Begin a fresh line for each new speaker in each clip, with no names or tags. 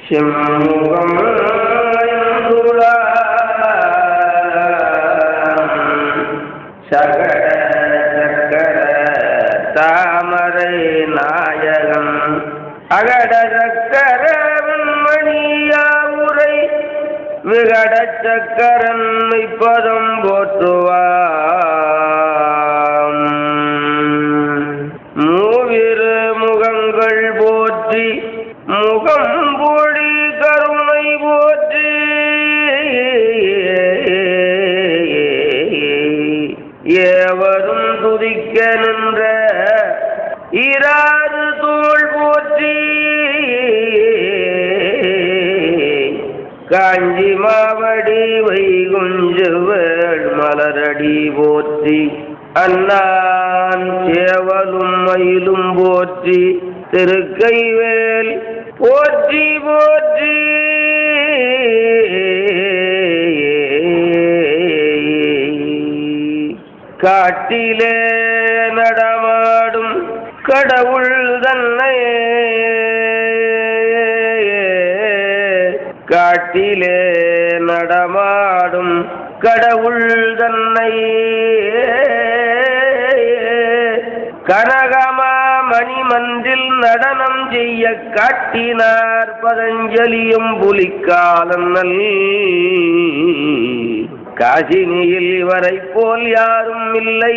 சிம்முகம் சகட சக்கர தாமரை நாயகம் அகட சக்கர மணியாவுரை விகட சக்கரன் இப்பதம் போற்றுவாம். மூவிரு முகங்கள் போற்றி முகம்பொழி கருணை போற்றி ஏவரும் துதிக்க நின்ற இராது தோள் போற்றி காஞ்சி மாவடி வைகுஞ்சவேள் மலரடி போற்றி அண்ணான் சேவலும் மயிலும் போற்றி திருக்கைவேல் போற்றி போற்றி. காட்டிலே நடமாடும் கடவுள் தன்னை காட்டிலே நடமாடும் கடவுள் தன்னை கனகமா மணிமன்றில் நடனம் செய்ய காட்டினார் பதஞ்சலியும் புலிக்காலன் நல். காசினியில் இவரை போல் யாரும் இல்லை.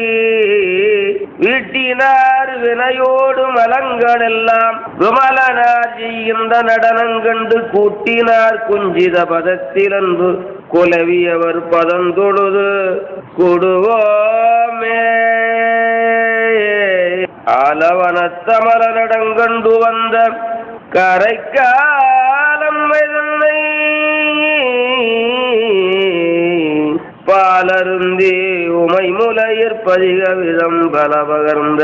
வீட்டினார் வினையோடு மலங்கள் எல்லாம் விமலனார் செய்கின்ற நடனங்கண்டு கூட்டினார் குஞ்சித பதத்தில் அன்பு குலவியவர் பதந்தொழுது கொடுவோமே. ஆலவனத்தமர நடங்கண்டு வந்த கரைக்காலம் வெள்ளை பாலருந்தி உமை முலையர் பதிக விதம் பலபகர்ந்த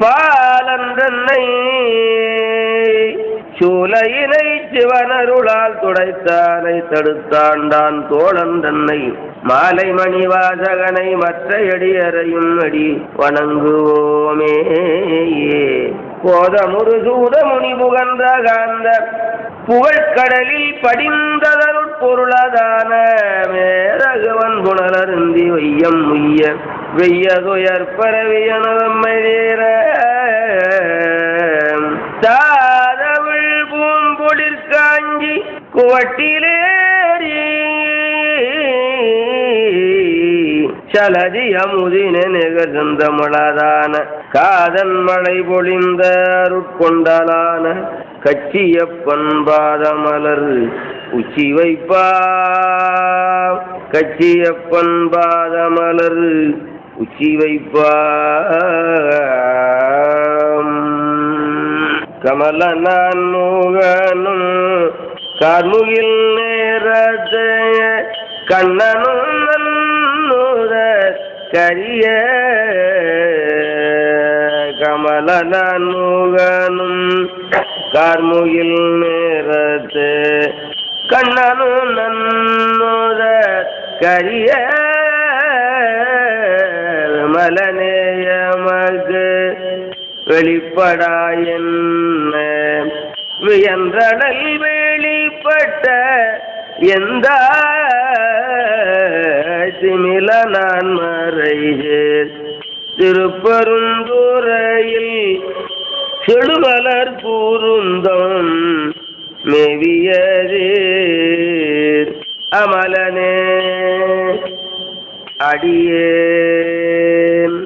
பாலன்றன்னை சூலையினை சிவனருளால் துடைத்தானை தடுத்தாண்டான் தோழன் தன்னை மாலை மணி வாசகனை மற்ற அடியறையும் அடி வணங்குவோமே. கோதமுரு சூத முனி புகன்ற காந்த புகழ்கடலில் படிந்ததருட் பொருளதான மேரகவன் புனலருந்தி வையம் முய்ய வெய்யதுயர் பரவியனதம்மை வேற தாதவிள் பூம்பொழிற் காஞ்சி குவட்டிலேறி சலதி அமுதின நிகழ்ந்தமளதான காதன் மழை பொழிந்த அருட்கொண்டலான கச்சிய பண்பாதமலர் உச்சி வைப்பா கச்சிய பண்பாதமலர் உச்சி வைப்பா. கமல நான் மூகனும் கார்முகில் நேரத கண்ணனும் நன்னூர கரிய கமல நான் மூகனும் கார்முகில் நேரத கண்ணனும் நன்னூர கரிய மலநேயமகு வெளிப்படாயன்ன வியன்றடல் வெளிப்பட்ட எந்த சிமில நான் மறைஜேர் திருப்பருந்துறையில் செடுமலர் கூறுந்தம் மேவியதீர் அமலனே அடியேன்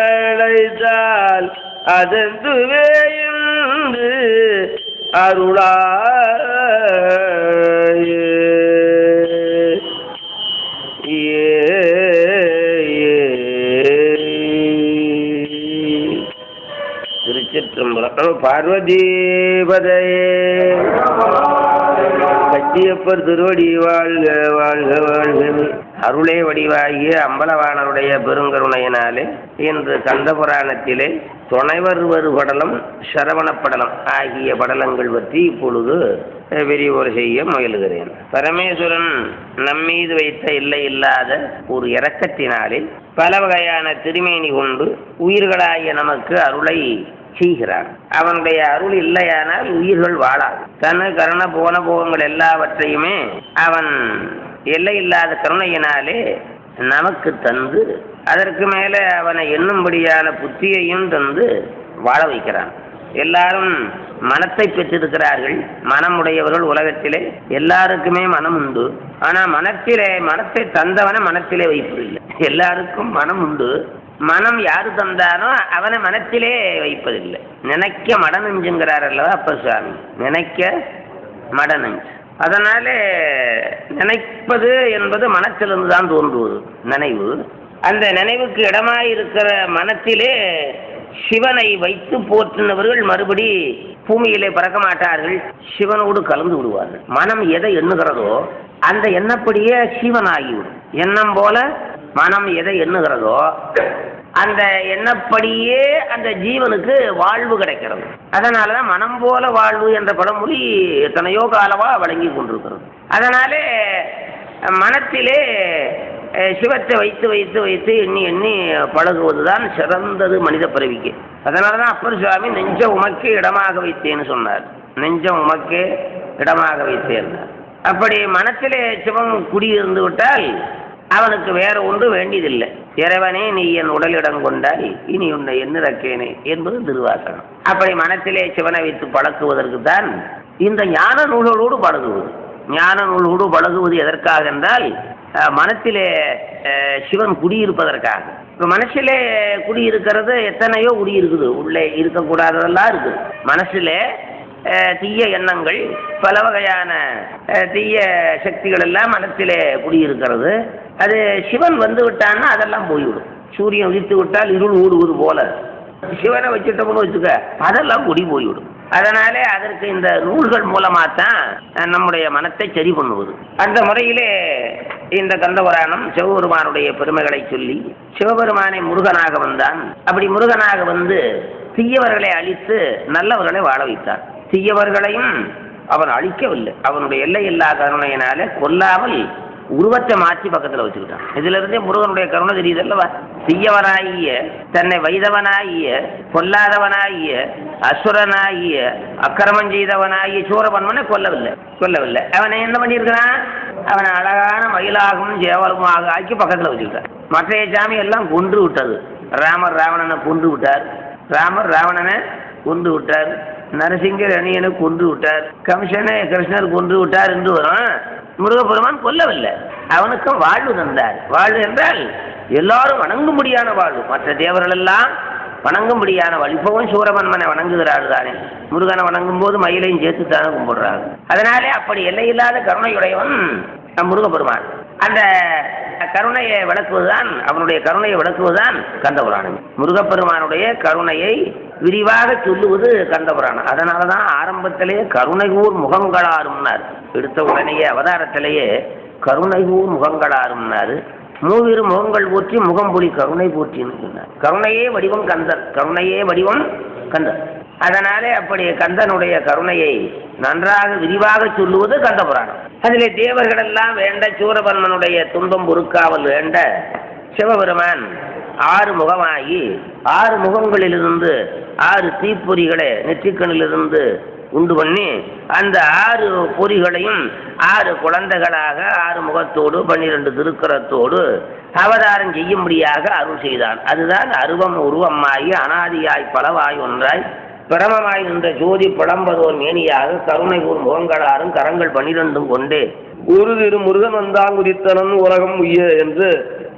ஆதரித்தழைத்தால் அதந்துவேயுந்து அருளாய திருச்சிற்றம்பலம். பார்வதீபதையே கச்சியப்பர் திருவடி வாழ்க வாழ்க வாழ்க. அருளே வடிவாகிய அம்பலவாணருடைய பெருங்கருணையினாலே இன்று கந்த புராணத்திலே துணைவருவரு படலம் சரவணப்படலம் ஆகிய படலங்கள் பற்றி இப்பொழுது விரிவுரை செய்ய முயலுகிறேன். பரமேஸ்வரன் நம்மீது வைத்த இல்லை இல்லாத ஒரு இரக்கத்தினாலே பல வகையான திருமேனி கொண்டு உயிர்களாகிய நமக்கு அருளை செய்கிறான். அவனுடைய அருள் இல்லையானால் உயிர்கள் வாழாது. தனு கருண போன போகங்கள் எல்லாவற்றையுமே அவன் எல்லை இல்லாத கருணையினாலே நமக்கு தந்து அதற்கு மேலே அவனை எண்ணும்படியான புத்தியையும் தந்து வாழ வைக்கிறான். எல்லாரும் மனத்தை பெற்றிருக்கிறார்கள். மனமுடையவர்கள் உலகத்திலே எல்லாருக்குமே மனம் உண்டு. ஆனால் மனத்தை தந்தவனை மனத்திலே வைப்பதில்லை. எல்லாருக்கும் மனம் உண்டு. மனம் யாரு தந்தானோ அவனை மனத்திலே வைப்பதில்லை. நினைக்க மடநெஞ்சுங்கிறார் அல்லவா அப்பர் சுவாமி. நினைக்க மடநெஞ்சு. அதனாலே நினைப்பது என்பது மனத்திலிருந்து தான் தோன்றுவது நினைவு. அந்த நினைவுக்கு இடமாயிருக்கிற மனத்திலே சிவனை வைத்து போற்றினவர்கள் மறுபடி பூமியிலே பறக்க மாட்டார்கள். சிவனோடு கலந்து விடுவார்கள். மனம் எதை எண்ணுகிறதோ அந்த எண்ணப்படியே சிவனாகிவிடும். எண்ணம் போல மனம் எதை எண்ணுகிறதோ அந்த எண்ணப்படியே அந்த ஜீவனுக்கு வாழ்வு கிடைக்கிறது. அதனாலதான் மனம் போல வாழ்வு என்ற பழமொழி எத்தனையோ காலமா வழங்கி கொண்டிருக்கிறது. அதனாலே மனத்திலே சிவத்தை வைத்து வைத்து வைத்து எண்ணி எண்ணி பழகுவதுதான் சிறந்தது மனித பிறவிக்கு. அதனாலதான் அப்பர் சுவாமி நெஞ்ச உமக்கே இடமாக வைத்தேன்னு சொன்னார். நெஞ்சம் உமக்கே இடமாக வைத்தேன். அப்படி மனத்திலே சிவம் குடியிருந்து விட்டால் அவனுக்கு வேற ஒன்று வேண்டியதில்லை. இறைவனே நீ என் உடலிடம் கொண்டாய் இனி உன்னை எண்ணிறக்கேனே என்பது திருவாசகம். அப்படி மனத்திலே சிவனை வைத்து பழக்குவதற்கு தான் இந்த ஞான நூல்களோடு பழகுவது. ஞான நூலோடு பழகுவது எதற்காக என்றால் மனத்திலே சிவன் குடியிருப்பதற்காக. இப்போ மனசிலே குடியிருக்கிறது எத்தனையோ குடியிருக்குது. உள்ளே இருக்கக்கூடாததெல்லாம் இருக்குது. மனசிலே தீய எண்ணங்கள் பல வகையான தீய சக்திகள் எல்லாம் மனத்திலே குடியிருக்கிறது. அது சிவன் வந்து விட்டான்னா அதெல்லாம் போய்விடும். சூரியன் உதித்து விட்டால் இருள் ஊடுவது போல சிவனை வச்சுட்டோம்னு வச்சுக்க அதெல்லாம் குடி போய்விடும். அதனாலே அதற்கு இந்த நூல்கள் மூலமாகத்தான் நம்முடைய மனத்தை சரி பண்ணுவது. அந்த முறையிலே இந்த கந்தபுராணம் சிவபெருமானுடைய பெருமைகளை சொல்லி சிவபெருமானை முருகனாக வந்தான். அப்படி முருகனாக வந்து தீயவர்களை அழித்து நல்லவர்களை வாழ வைத்தான். தீயவர்களையும் அவன் அழிக்கவில்லை. அவனுடைய எல்லை இல்லா கருணையினால கொல்லாமல் உருவத்தை மாற்றி பக்கத்தில் வச்சுக்கிட்டான். இதுல இருந்தே முருகனுடைய கருணை தெரியுது அல்லவா. தீயவனாகிய தன்னை வைதவனாகிய பொல்லாதவனாகிய அசுரனாகிய அக்கிரமம் செய்தவனாகிய சூரபன்மனை கொல்லவில்லை. அவனை என்ன பண்ணியிருக்கிறான்? அவனை அழகான மயிலாகவும் ஜேவலமாக ஆக்கி பக்கத்தில் வச்சுக்கிட்டான். மற்ற சாமி எல்லாம் கொன்று விட்டது. ராமர் ராவணனை கொன்று விட்டார். ராமர் ராவணனை கொன்று விட்டார். நரசிங்கர் அணியனை கொன்று விட்டார். கமிஷனை கிருஷ்ணர் கொன்று விட்டார் என்று வரும். முருகப்பெருமான் கொல்லவில்லை. அவனுக்கும் வாழ்வு தந்தார். வாழ்வு என்றால் எல்லாரும் வணங்கும்படியான வாழ்வு. மற்ற தேவர்கள் எல்லாம் வணங்கும்படியான வாழ்வு. இப்பவும் சூரபன்மனை வணங்குகிறார்கள் தானே. முருகனை வணங்கும் போது மயிலையும் சேர்த்து தானே கும்பிடுறாங்க. அதனாலே அப்படி எல்லையில்லாத கருணையுடையவன் முருகப்பெருமான். அந்த கருணையை விளக்குவதுதான் அவனுடைய கருணையை விளக்குவதுதான் கந்தபுராணம். முருகப்பெருமானுடைய கருணையை விரிவாக சொல்லுவது கந்தபுராணம். அதனாலதான் ஆரம்பத்திலேயே கருணைகூர் முகங்களாரும்னார். எடுத்த உடனேயே அவதாரத்திலேயே கருணைகூர் முகங்களாரும்னாரு. மூவிரு முகங்கள் போற்றி முகம்புலி கருணை போற்றின்னு சொன்னார். கருணையே வடிவம் கந்தன். கருணையே வடிவம் கந்தன். அதனாலே அப்படி கந்தனுடைய கருணையை நன்றாக விரிவாக சொல்லுவது கந்தபுராணம். அதிலே தேவர்கள் எல்லாம் வேண்ட சூரபன்மனுடைய துன்பம் பொறுக்காமல் வேண்ட சிவபெருமான் 6 முகமாகி 6 முகங்களிலிருந்து 6 தீப்பொறிகளை நெற்றிக்கண்ணிலிருந்து உண்டு பண்ணி அந்த 6 பொறிகளையும் 6 குழந்தைகளாக 6 முகத்தோடு 12 திருக்கரத்தோடு அவதாரம் செய்யும்படியாக அருள் செய்தான். அதுதான் அருவம் உருவமாகி அனாதியாய் பலவாய் ஒன்றாய் பிரமமாய் நின்ற ஜோதி புலம்பதோர் மேனியாக கருணை கூர் முகங்களாரும் கரங்கள் 12 கொண்டே ஒரு திரு முருகன் வந்தாங்குதித்தனன் உலகம் உய்ய என்று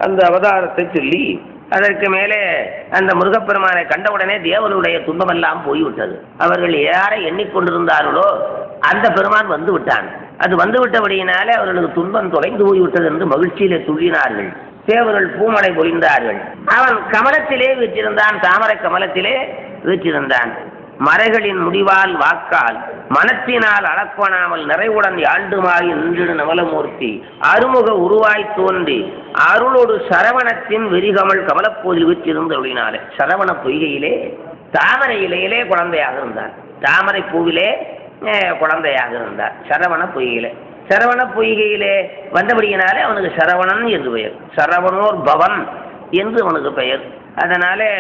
அந்த அவதாரத்தை சொல்லி அதற்கு மேலே அந்த முருகப்பெருமானை கண்டவுடனே தேவனுடைய துன்பமெல்லாம் போய்விட்டது. அவர்கள் யாரை எண்ணிக்கொண்டிருந்தார்களோ அந்த பெருமான் வந்து விட்டான். அது வந்து விட்டபடியினாலே அவர்களுக்கு துன்பம் தொலைந்து போய்விட்டது என்று மகிழ்ச்சியிலே துள்ளினார்கள். தேவர்கள் பூமலை பொழிந்தார்கள். அவன் கமலத்திலே வீற்றிருந்தான். தாமரை கமலத்திலே வீற்றிருந்தான். மறைகளின் முடிவால் வாக்கால் மனத்தினால் அளப்பனாமல் நிறைவுடன் யாண்டுமாய் நின்றிடு நவலமூர்த்தி அருமுக உருவாய் தோன்றி அருளோடு சரவணத்தின் வெறிகமல் கமலப்போதில் வீற்றிருந்து அப்படினாலே சரவண பொய்கையிலே தாமரை இலையிலே குழந்தையாக இருந்தார். தாமரை பூவிலே குழந்தையாக இருந்தார். சரவண பொய்கையிலே சரவண பொய்கையிலே வந்தபடியினாலே அவனுக்கு சரவணன் என்று பெயர். சரவணோர் பவன் என்று அவனுக்கு பெயர். அதனாலே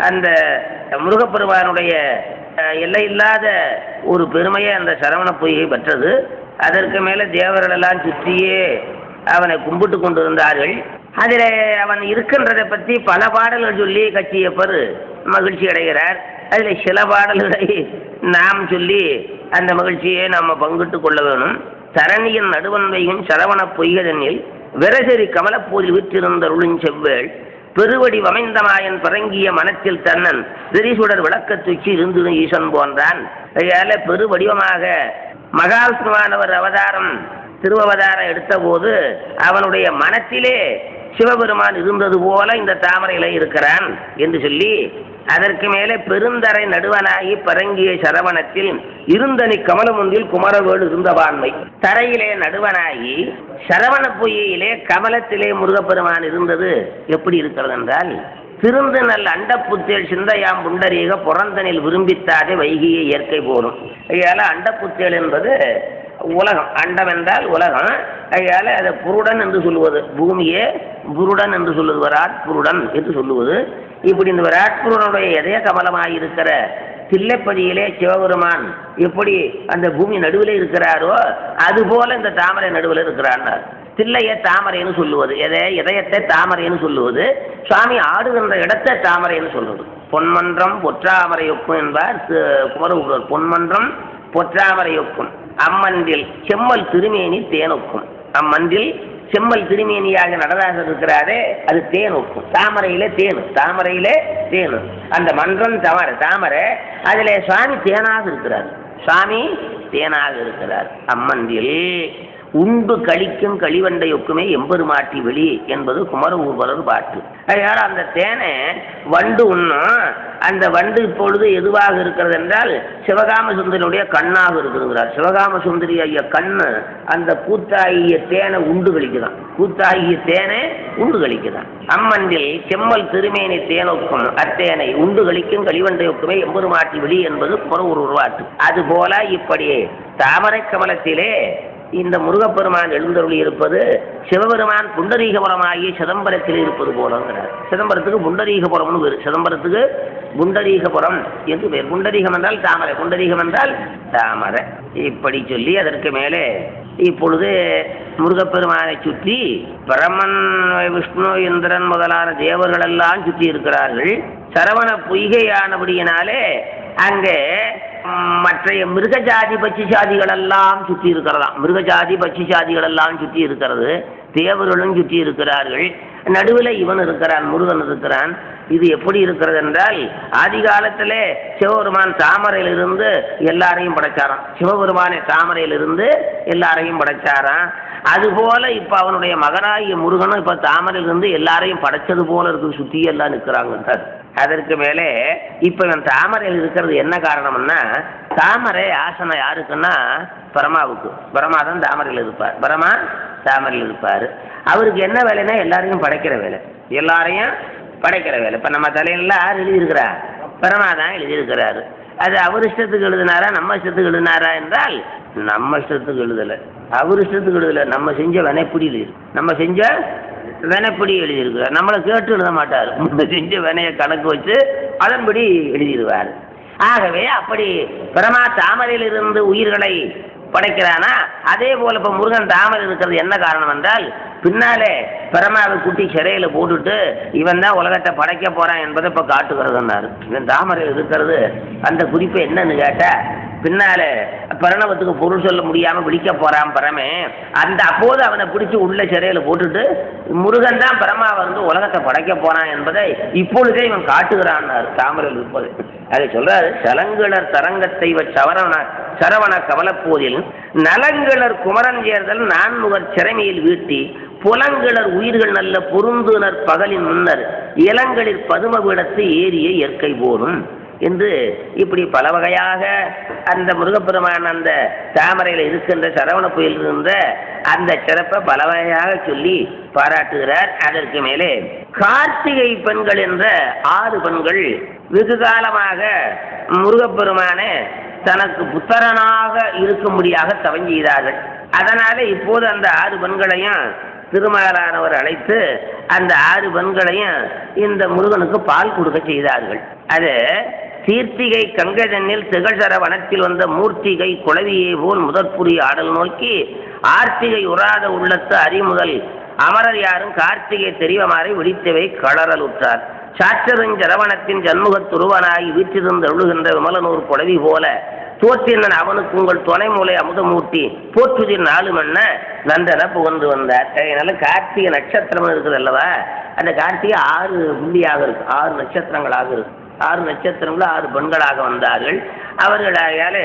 அந்த முருகப்பெருமானுடைய எல்லையில்லாத ஒரு பெருமையை அந்த சரவண பொய்கை பெற்றது. அதற்கு மேலே தேவர்களெல்லாம் சுற்றியே அவனை கும்பிட்டு கொண்டிருந்தார்கள். அதில் அவன் இருக்கின்றதை பற்றி பல பாடல்கள் சொல்லி கச்சியப்பர் மகிழ்ச்சி அடைகிறார். அதில் சில பாடல்களை நாம் சொல்லி அந்த மகிழ்ச்சியை நாம் பங்கிட்டு கொள்ள வேணும். தரணியின் நடுவன்மையின் சரவண பொய்கதனில் விரசரி கமலப்போதில் விற்றிருந்தருளின் செவ்வேள் பெருவடி வமைந்தமாயன் பரங்கிய மனத்தில் தன்னன் திரிசுடர் விளக்க துச்சி இருந்து ஈசன் போன்றான். அதனால பெருவடிவமாக மகாவிஷ்ணுவானவர் அவதாரம் திருவவதாரம் எடுத்த போது அவனுடைய மனத்திலே சிவபெருமான் இருந்தது போல இந்த தாமரையில இருக்கிறான் என்று சொல்லி அதற்கு மேலே பெருந்தரை நடுவனாகி பரங்கிய சரவணத்தில் இருந்தனி கமலம் ஒன்றில் குமரவேடு இருந்தவாண்மை தரையிலே நடுவனாகி சரவண பொய்யிலே கமலத்திலே முருகப்பெருமான் இருந்தது எப்படி இருக்கிறது என்றால் திருந்து நல் அண்டப்புத்தேள் சிந்தையாம் புண்டரீக புறந்தனில் விரும்பித்தாதே வைகிய இயற்கை போலும். அதனால அண்டப்புத்தேள் என்பது உலகம். அண்டம் என்றால் உலகம். அதனால அதை புருடன் என்று சொல்லுவது, பூமியே புருடன் என்று சொல்லுவது, விராட் புருடன் என்று சொல்லுவது. இப்படி இந்த விராட் புருடனுடைய இதய கமலமாயிருக்கிற தில்லைப்பதியிலே சிவபெருமான் எப்படி அந்த பூமி நடுவில் இருக்கிறாரோ அதுபோல இந்த தாமரை நடுவில் இருக்கிறார். தில்லையை தாமரைன்னு சொல்லுவது, இதயத்தை தாமரைன்னு சொல்லுவது, சுவாமி ஆடுகின்ற இடத்தை தாமரைன்னு சொல்லுவது. பொன்மன்றம் பொற்றாமரையொக்கும் என்பார் குமரகுருவர். பொன்மன்றம் பொற்றாமரையொக்கும் அம்மன்றில் செம்மல் திருமேனி தேனொக்கும். அம்மன்றில் செம்மல் திருமேனியாக நடராஜர் இருக்கிறாரே அது தேனொக்கும். தாமரையிலே தேனு, தாமரையிலே தேனு. அந்த மன்றம் தாமரை அதிலே சுவாமி தேனாக இருக்கிறார். சுவாமி தேனாக இருக்கிறார். அம்மன்றில் உண்டு கழிக்கும் களிவண்டையொக்குமே எம்பெருமாட்டி வெளி என்பது குமரகுருபரர் பாட்டு. அதனால் அந்த தேனை வண்டு உண்ணும். அந்த வண்டு இப்பொழுது எதுவாக இருக்கிறது என்றால் சிவகாம சுந்தரியுடைய கண்ணாக இருக்குதுங்கிறார். சிவகாம சுந்தரி ஐய கண்ணு அந்த கூத்தாகிய தேனை உண்டு கழிக்குதான். கூத்தாகிய தேனை உண்டு கழிக்குதான். அம்மன்றில் செம்மல் திருமேனி தேனொக்கும் அத்தேனை உண்டு கழிக்கும் களிவண்டையொக்குமே எம்பெருமாட்டி வெளி என்பது குமரகுருபரர் பாட்டு. அதுபோல இப்படி தாமரை கமலத்திலே இந்த முருகப்பெருமான் எழுந்தருளி இருப்பது சிவபெருமான் புண்டரீகபுரமாகி சிதம்பரத்தில் இருப்பது போலங்கிறார். சிதம்பரத்துக்கு புண்டரீகபுரம்னு பேர். சிதம்பரத்துக்கு புண்டரீகபுரம் என்று பேர். புண்டரீகம் என்றால் தாமரை, புண்டரீகம் என்றால் தாமரை. இப்படி சொல்லி அதற்கு மேலே இப்பொழுது முருகப்பெருமானை சுற்றி பிரம்மன் விஷ்ணு இந்திரன் முதலான தேவர்கள் எல்லாம் சுற்றி இருக்கிறார்கள். சரவண பொய்கையானபடியினாலே அங்கே மற்றைய மிருகஜாதி பட்சி சாதிகள் எல்லாம் சுற்றி இருக்கிறதாம். மிருகஜாதி பட்சி சாதிகள் எல்லாம் சுற்றி இருக்கிறது. தேவர்களும் சுற்றி இருக்கிறார்கள். நடுவில் இவன் இருக்கிறான், முருகன் இருக்கிறான். இது எப்படி இருக்கிறது என்றால் ஆதி காலத்திலே சிவபெருமான் தாமரையிலிருந்து எல்லாரையும் படைச்சாராம். சிவபெருமானை தாமரையிலிருந்து எல்லாரையும் படைச்சாராம். அதுபோல இப்ப அவனுடைய மகனாகிய முருகனும் இப்ப தாமரையிலிருந்து எல்லாரையும் படைச்சது போல இருக்கு. சுத்தி எல்லாம் நிற்கிறாங்க. அதற்கு மேலே இப்ப இவன் தாமரையில் இருக்கிறது என்ன காரணம்னா தாமரை ஆசனம் யாருக்குன்னா பரமாவுக்கு. பரமா தான் தாமரையில் இருப்பார். பரமா தாமரையில் இருப்பார். அவருக்கு என்ன வேலைன்னா எல்லாரையும் படைக்கிற வேலை, எல்லாரையும் படைக்கிற வேலை. இப்ப நம்ம தலையில யார் எழுதியிருக்கிறார்? பரமா தான் எழுதியிருக்கிறாரு. அது அவர் இஷ்டத்துக்கு எழுதினாரா நம்ம இஷ்டத்துக்கு எழுதினாரா என்றால் நம்ம இஷ்டத்துக்கு எழுதலை, அவர் இஷ்டத்துக்கு எழுதலை. நம்ம செஞ்ச வினைப்படி எழுதி, நம்ம செஞ்ச வினைப்படி எழுதியிருக்கிறார். நம்மளை கேட்டு எழுத மாட்டார். செஞ்ச வினையை கணக்கு வச்சு அதன்படி எழுதிடுவார். ஆகவே அப்படி பரமா தாமரையிலிருந்து உயிர்களை படைக்கிறானா அதே போல இப்ப முருகன் தாமரை இருக்கிறது என்ன காரணம் என்றால் பின்னாலே பரமாவை குட்டி சிறையில போட்டுட்டு இவன் தான் உலகத்தை படைக்க போறான் என்பதை இப்ப காட்டுகிறதுன்னாரு. இவன் தாமரையில் இருக்கிறது அந்த குறிப்பை என்னன்னு கேட்டா பின்னால பிரணவத்துக்கு பொருள் சொல்ல முடியாம விழிக்க போறான் பரமே. அந்த அப்போது அவனை பிடிச்சி உள்ள சிறையில போட்டுட்டு முருகன் தான் பரமா வந்து உலகத்தை படைக்க போறான் என்பதை இப்பொழுதே இவன் காட்டுகிறான் தாமரையில் இருப்பது. அதை சொல்றாரு. சலங்கிழர் தரங்கத்தை சரவண கமலப்போதில் நலங்கிழர் குமரன் சேர்தல் நான்முகர் சிறைமையில் வீட்டி புலங்கிழர் உயிர்கள் நல்ல பொருந்துனர் பகலின் முன்னர் இளங்களில் பதும விடத்து ஏறிய இயற்கை போலும். என்று இப்படி பல வகையாக அந்த முருகப்பெருமான் அந்த தாமரையில் இருக்கின்ற சரவண புயல் இருந்த அந்த சிறப்பை பல வகையாக சொல்லி பாராட்டுகிறார். அதற்கு மேலே கார்த்திகை பெண்கள் என்ற 6 பெண்கள் வெகு காலமாக முருகப்பெருமானே தனக்கு புத்திரனாக இருக்கும்படியாக தவம் செய்தார்கள். அதனால இப்போது அந்த 6 பெண்களையும் திருமகளானவர் அழைத்து அந்த 6 பெண்களையும் இந்த முருகனுக்கு பால் கொடுக்க செய்தார்கள். அது தீர்த்திகை கங்கை தன்னில் திகழ்சர வனத்தில் வந்த மூர்த்திகை குளவியை போல் முதற்புரி ஆடல் நோக்கி ஆர்த்திகை உறாத உள்ளத்து அறிமுதல் அமரர் யாரும் கார்த்திகை தெரிவமாறை விழித்தவை களறல் உற்றார். சாற்றருஞ்சரவணத்தின் ஜன்முகத் துருவனாகி வீற்றிருந்து எழுகின்ற விமலனூர் குளவி போல தோற்றினன் அவனுக்கு உங்கள் துணை மூலை அமுதமூர்த்தி போற்றுதின் 4 மண்ண நந்தன புகழ்ந்து வந்தார். அதனால கார்த்திகை நட்சத்திரம் இருக்குது அல்லவா, அந்த கார்த்திகை 6 புள்ளியாக இருக்கு, 6 நட்சத்திரங்களாக இருக்கு. 6 நட்சத்திரங்களும் 6 பெண்களாக வந்தார்கள். அவர்களால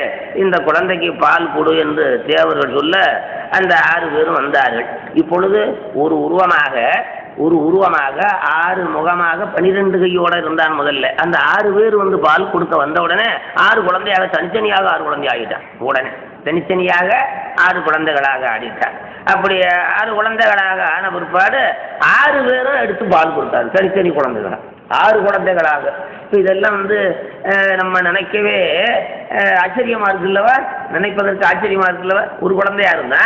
இந்த குழந்தைக்கு பால் கொடு என்று தேவர்கள் சொல்ல அந்த 6 பேரும் வந்தார்கள். இப்பொழுது ஒரு உருவமாக 6 முகமாக 12 கையோட இருந்தான் முதல்ல. அந்த 6 பேர் வந்து பால் கொடுக்க வந்த உடனே 6 குழந்தையாக தனித்தனியாக 6 குழந்தை ஆகிட்டான். உடனே தனித்தனியாக 6 குழந்தைகளாக ஆடிட்டான். அப்படி 6 குழந்தைகளாக ஆன பிற்பாடு 6 பேரும் எடுத்து பால் கொடுத்தாரு, தனித்தனி குழந்தைகளாக 6 குழந்தைகளாக. இதெல்லாம் வந்து நம்ம நினைக்கவே ஆச்சரியமா இருக்குல்லவா, நினைப்பதற்கு ஆச்சரியமா இருக்குல்லவா. ஒரு குழந்தையா இருந்தா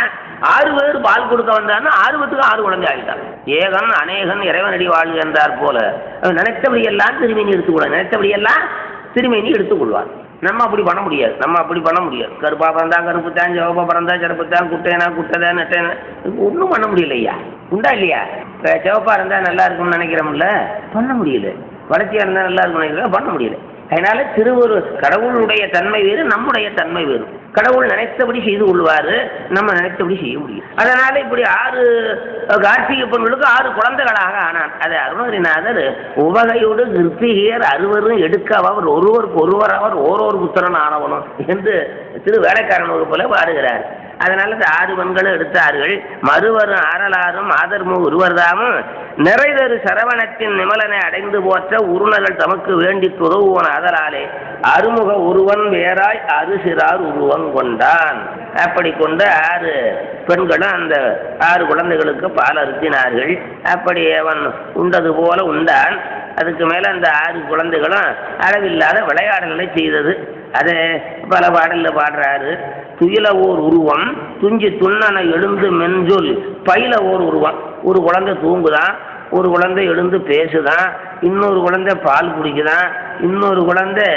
6 பேர் பால் கொடுக்க வந்தான்னு 6 பேருக்கு 6 குழந்தை ஆகிட்டான். ஏகன் அநேகன் இறைவனடி வாழ்வு என்றார் போல நினைத்தபடியெல்லாம் திருமேனி எடுத்துக்கொள்ள, நினைத்தபடியெல்லாம் திருமேனி எடுத்துக்கொள்வார். நம்ம அப்படி பண்ண முடியாது. கருப்பா பிறந்தா கருப்பு தான், சிவப்பா பிறந்தா சிறப்பு தான், குட்டைனா குட்டைதான், நெட்டைனா ஒன்றும் பண்ண முடியலையா, உண்டா இல்லையா? சிவப்பா இருந்தா நல்லா இருக்கும்னு நினைக்கிறோம்ல, பண்ண முடியல. வளர்ச்சியா இருந்தா நல்லா இருக்கும்னு நினைக்கிறோம், பண்ண முடியல. அதனால கடவுளுடைய தன்மை வேறு, நம்முடைய தன்மை வேறு. கடவுள் நினைத்தபடி செய்து கொள்வாரு, நம்ம நினைத்தபடி செய்ய முடியும். அதனால இப்படி 6 கார்த்திகை பெண்களுக்கு 6 குழந்தைகளாக ஆனான். அது அருணகிரிநாதர் உவகையோடு கிருத்திகர் 6வரும் எடுக்க அவர் ஒருவருக்கு ஒருவர் அவர் ஓரோர் புத்திரன் ஆனவனும் என்று திரு வேலைக்காரன் வகுப்புல பாடுகிறார். அதனால இந்த 6 பெண்களும் எடுத்தார்கள். மறுவரும் ஆரலாரும் ஆதர்மு ஒருவர்தாமும் நிறைதரு சரவணத்தின் நிமலனை அடைந்து போற்ற உருணர்கள் தமக்கு வேண்டி துறவுவன் ஆதலாலே அருமுக உருவன் வேறாய் அருசிறார் உருவம் கொண்டான். அப்படி கொண்ட 6 பெண்களும் அந்த 6 குழந்தைகளுக்கு பால் அருத்தினார்கள். அப்படி அவன் உண்டது போல உண்டான். அதுக்கு மேல அந்த 6 குழந்தைகளும் அளவில்லாத விளையாடல்களை செய்தது. அதை பல பாடல்ல பாடுறாரு. துயில ஓர் உருவம் துஞ்சி துண்ணனை எழுந்து மென்சொல் பயில ஓர் உருவம். ஒரு குழந்தை தூங்குதான், ஒரு குழந்தை எழுந்து பேசுதான், இன்னொரு குழந்தை பால் குடிக்குதான், இன்னொரு குழந்தை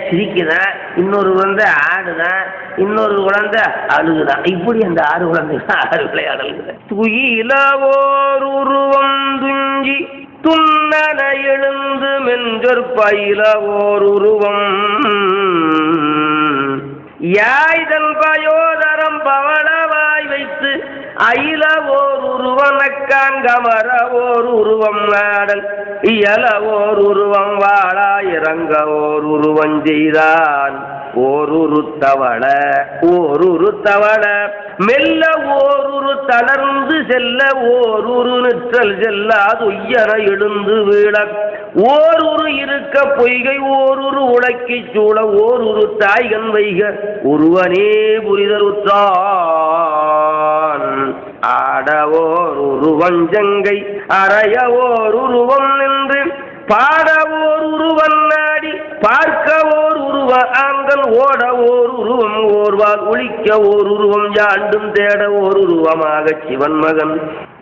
சிரிக்குதான், இன்னொரு குழந்தை ஆடுதான், இன்னொரு குழந்தை அழுகுதான். இப்படி அந்த 6 குழந்தைகள் 6 விளையாடல்கள். துயில ஓர் உருவம் துஞ்சி துண்ணன எழுந்து மென்சொற் பயில ஓர் உருவம் யாய்தன் பயோதரம் பவளவாய் வைத்து அயில ஓர் உருவனக்கான் கமர ஓர் உருவம் நாடல் இயல ஓர் உருவம் வாழா இறங்க ஓர் உருவம் செய்தான். ஓருரு தவள மெல்ல ஓருரு தளர்ந்து செல்ல ஓருரு நிற்றல் செல்லாது உய்யன எழுந்து வீழ ஓருரு இருக்க பொய்கை ஓருரு உலக்கி சூழ ஓருரு தாய்கன் வைக ஒருவனே புரிதலுற்றான். ஆடவோர் உருவஞ்சங்கை அறையவோர் உருவம் நின்று பாடவோர் உருவன் நாடி பார்க்கவோர் உருவ ஆண்கள் ஓடவோர் உருவம் ஓர்வால் ஒழிக்க ஓர் உருவம் யாண்டும் தேட ஓர் உருவமாக சிவன் மகன்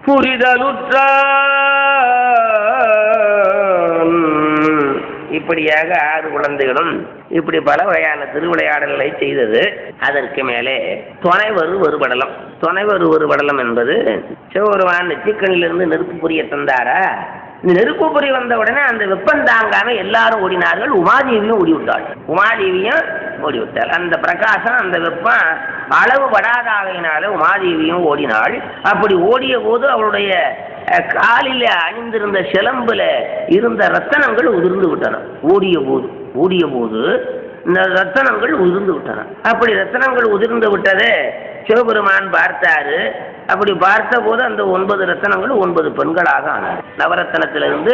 புரிதலுற்றான். இப்படியாக 6 குழந்தைகளும் இப்படி பல வகையான திருவிளையாடல்களை செய்தது. அதற்கு மேலே துணைவரு வருபடலம் என்பது சிவபெருமான் நெற்றிக்கண்ணிலிருந்து நெருப்பு புரிய தந்தாரா. நெருப்பு பொறி வந்த உடனே அந்த வெப்பம் தாங்காம எல்லாரும் ஓடினார்கள். உமாதேவியும் ஓடிவிட்டாள். அந்த பிரகாசம் அந்த வெப்பம் அளவு படாதாகையினால உமாதேவியும் ஓடினாள். அப்படி ஓடிய போது அவளுடைய காலில் அணிந்திருந்த சிலம்புல இருந்த ரத்தனங்கள் உதிர்ந்து விட்டன. ஓடிய போது இந்த ரத்தனங்கள் உதிர்ந்து விட்டன. அப்படி ரத்தனங்கள் உதிர்ந்து விட்டதை சிவபெருமான் பார்த்தாரு. அப்படி பார்த்த போது அந்த 9 ரத்தனங்கள் 9 பெண்களாக ஆனார்கள். நவரத்தனத்திலிருந்து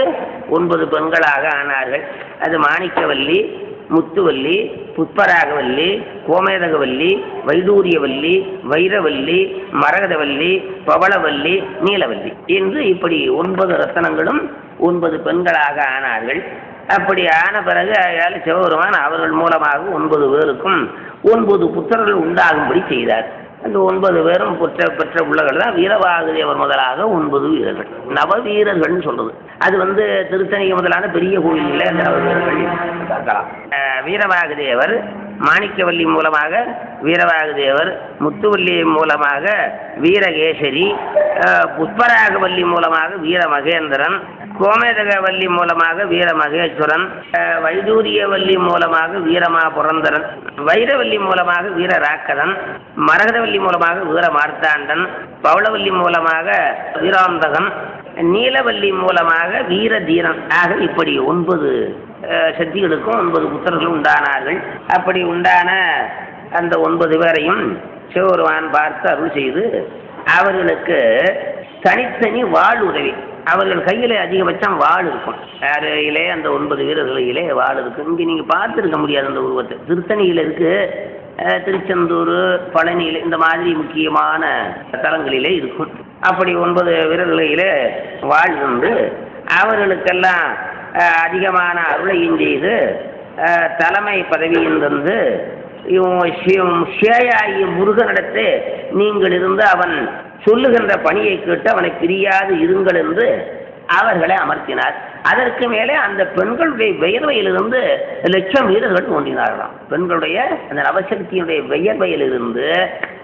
9 பெண்களாக ஆனார்கள். அது மாணிக்கவல்லி, முத்துவல்லி, புஷ்பராகவல்லி, கோமேதகவல்லி, வைடூரியவல்லி, வைரவல்லி, மரகதவல்லி, பவளவல்லி, நீலவல்லி என்று இப்படி 9 ரத்தனங்களும் 9 பெண்களாக ஆனார்கள். அப்படி ஆன பிறகு சிவபெருமான் அவர்கள் மூலமாக 9 பேருக்கும் 9 புத்திரர்கள் உண்டாகும்படி செய்தார். அந்த 9 பேரும் பெற்ற பிள்ளைகள் தான் வீரவாகுதேவர் முதலாக 9 வீரர்கள், நவவீரர்கள் சொல்றது. அது திருத்தணி முதலான பெரிய கோயில்ல அந்த நவவீரர்கள் பார்க்கலாம். வீரவாகுதேவர் மாணிக்கவல்லி மூலமாக வீரவாகுதேவர், முத்துவல்லி மூலமாக வீரகேசரி, புஷ்பராகவல்லி மூலமாக வீரமகேந்திரன், கோமேதகவல்லி மூலமாக வீரமகேஸ்வரன், வைடூரியவல்லி மூலமாக வீரமா புரந்தரன், வைரவல்லி மூலமாக வீரராக்கதன், மரகதவல்லி மூலமாக வீர மார்த்தாண்டன், பவளவல்லி மூலமாக வீராந்தகன், நீலவல்லி மூலமாக வீரதீரன் ஆக இப்படி 9 சக்திகளுக்கும் 9 புத்தர்களும் உண்டானார்கள். அப்படி உண்டான அந்த 9 பேரையும் சிவபெருமான் பார்த்து அருள் செய்து அவர்களுக்கு தனித்தனி வாழ் உதவி. அவர்கள் கையில் அதிகபட்சம் வாழ் இருக்கும். யாரையிலே அந்த 9 வீரர்களிலே வாழ் இருக்கும். இங்கே நீங்கள் பார்த்துருக்க முடியாது அந்த உருவத்தை. திருத்தணியில் இருக்கு, திருச்செந்தூர், பழனியில் இந்த மாதிரி முக்கியமான தலங்களிலே இருக்கும். அப்படி 9 வீரர்களிலே வாழ் உண்டு. அவர்களுக்கெல்லாம் அதிகமான அருளையும் செய்து தலைமை பதவியும் தந்து சேயாகிய முருகனிடத்து நீங்கள் இருந்து அவன் சொல்லுகின்ற பணியை கேட்டு அவனை பிரியாது இருங்கள் என்று அவர்களை அமர்த்தினார். அதற்கு மேலே அந்த பெண்களுடைய வியர்வையிலிருந்து 1,00,000 வீரர்கள் தோன்றினார்களாம். பெண்களுடைய அந்த நவசக்தியுடைய வியர்வையிலிருந்து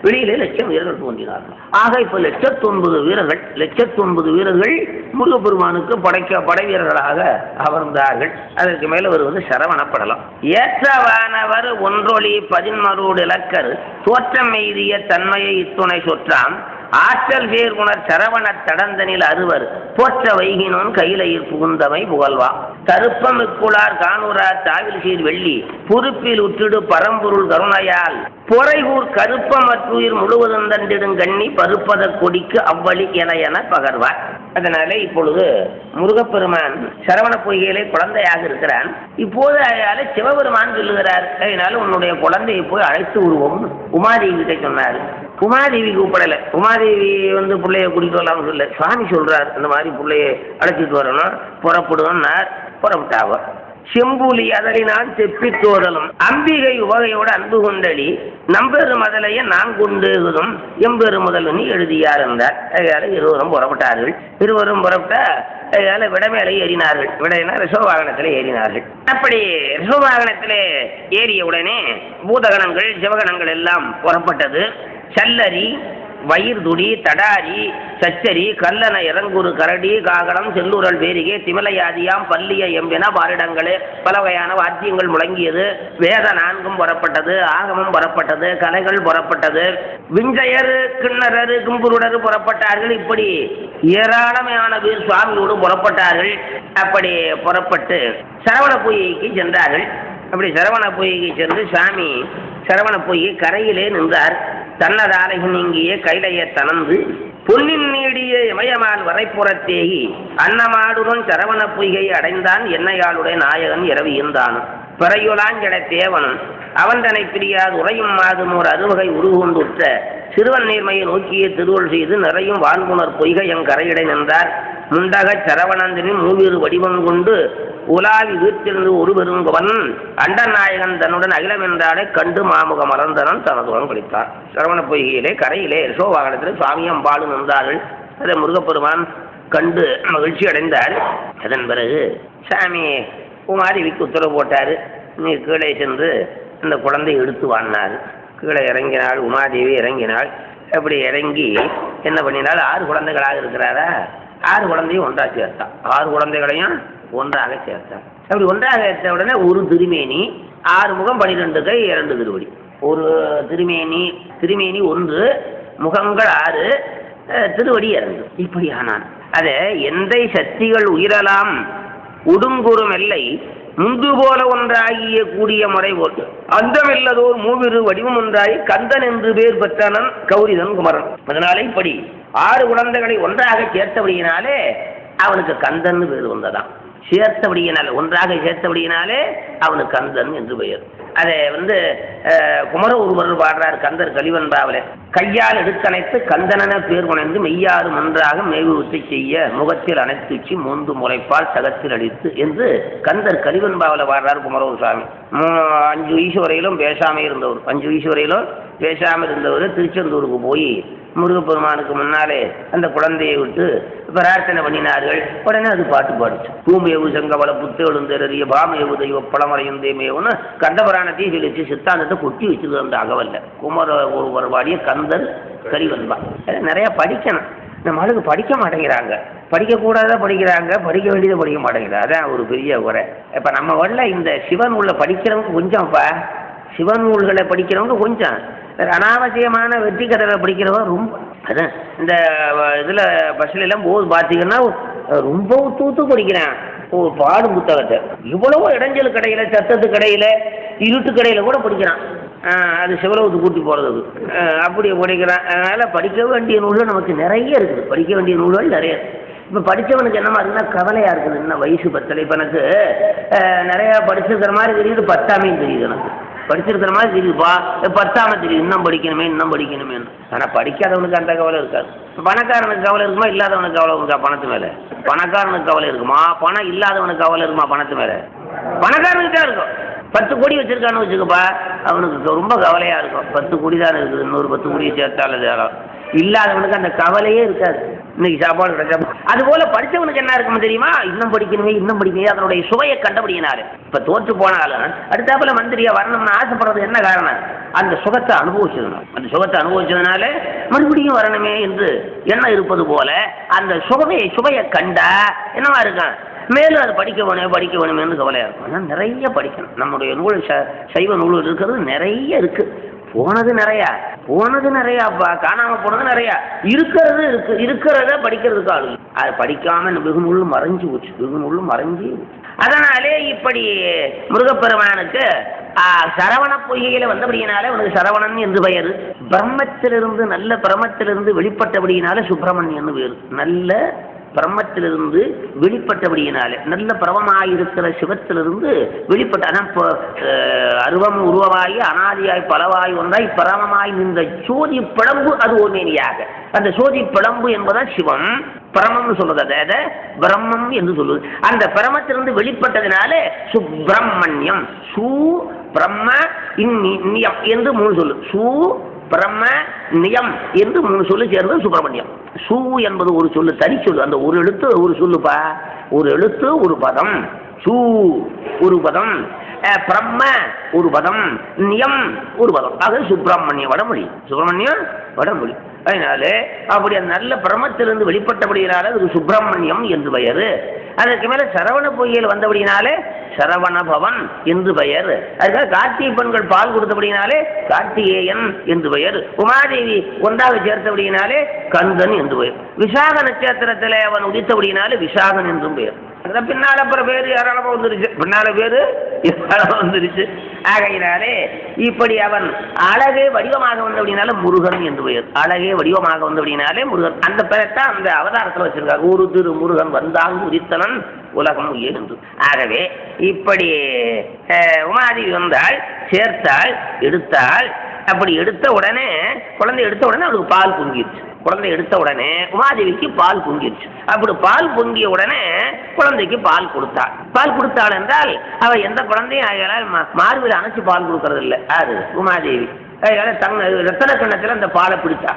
வெளியிலே 1,00,000 வீரர்கள் தோன்றினார்கள். ஆக இப்போ 1,09 வீரர்கள் முருகப்பெருமானுக்கு படை வீரர்களாக அமர்ந்தார்கள். அதற்கு மேலே வருவது சரவணப்படலாம். ஏற்றவானவர் ஒன்றொளி 11 இலக்கர் தோற்றம் எய்திய தன்மையை இத்துணை சொற்றாம் ஆற்றல் வேர்குணர் சரவண தடந்தனில் அறுவர் போற்ற வைகினோன் கையிலையில் புகுந்தமை புகழ்வா தருப்பமிக்குளார் காணூரார் தாவில் சீர் வெள்ளி பொறுப்பில் உற்றிடு பரம்பொருள் கருணையால் பொறைகூர் கருப்பமற்றுயிர் முழுவதும் தண்டிடும் கண்ணி பருப்பத கொடிக்கு அவ்வழி என பகர்வார். அதனால இப்பொழுது முருகப்பெருமான் சரவண பொய்கையிலே குழந்தையாக இருக்கிறான். இப்போது அயால சிவபெருமான் சொல்லுகிறார், அதனால உன்னுடைய குழந்தையை போய் அழைத்து விடுவோம் உமாதேவி கிட்ட சொன்னார். உமாதேவி கூப்பிடலை. உமாதேவி பிள்ளைய கூட்டிட்டு வரலாம்னு சொல்ல, சுவாமி சொல்றார் இந்த மாதிரி பிள்ளைய அழைச்சிட்டு வரணும், புறப்படுவோம்னார். புறப்பட்டாவ செம்பூலி அதலினால் செப்பி தோதலும் அம்பிகை உவகையோடு அன்பு கொண்டடி நம்பெரு மதலைய நான் கொண்டுதும் எம்பெரு முதல்வனி எழுதியார் என்றார். அதனால இருவரும் புறப்பட்டார்கள். இருவரும் புறப்பட்டா அதனால விடமேலை ஏறினார்கள். விடையினா ரிஷபவாகனத்திலே ஏறினார்கள். அப்படி ரிஷபவாகனத்திலே ஏறிய உடனே பூதகணங்கள் சிவகணங்கள் எல்லாம் புறப்பட்டது. சல்லரி, வயிர்துடி, தடாரி, சச்சரி, கல்லண, இறங்குரு, கரடி, காகடம், செல்லூரல், வேரிகை, திமலையாதியாம், பல்லிய எம்பின பாரிடங்களே பல வகையான வாத்தியங்கள் முழங்கியது. வேத 4ம் புறப்பட்டது. ஆகமும் புறப்பட்டது. கலைகள் புறப்பட்டது. விஞ்சையர், கிண்ணறர், கும்புருடர் புறப்பட்டார்கள். இப்படி ஏராளமான பேர் சுவாமியோடு புறப்பட்டார்கள். அப்படி புறப்பட்டு சரவண பொய்கைக்கு சென்றார்கள். அப்படி சரவண பொய்கைக்கு சென்று சுவாமி சரவண பொய்கை கரையிலே நின்றார். தன்னதாலகி நீங்கிய கைலைய தனந்து பொன்னின் நீடிய இமயமால் வரைப்புறத்தேகி அன்னமாடுடன் சரவண பொய்கை அடைந்தான் என்னையாளுடைய நாயகன் இரவியிருந்தான் பிறையுலாஞ்சட தேவனும் அவன் தன்னை பிரியாது உறையும் மாதும் ஒரு அறுவகை உருகொண்டுற்ற சிறுவன் நீர்மையை நோக்கிய திருவள் செய்து நிறையும் வான்புணர் பொய்கை என் கரையிடை நின்றார். முண்டக சரவணந்தனின் மூவிரு வடிவம் கொண்டு உலாவி வீட்டிலிருந்து ஒரு பெருங்கவன் அண்டநாயகன் தன்னுடன் அகிலம் என்றாலே கண்டு மாமுக மறந்தனன் தனதுடன் கழித்தார். சரவண பொய்கையிலே கரையிலே ரிஷபவாகனத்திலே சுவாமி அம்பாளு நின்றார்கள். அதை முருகப்பெருமான் கண்டு மகிழ்ச்சி அடைந்தார். அதன் பிறகு சாமி உமாதேவிக்கு உத்தரவு போட்டார், நீ கீழே சென்று அந்த குழந்தை எடுத்து வாங்கினார். கீழே இறங்கினாள். உமாதேவி இறங்கினாள். அப்படி இறங்கி என்ன பண்ணினாள், 6 குழந்தைகளாக இருக்கிறாரா, 6 குழந்தையும் ஒன்றாக சேர்த்தான். 6 குழந்தைகளையும் ஒன்றாக சேர்த்தான். அப்படி ஒன்றாக சேர்த்த உடனே ஒரு திருமேனி, 6 முகம், 12 கை, 2 திருவடி. ஒரு திருமேனி 1, முகங்கள் 6, திருவடி 2. இப்படி ஆனான். அதை எந்தை சக்திகள் உயிரலாம் உடுங்குறும் எல்லை முந்து போல ஒன்றாகிய கூடிய முறை போல் அந்தமில்லதோர் மூவிரு வடிவம் ஒன்றாகி கந்தன் என்று பேர் பெற்றனன் கௌரிதன் குமரன். அதனாலே இப்படி 6 குழந்தைகளை ஒன்றாக சேர்த்தபடியினாலே அவனுக்கு கந்தன் பேர் வந்ததான். சேர்த்தபடியினாலே, ஒன்றாக சேர்த்தபடியினாலே அவனுக்கு கந்தன் என்று பெயர். அதை குமர ஒருவர் பாடுறார் கந்தர் கலிவன்பாவில. கையால் எடுத்தணைத்து கந்தனன பேர் கொணர்ந்து மெய்யாறு ஒன்றாக மேவு உத்தி செய்ய முகத்தில் அனைத்துச்சி மூன்று முறைப்பால் சகத்தில் அடித்து என்று கந்தர் கலிவன்பாவில பாடுறார் குமரவர் சுவாமி. 5 வயசு வரையிலும் பேசாமல் இருந்தவர். 5 வயசு வரையிலும் பேசாமல் இருந்தவர் திருச்செந்தூருக்கு போய் முருகப்பெருமானுக்கு முன்னாலே அந்த குழந்தையை விட்டு பிரார்த்தனை பண்ணினார்கள். உடனே அது பாட்டு பாடுச்சு. பூமேவு செங்கவள புத்து எழுந்தறிய பாமேவு தெய்வ பழமறையும் தேமேவுன்னு கந்தபுராணத்தையும் சொல்லிச்சு. சித்தாந்தத்தை கொட்டி வச்சிருக்க அந்த அகவல்ல குமர ஒருவர் பாடிய கந்தர் கலிவன்பா. நிறைய படிக்கணும். நம்ம ஆளுக்கு படிக்க மாட்டேங்கிறாங்க. படிக்கக்கூடாத படிக்கிறாங்க, படிக்க வேண்டியதை படிக்க மாட்டேங்கிறாங்க. அதான் ஒரு பெரிய உரை. இப்போ நம்ம உள்ள இந்த சிவன் உள்ள படிக்கிறவங்க கொஞ்சம்ப்பா, சிவன் நூல்களை படிக்கிறவங்க கொஞ்சம், அனாவசியமான வெற்றி கதைகளை படிக்கிறவங்க ரொம்ப. அதான் இந்த இதில் பஸ்ல எல்லாம் போது பார்த்தீங்கன்னா ரொம்ப தூத்து படிக்கிறேன் ஒரு பாடும் புத்தகத்தை. இவ்வளவோ இடைஞ்சல் கடையில், சத்தத்து கடையில், இருட்டு கடையில் கூட படிக்கிறான். அது செவலவுக்கு கூட்டி போகிறது அப்படி படிக்கிறான். அதனால் படிக்க வேண்டிய நூல்கள் நமக்கு நிறைய இருக்குது. படிக்க வேண்டிய நூல்கள் நிறைய. இப்போ படித்தவனுக்கு என்னமா இருக்குன்னா கவலையாக இருக்குது. இன்னும் வயசு பத்தலை. இப்போ எனக்கு நிறையா படிச்சிருக்கிற மாதிரி தெரியுது, பத்தாமையும் தெரியுது. எனக்கு படிச்சிருக்கிற மாதிரி தெரியுதுப்பா, பத்தாம தெரியுது. இன்னும் படிக்கணுமே, இன்னும் படிக்கணுமே. ஆனால் படிக்காதவனுக்கு அந்த கவலை இருக்காது. பணக்காரனுக்கு கவலை இருக்குமா, இல்லாதவனுக்கு கவலை இருக்கா பணத்து மேலே? பணக்காரனுக்கு கவலை இருக்குமா, பணம் இல்லாதவனுக்கு கவலை இருக்குமா பணத்து மேலே? பணக்காரனுக்கு தான் இருக்கும். 10 கோடி வச்சிருக்கான்னு வச்சுக்கப்பா, அவனுக்கு ரொம்ப கவலையா இருக்கும். 10 கோடி தான் இருக்குது, இன்னொரு 10 கோடியை சேர்த்தாலும் சேரம். இல்லாதவனுக்கு அந்த கவலையே இருக்காது. இன்னைக்கு சாப்பாடு கிடைச்சா. அது போல படித்தவனுக்கு என்ன இருக்குன்னு தெரியுமா, இன்னும் படிக்கணுமே, இன்னும் படிக்கணுமே. அதனுடைய சுவையை கண்டபடியினாரு. இப்ப தோற்று போனாலும் அடுத்தாப்புல மந்திரியா வரணும்னு ஆசைப்படுறது என்ன காரணம்? அந்த சுகத்தை அனுபவிச்சதுனால. அந்த சுகத்தை அனுபவிச்சதுனால மறுபடியும் வரணுமே என்று எண்ணம் இருப்பது போல அந்த சுவையை கண்டா என்னவா இருக்கும், மேலும் அது படிக்க வேணுமேனு கவலையா இருக்கும். ஆனால் நிறைய படிக்கணும். நம்முடைய நூல் சைவ நூல் இருக்கிறது நிறைய இருக்கு. போனது நிறையாப்பா, காணாம போனது நிறையா. இருக்கிறத படிக்கிறதுக்கு ஆளு. அது படிக்காம வெகு நூல் மறைஞ்சு போச்சு. அதனாலே இப்படி முருகப்பெருமானுக்கு சரவண பொய்கையில வந்தபடியினாலே அவனுக்கு சரவணன் என்று பெயர். பிரம்மத்திலிருந்து, நல்ல பிரம்மத்திலிருந்து வெளிப்பட்டபடியினால சுப்பிரமணியன் வேறு. நல்ல பிரம்மத்திலிருந்து வெளிப்பட்டபடியினாலே, நல்ல பிரமமாயிருக்கிற சிவத்திலிருந்து வெளிப்பட்ட, அருவம் உருவமாகி அனாதியாய் பலவாய் ஒன்றாய் பரமமாய் நின்ற சோதி பிளம்பு அது ஓமேனியாக. அந்த சோதி பிளம்பு என்பதான் சிவம். பிரமம்னு சொல்றது அதை பிரம்மம் என்று சொல்லுவது. அந்த பிரமத்திலிருந்து வெளிப்பட்டதுனால சுப்பிரமணியம், சு பிரம்ம நியம் என்று 3 சொல்லு. சு பிரம்ம நியம் என்று 3 சொல்லு சேர்ந்து சுப்பிரமணியம். சு என்பது ஒரு சொல்லு, தனி சொல்லு. அந்த ஒரு எழுத்து ஒரு சொல்லுப்பா, ஒரு எழுத்து ஒரு பதம். சு ஒரு பதம், பிரம்ம ஒரு பதம், நியம் ஒரு பதம். ஆக சுப்பிரமணியம் வடமொழி. அதனால அப்படி அந்த நல்ல பிரமத்திலிருந்து வெளிப்பட்டபடியினால அதுக்கு சுப்பிரமணியம் என்று பெயர். அதற்கு மேல சரவண பொய்யில் வந்தபடினாலே சரவண பவன் என்று பெயர். அதுக்காக கார்த்திகை பெண்கள் பால் கொடுத்தபடினாலே கார்த்திகேயன் என்று பெயர். உமாதேவி ஒன்றாக சேர்த்தபடினாலே கந்தன் என்று பெயர். விசாக நட்சத்திரத்தில் அவன் உதித்தபடினாலே விசாகன் என்றும் பெயர். பின்னால அப்புறம் பேரு ஏராளமா வந்துருச்சு. ஆகையினாலே இப்படி அவன் அழகே வடிவமாக வந்தபடினால முருகன் என்று பெயர். அழகே வடிவமாக வந்தபடினாலே முருகன். அந்த பெயர்தான் அந்த அவதாரத்தில் வச்சிருக்காங்க. ஒரு திரு முருகன் வந்தாங்கு உதித்தனன் உலகம் என்று. ஆகவே இப்படி உமாதேவி வந்தாள், சேர்த்தாள், எடுத்தாள். அப்படி எடுத்த உடனே, குழந்தை எடுத்த உடனே அவளுக்கு பால் பொங்கிடுச்சு. குழந்தை எடுத்த உடனே உமாதேவிக்கு பால் பொங்கிடுச்சு. அப்படி பால் பொங்கிய உடனே குழந்தைக்கு பால் கொடுத்தாள் என்றால் அவ எந்த குழந்தையும் மார்பில் அணைச்சு பால் கொடுக்கறது இல்லை. அது உமாதேவி. ரத்தன கண்ணத்துல அந்த பாலை பிடிச்சா,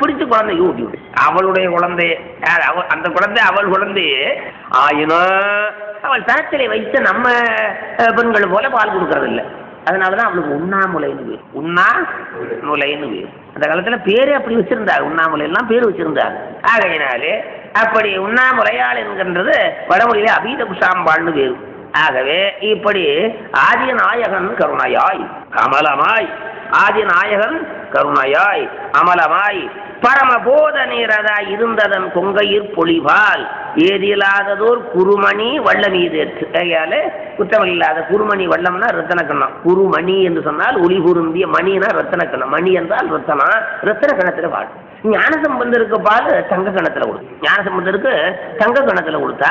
பிடிச்சு குழந்தை ஊட்டி விடு. அவளுடைய குழந்தை, அந்த குழந்தை அவள் குழந்தையே ஆயினும் அவள் தரத்திலே வைத்து நம்ம பெண்கள் போல பால் கொடுக்கறது இல்லை. அதனாலதான் அவளுக்கு உண்ணாமுலைன்னு பேர். அந்த காலத்துல பேரு அப்படி வச்சிருந்தாரு. உண்ணாமுலை எல்லாம் பேர் வச்சிருந்தாரு. ஆகையினாலே அப்படி உண்ணாமுலையாள் என்கின்றது வடமொழியிலே அபீத குசாம்பாள்னு பேரு. ஆகவே இப்படி ஆதிநாயகன் கருணையாய் அமலமாய், ஆதிநாயகன் கருணையாய் அமலமாய் பரமபோத நீரதாய் இருந்ததன் கொங்கையிற் பொலிபால் ஏதியில்லாததோர் குருமணி வள்ளம் ஈதேற்று. கையால குற்றங்கள் இல்லாத குருமணி வள்ளம்னா ரத்தன கண்ணம். குருமணி என்று சொன்னால் ஒளி குருந்திய, மணினா ரத்தன கண்ணம். மணி என்றால் ரத்தனம். ரத்தன கணத்துல பாடு. ஞானசம்பந்தருக்கு பால் தங்க கணத்துல கொடுத்து, ஞானசம்பந்தருக்கு தங்க கணத்துல கொடுத்தா,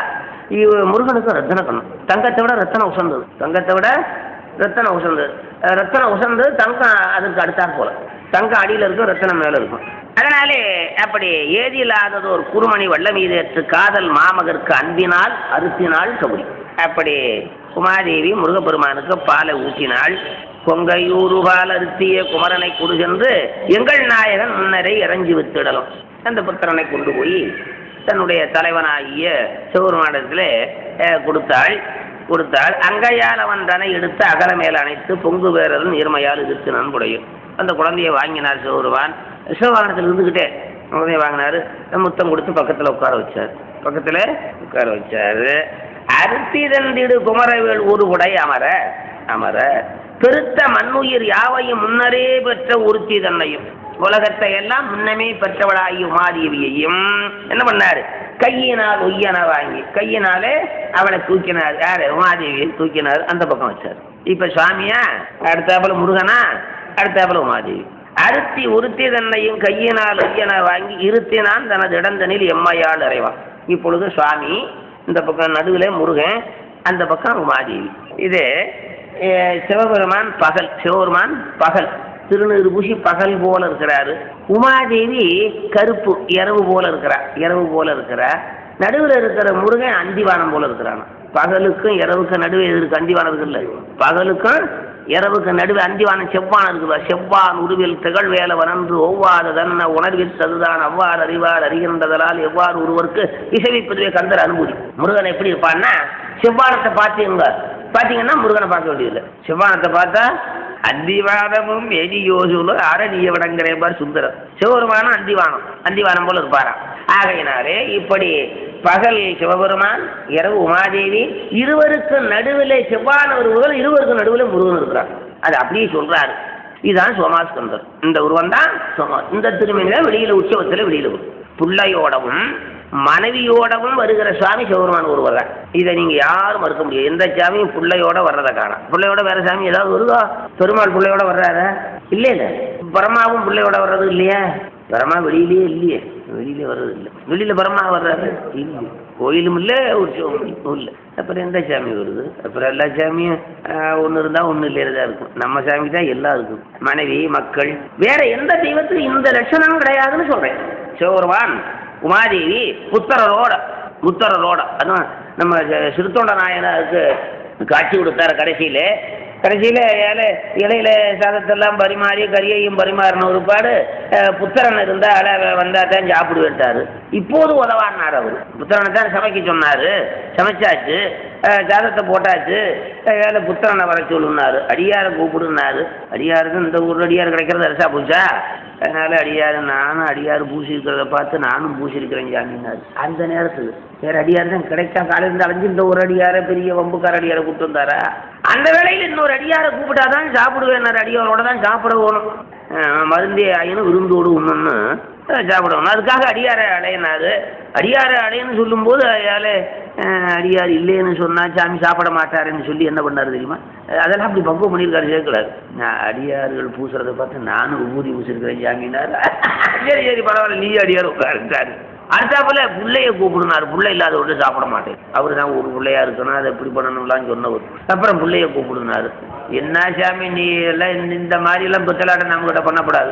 முருகனுக்கு ரத்தன கண்ணம். தங்கத்தை விட ரத்தனம் உசந்தது. தங்கத்தை விட ரத்தனம் உசந்தது. ரத்தனம் உசந்து தங்கம் அதுக்கு அடுத்தாற் போல. தங்கம் அடியில் இருக்கும், ரத்தனம் மேல இருக்கும். அதனாலே அப்படி ஏதி இல்லாதது ஒரு குருமணி வள்ளம் ஈதேற்று காதல் மாமகருக்கு அன்பினால் அறுத்தினாள் கபடி. அப்படி உமாதேவி முருகப்பெருமானுக்கு பாலை ஊற்றினாள். கொங்கையூரு பால் அறுத்திய குமரனை கொடு சென்று எங்கள் நாயகன் முன்னரை இறஞ்சி வித்திடலும். அந்த புத்திரனை கொண்டு போய் தன்னுடைய தலைவனாகிய சிவபெருமானிடத்தில் கொடுத்தாள். அங்கையால் அவன் தனை எடுத்து அகல மேல் அணைத்து பொங்கு வேறதும் நீர்மையால் எதிர்த்து நன்புடையும். அந்த குழந்தையை வாங்கினார் சிவபெருமான். சிவவாகனத்தில் இருந்துக்கிட்டே குழந்தைய வாங்கினார். முத்தம் கொடுத்து பக்கத்தில் உட்கார வச்சார். அறுத்தி தந்திடு குமரவேல் ஒரு உடை அமர பெருத்த மண்ணுயிர் யாவையும் முன்னரே பெற்ற உறுத்தி தன்னையும் உலகத்தை எல்லாம் முன்னமே பெற்றவளாகி உமாதேவியையும் என்ன பண்ணாரு? கையினால் ஒய்யன வாங்கி கையினாலே அவளை தூக்கினார். யாரு? உமாதேவியை தூக்கினார். அந்த பக்கம் வச்சார். இப்ப சுவாமியா, அடுத்தாப்புல முருகனா, அடுத்தாப்புல உமாதேவி. அறுத்தி உறுத்தி தன்னையும் கையினால் ஒய்யன வாங்கி இருத்தினான் தனது இடந்தனில் எம்மையால் அறைவான். இப்பொழுது சுவாமி இந்த பக்கம் நடுவில் முருகன், அந்த பக்கம் உமாதேவி. இது சிவபெருமான் பகல் திருநீறு பூசி பகல் போல இருக்கிறாரு. உமாதேவி கருப்பு இரவு போல இருக்கிறா. நடுவில் இருக்கிற முருகன் அந்திவானம் போல இருக்கிறான். பகலுக்கும் இரவுக்கும் நடுவே இருக்கு அந்திவானம் இருக்குல்ல. பகலுக்கும் இரவுக்கு நடுவே அந்திவானம் செவ்வானம் இருக்குல்ல. செவ்வான் உருவில் திகழ்வேலவன் என்று ஒவ்வாத தன்ன உணர்வில் ததுதான் அவ்வாறு அறிவார் அறிகின்றதலால் எவ்வாறு ஒருவருக்கு இசைவிப்பதுவே கந்தர் அனுபூதி. முருகன் எப்படி இருப்பான்னா, செவ்வானத்தை பார்த்தீங்கன்னா முருகனை பார்க்க வேண்டியதில்லை. செவ்வானத்தை பார்த்தா அந்திவானமும் எதியோசூல அரணிய விடங்கிறேன் சுந்தரம். சிவபெருமானம் அந்திவானம் போல இருப்பாராம். ஆகையினாலே இப்படி பகல் சிவபெருமான், இரவு உமாதேவி, இருவருக்கு நடுவில் செவ்வான ஒருவர், இருவருக்கு நடுவில் முருகன் இருக்கிறார். அது அப்படியே சொல்றாரு. இதுதான் சோமாஸ்கந்தர். இந்த உருவம் தான் சோமாஸ். இந்த திருமணியில வெளியில உற்சவத்தில் வெளியில பிள்ளையோடவும் மனைவியோடவும் வருகிற சுவாமி சிவபெருமான் ஒருவர் தான். இதை நீங்க யாரும் மறுக்க முடியாது. எந்த சாமியும் பிள்ளையோட வர்றதை காணும். பிள்ளையோட வேற சாமி ஏதாவது வருதா? பெருமாள் பிள்ளையோட வர்றாரு இல்லையே. பிரம்மாவும் பிள்ளையோட வர்றது இல்லையா? பிரம்மா வெளியிலேயே இல்லையே, வெளியிலே வர்றது இல்லை. வெளியில பிரம்மா வர்றாரு இல்லை. கோயிலும் இல்லை, உற்சவம் இல்லை. அப்புறம் எந்த சாமி வருது? அப்புறம் எல்லா சாமியும் ஒன்று இருந்தால் ஒன்று இல்லையதா இருக்கும். நம்ம சாமி தான் எல்லாம் இருக்கும். மனைவி, மக்கள், வேற எந்த தெய்வத்துக்கு இந்த லட்சணம் கிடையாதுன்னு சொல்றேன். சிவபெருமான் உமாதேவி புத்தரோட அதுவும் நம்ம சிறுத்தொண்ட நாயனருக்கு காட்சி கொடுத்தாரு. கடைசியில் இலையில சாதத்தெல்லாம் பரிமாறி கரியையும் பரிமாறின ஒரு பாடு புத்திரன் இருந்தால் வந்தால் தான் சாப்பிடுவேட்டாரு. இப்போது உதவான்னார் அவர். புத்திரனை தான் சமைக்க சொன்னார். சமைச்சாச்சு, சாதத்தை போட்டாச்சு. புத்திரனை வர சொல்லுன்னாரு. அடியாரை கூப்பிடுனாரு. அடியாருக்கு இந்த ஊர் அடியார் கிடைக்கிறது அரசா பூச்சா. அதனால நானும் அடியார் பூசிருக்கிறத பார்த்து நானும் பூசிருக்கிறேன் ஜாமினாரு. அந்த நேரத்துக்கு வேற அடியார் தான் கிடைச்சா காலையிலிருந்து அலைஞ்சு இந்த ஒரு அடியார பெரிய வம்புக்கார அடியாரை கூப்பிட்டு வந்தாரா. அந்த வேளையில் இன்னொரு அடியாரை கூப்பிட்டாதான் சாப்பிடுவேன். அடியாரோட தான் சாப்பிட போகணும். மருந்தே ஆயினும் விருந்தோடு ஒன்றுன்னு சாப்பிடணும். அதுக்காக அடியாரை அலையினாரு. அடியாரை அலையன்னு சொல்லும்போது அடியார் இல்லைன்னு சொன்னா சாமி சாப்பிட மாட்டாருன்னு சொல்லி என்ன பண்ணாரு தெரியுமா? அதெல்லாம் அப்படி பக்குவம் பண்ணியிருக்காரு சேர்க்கலாரு. அடியார்கள் பூசுறதை பார்த்து நானும் ஊதி பூசிருக்கிறேன் சாமினாரு. சரி பரவாயில்ல, நீ அடியார் உட்காருட்டாரு. அடுத்தாப்புல பிள்ளைய கூப்பிடுனாரு. பிள்ளை இல்லாத விட்டு சாப்பிட மாட்டேன். அவரு தான் ஒரு பிள்ளையா இருக்கணும், அதை எப்படி பண்ணணும்லான்னு சொன்னவர். அப்புறம் பிள்ளைய கூப்பிடுனாரு. என்ன சாமி நீ எல்லாம் இந்த மாதிரி எல்லாம் புத்தலாட்டம் நம்ம கிட்ட பண்ணப்படாது.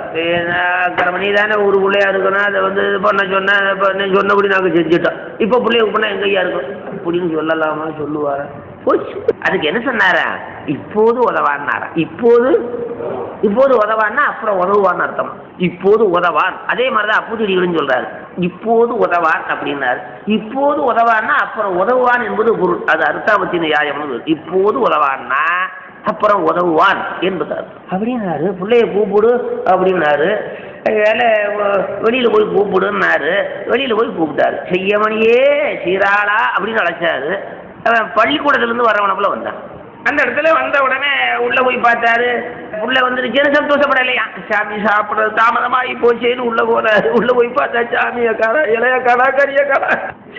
நீ தானே ஒரு பிள்ளையா இருக்கணும், அதை வந்து பண்ண சொன்னபடி நாங்கள் செஞ்சுட்டோம். இப்போ பிள்ளைய கூப்பிடா எங்கய்யா இருக்கும் அப்படின்னு சொல்லலாமா? சொல்லுவாரா? போச்சு. அதுக்கு என்ன சொன்னாரா? இப்போது உதவான்னாரா? இப்போது உதவான்னா அப்புறம் உதவுவான்னு அர்த்தம். இப்போது உதவான். அதே மாதிரிதான் அப்புதிடிகளும் சொல்றாரு. இப்போது உதவான் அப்படின்னாரு. இப்போது உதவான்னா அப்புறம் உதவுவான் என்பது பொருள். அது அர்த்தாபத்தின் நியாயம். இப்போது உதவான்னா அப்புறம் உதவுவான் என்பதார் அப்படின்னாரு. பிள்ளைய கூப்பிடு அப்படின்னாரு. வெளியில போய் கூப்பிடுன்னாரு. வெளியில போய் கூப்பிட்டாரு. செய்யமணியே சீராளா அப்படின்னு அழைச்சாரு. பள்ளிக்கூடத்திலிருந்து வரவனப்புல வந்தான். அந்த இடத்துல வந்த உடனே உள்ள போய் பார்த்தாரு. உள்ள வந்துருச்சுன்னு சந்தோஷப்படலையா. சாமி சாப்பிட்றது தாமதமாகி போச்சேன்னு உள்ள போறாரு. உள்ள போய் பார்த்தா சாமியை காணா, இலைய காணா, கறிய காணா.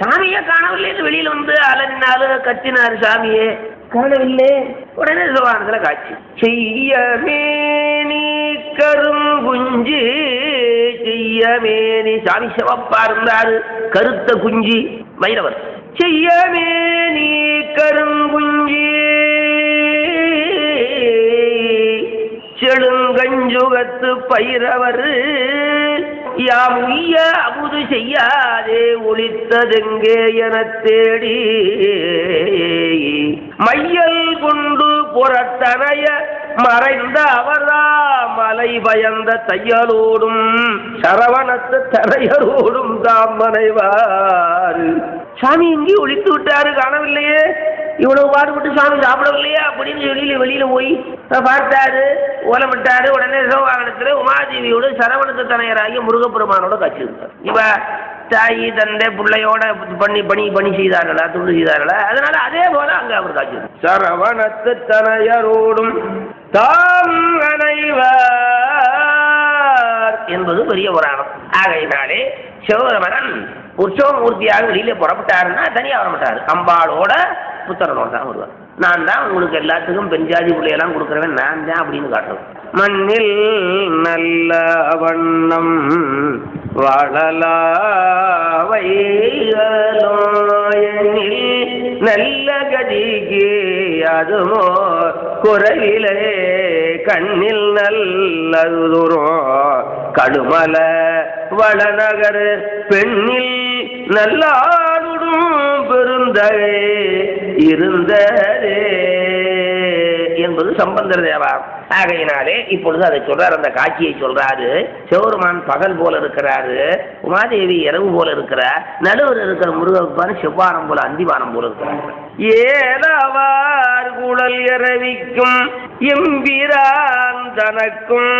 சாமியை காணவில்லைன்னு வெளியில வந்து அலறினாரு, கத்தினாரு. சாமியே காணவில்லை. உடனே சிவானத்துல காட்சி. செய்யமேனி கருங்குஞ்சு, செய்யமேனி சாமி சிவப்பா இருந்தாரு, கருத்த குஞ்சு வைரவர். செய்யமேனி கருங்குஞ்சு செழுங்கஞ்சுகத்து பயிரவர், யாம் உய்ய அமுது செய்யாதே ஒளித்ததெங்கே என தேடி, மையல் கொண்டு புறத்தனைய மறைந்த அவரா மலை பயந்த தையலோடும் சரவணத்து தரையரோடும் தாம் மனைவார். சாமி இங்கே ஒழித்து விட்டாரு, காணவில்லையே. இவ்வளவு பாடுபட்டு சாமி சாப்பிடவில்லையா அப்படின்னு சொல்லி வெளியில போய் பார்த்தாரு, ஓலமிட்டாரு. உடனே சிவவாகனத்துல உமாதேவியோடு சரவணத்து தனையராகிய முருகப்பெருமானோட காட்சி இருந்தார். இவ தாயி தந்தை பிள்ளையோட பணி செய்தார்களா, துண்டு செய்தார்களா, அதனால அதே போல அங்க அவர் காட்சி. சரவணத்து தனையரோடும் தாம் அனைவார் என்பது பெரிய புராணம். ஆகையினாலே சிவபெருமன் உற்சவமூர்த்தியாக வெளியில புறப்பட்டாருன்னா தனியாக வரமாட்டாரு, அம்பாளோட புத்திரனோட தான் வருவார். நான் தான் உங்களுக்கு எல்லாத்துக்கும் பெஞ்சாதி பிள்ளையெல்லாம் கொடுக்குறவன் நான் தான் அப்படின்னு காட்டுறேன். மண்ணில் நல்ல வண்ணம் வாழலாவையில் நல்ல கதிக்கு அதுமோ குறையிலே கண்ணில் நல்லதுரும் கடுமல வளநகர் பெண்ணில் நல்லாடுடும் பெருந்தகை இருந்ததே என்பது சம்பந்தர் தேவா. ஆகையினாலே இப்பொழுது அதை சொல்றாரு, அந்த காட்சியை சொல்றாரு. சிவபெருமான் பகல் போல இருக்கிறாரு, உமாதேவி இரவு போல இருக்கிறார், நடுவர் இருக்கிற முருகப்பான செவ்வானம் போல அந்திவானம் போல இருக்கிறார். ஏலவார் குழல் இரவிக்கும் எம்பிரான் தனக்கும்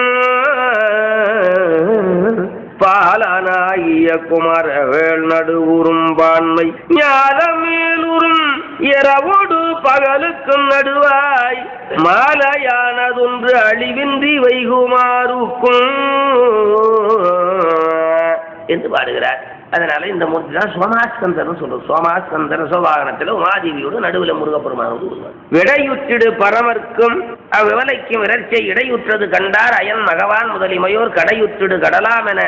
பாலனாகிய குமரவேள் நடுவுறும் பான்மை ஞானமேலுறும் இரவோடு பகலுக்கும் நடுவாய் மாலையானதொன்று அழிவின்றி வைகுமாருக்கும் என்று பாடுகிறார். அதனால இந்த மூர்த்தி தான் சோமாஸ்கந்தர்னு சொல்றோம். சோமாஸ்கந்தர் சிவவாகனத்தில் உமாதேவியோடு நடுவில் முருகப்பெருமானோடு வருவார். விடையுற்றிடு பரமர்க்கும் அவ்விவலைக்கும் விரட்சை இடையுற்றது கண்டார் அயன் மகவான் முதலிமையோர் கடையுற்றிடு கடலாம் என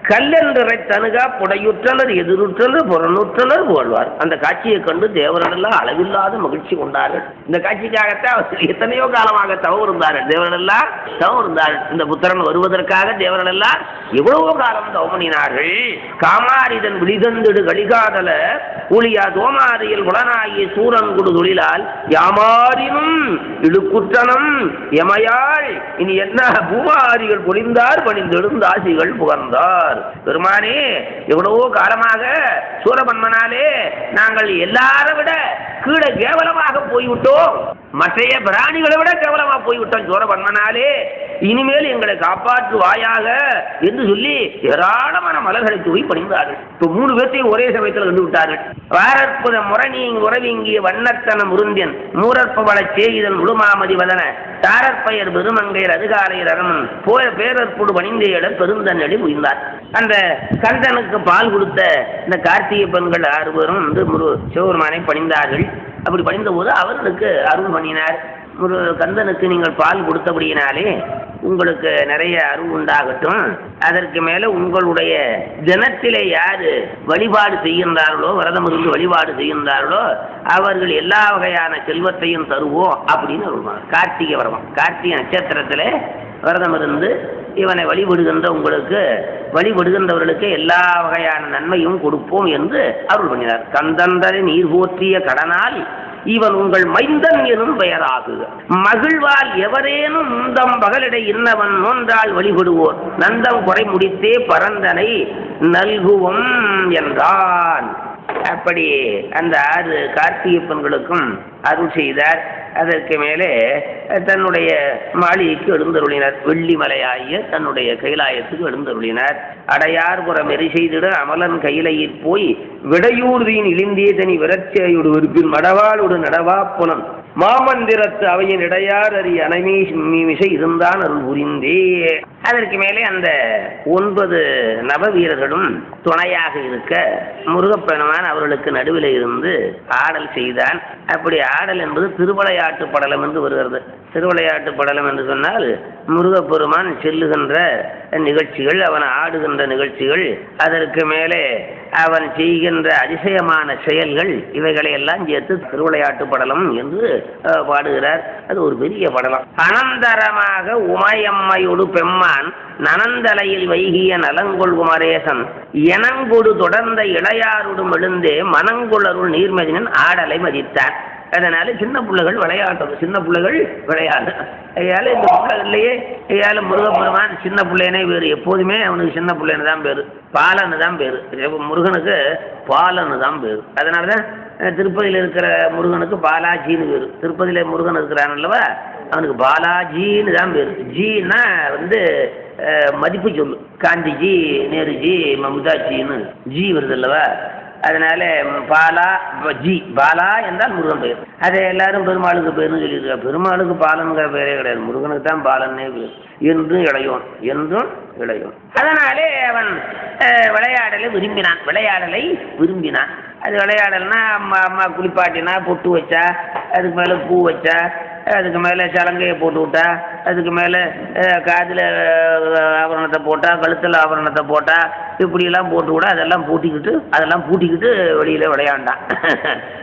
கல்லென்றை தனுகா புடையுற்றனர் எதிருற்றனர் புறநூற்றனர் புகழ்வார். அந்த காட்சியை கண்டு தேவரெல்லாம் அளவில்லாத மகிழ்ச்சி கொண்டார்கள். இந்த காட்சிக்காகத்தான் அவர் எத்தனையோ காலமாக தவம் இருந்தார்கள். தேவரெல்லாம் தவம் இருந்தார்கள். இந்த புத்திரன் வருவதற்காக தேவரெல்லாம் எவ்வளவோ காலம் தவம் பண்ணினார்கள். காமாரிதன் விழிதந்திடு கலிகாதல ஊழியா தோமாரியில் குலனாகிய சூரன்குடு தொழிலால் யாமாரினும் இடுக்குற்றனம் எமையாள் இனி என்ன பூமாரிகள் பொழிந்தார் பணிந்தெழுந்த ஆசிகள் புகழ்ந்தார். பெருமானே, எவ்வளவோ காலமாக சூரபன்மனாலே நாங்கள் எல்லாரை விட கீழே கேவலமாக போய்விட்டோம், மற்றைய பிராணிகளை விட கேவலமா போய்விட்டோம் சூரபன்மனாலே, இனிமேல் எங்களை காப்பாற்றுவாயாக என்று சொல்லி ஏராளமான மலர்களை தூவி பணிந்தார்கள். இப்போ 3 பேர்த்தையும் ஒரே சமயத்தில் கண்டு விட்டார்கள். வாரற்புத முரணி உறவிங்கிய வண்ணத்தன முருந்தியன் மூரற்ப வள சேயிதன் முழுமாமதி வதன தாரற்பயர் பெருமங்கையர் அதிகாலையர் அரமன் போய பேரற்புடு பணிந்தையிடர் பெருந்தன்னடி முயன்றார். அந்த கந்தனுக்கு பால் கொடுத்த இந்த கார்த்திகை பெண்கள் 6 பேரும் வந்து சிவபெருமானை பணிந்தார்கள். அப்படி பணிந்த போது அவர்களுக்கு அருள் பண்ணினார். கந்தனுக்கு நீங்கள் பால் கொடுத்தபடியினாலே உங்களுக்கு நிறைய அருள் உண்டாகட்டும். அதற்கு மேல உங்களுடைய தினத்திலே யாரு வழிபாடு செய்கின்றார்களோ, விரதம் இருந்து வழிபாடு செய்கின்றார்களோ அவர்கள் எல்லா வகையான செல்வத்தையும் தருவோம் அப்படின்னு சொல்லுவாங்க. கார்த்திகை விரதம், கார்த்திகை நட்சத்திரத்துல விரதம் இருந்து இவனை வழிபடுகின்றவர்களுக்கு எல்லா வகையான நன்மையும் கொடுப்போம் என்று அருள் பண்ணினார். கந்தந்தரை நீர் போற்றிய கடனால் இவன் உங்கள் மைந்தன் எனும் பெயராகுக. மகிழ்வால் எவரேனும் முந்தம் பகலிடை இன்னவன் நோன்றால் வழிபடுவோர் நந்தம் குறை முடித்தே பரந்தனை நல்குவோம் என்றான். அப்படி அந்த 6 கார்த்திகை பெண்களுக்கும் அருள் செய்தார். அதற்கு மேலே தன்னுடைய மாளிகைக்கு எழுந்தருளினார். வெள்ளிமலையாகிய தன்னுடைய கைலாயத்துக்கு எழுந்தருளினார். அடையார்புறம் எரி செய்திட அமலன் கையிலையில் போய் விடையூர்தியின் இழிந்தே தனி விரட்சியோடு விருப்பின் மடவாளோடு நடவா புலன் மாமந்திரத்து அவையின் இடையார் அறி அணைமீமிசை இருந்தான் அருள் புரிந்தே. அதற்கு மேலே அந்த 9 நவ வீரர்களும் துணையாக இருக்க முருகப்பெருமான் அவர்களுக்கு நடுவில் இருந்து ஆடல் செய்தான். அப்படி ஆடல் என்பது திருவிளையாட்டு படலம் என்று வருகிறது. திருவிளையாட்டு படலம் என்று சொன்னால் முருகப்பெருமான் செல்லுகின்ற நிகழ்ச்சிகள், அவன் ஆடுகின்ற நிகழ்ச்சிகள், அதற்கு மேலே அவன் செய்கின்ற அதிசயமான செயல்கள், இவைகளை எல்லாம் சேர்த்து திருவிளையாட்டு படலம் என்று பாடுகிறார். அது ஒரு பெரிய படலம். அனந்தரமாக உமையம்மையொடு பெம்மான் நனந்தலையில் வைகிய நலங்கொள் குமரேசன் எனங்கொடு தொடர்ந்த இளையாருடும் எழுந்தே மனங்குளருள் நீர்மதினன் ஆடலை மதித்தான். அதனால சின்ன பிள்ளைகள் விளையாடுறது, சின்ன பிள்ளைகள் விளையாடு. ஐயால இந்த பிள்ளைகள்லையே ஐயால முருகப்பெருமான் சின்ன பிள்ளைனே பேரு. எப்போதுமே அவனுக்கு சின்ன பிள்ளைன்னு தான் பேரு, பாலன்னு தான் பேரு. முருகனுக்கு பாலன்னு தான் பேரு. அதனாலதான் திருப்பதியில் இருக்கிற முருகனுக்கு பாலாஜின்னு பேரு. திருப்பதியில முருகன் இருக்கிறான் அல்லவா, அவனுக்கு பாலாஜின்னு தான் பேரு. ஜின்னா மதிப்பு சொல்லு. காந்திஜி, நேருஜி, மம்தாஜின்னு ஜி வருது அல்லவா, அதனால பாலா ஜி, பாலா என்றால் முருகன் பெயர். அதை எல்லாரும் பெருமாளுக்கு பேருன்னு சொல்லியிருக்காங்க. பெருமாளுக்கு பாலனுங்கிற பேரே கிடையாது, முருகனுக்கு தான் பாலன்னே பேர். என்றும் இளையோன், என்றும் இளையோன். அதனாலே அவன் விளையாடலை விரும்பினான். அது விளையாடல்னா அம்மா குளிப்பாட்டினா, பொட்டு வச்சா, அதுக்கு மேலே பூ வச்சா, அதுக்கு மேலே சலங்கையை போட்டு விட்டா, அதுக்கு மேலே காதில் ஆபரணத்தை போட்டா, கழுத்தில் ஆபரணத்தை போட்டா, இப்படியெல்லாம் போட்டு விட அதெல்லாம் பூட்டிக்கிட்டு வெளியில் விளையாண்டான்.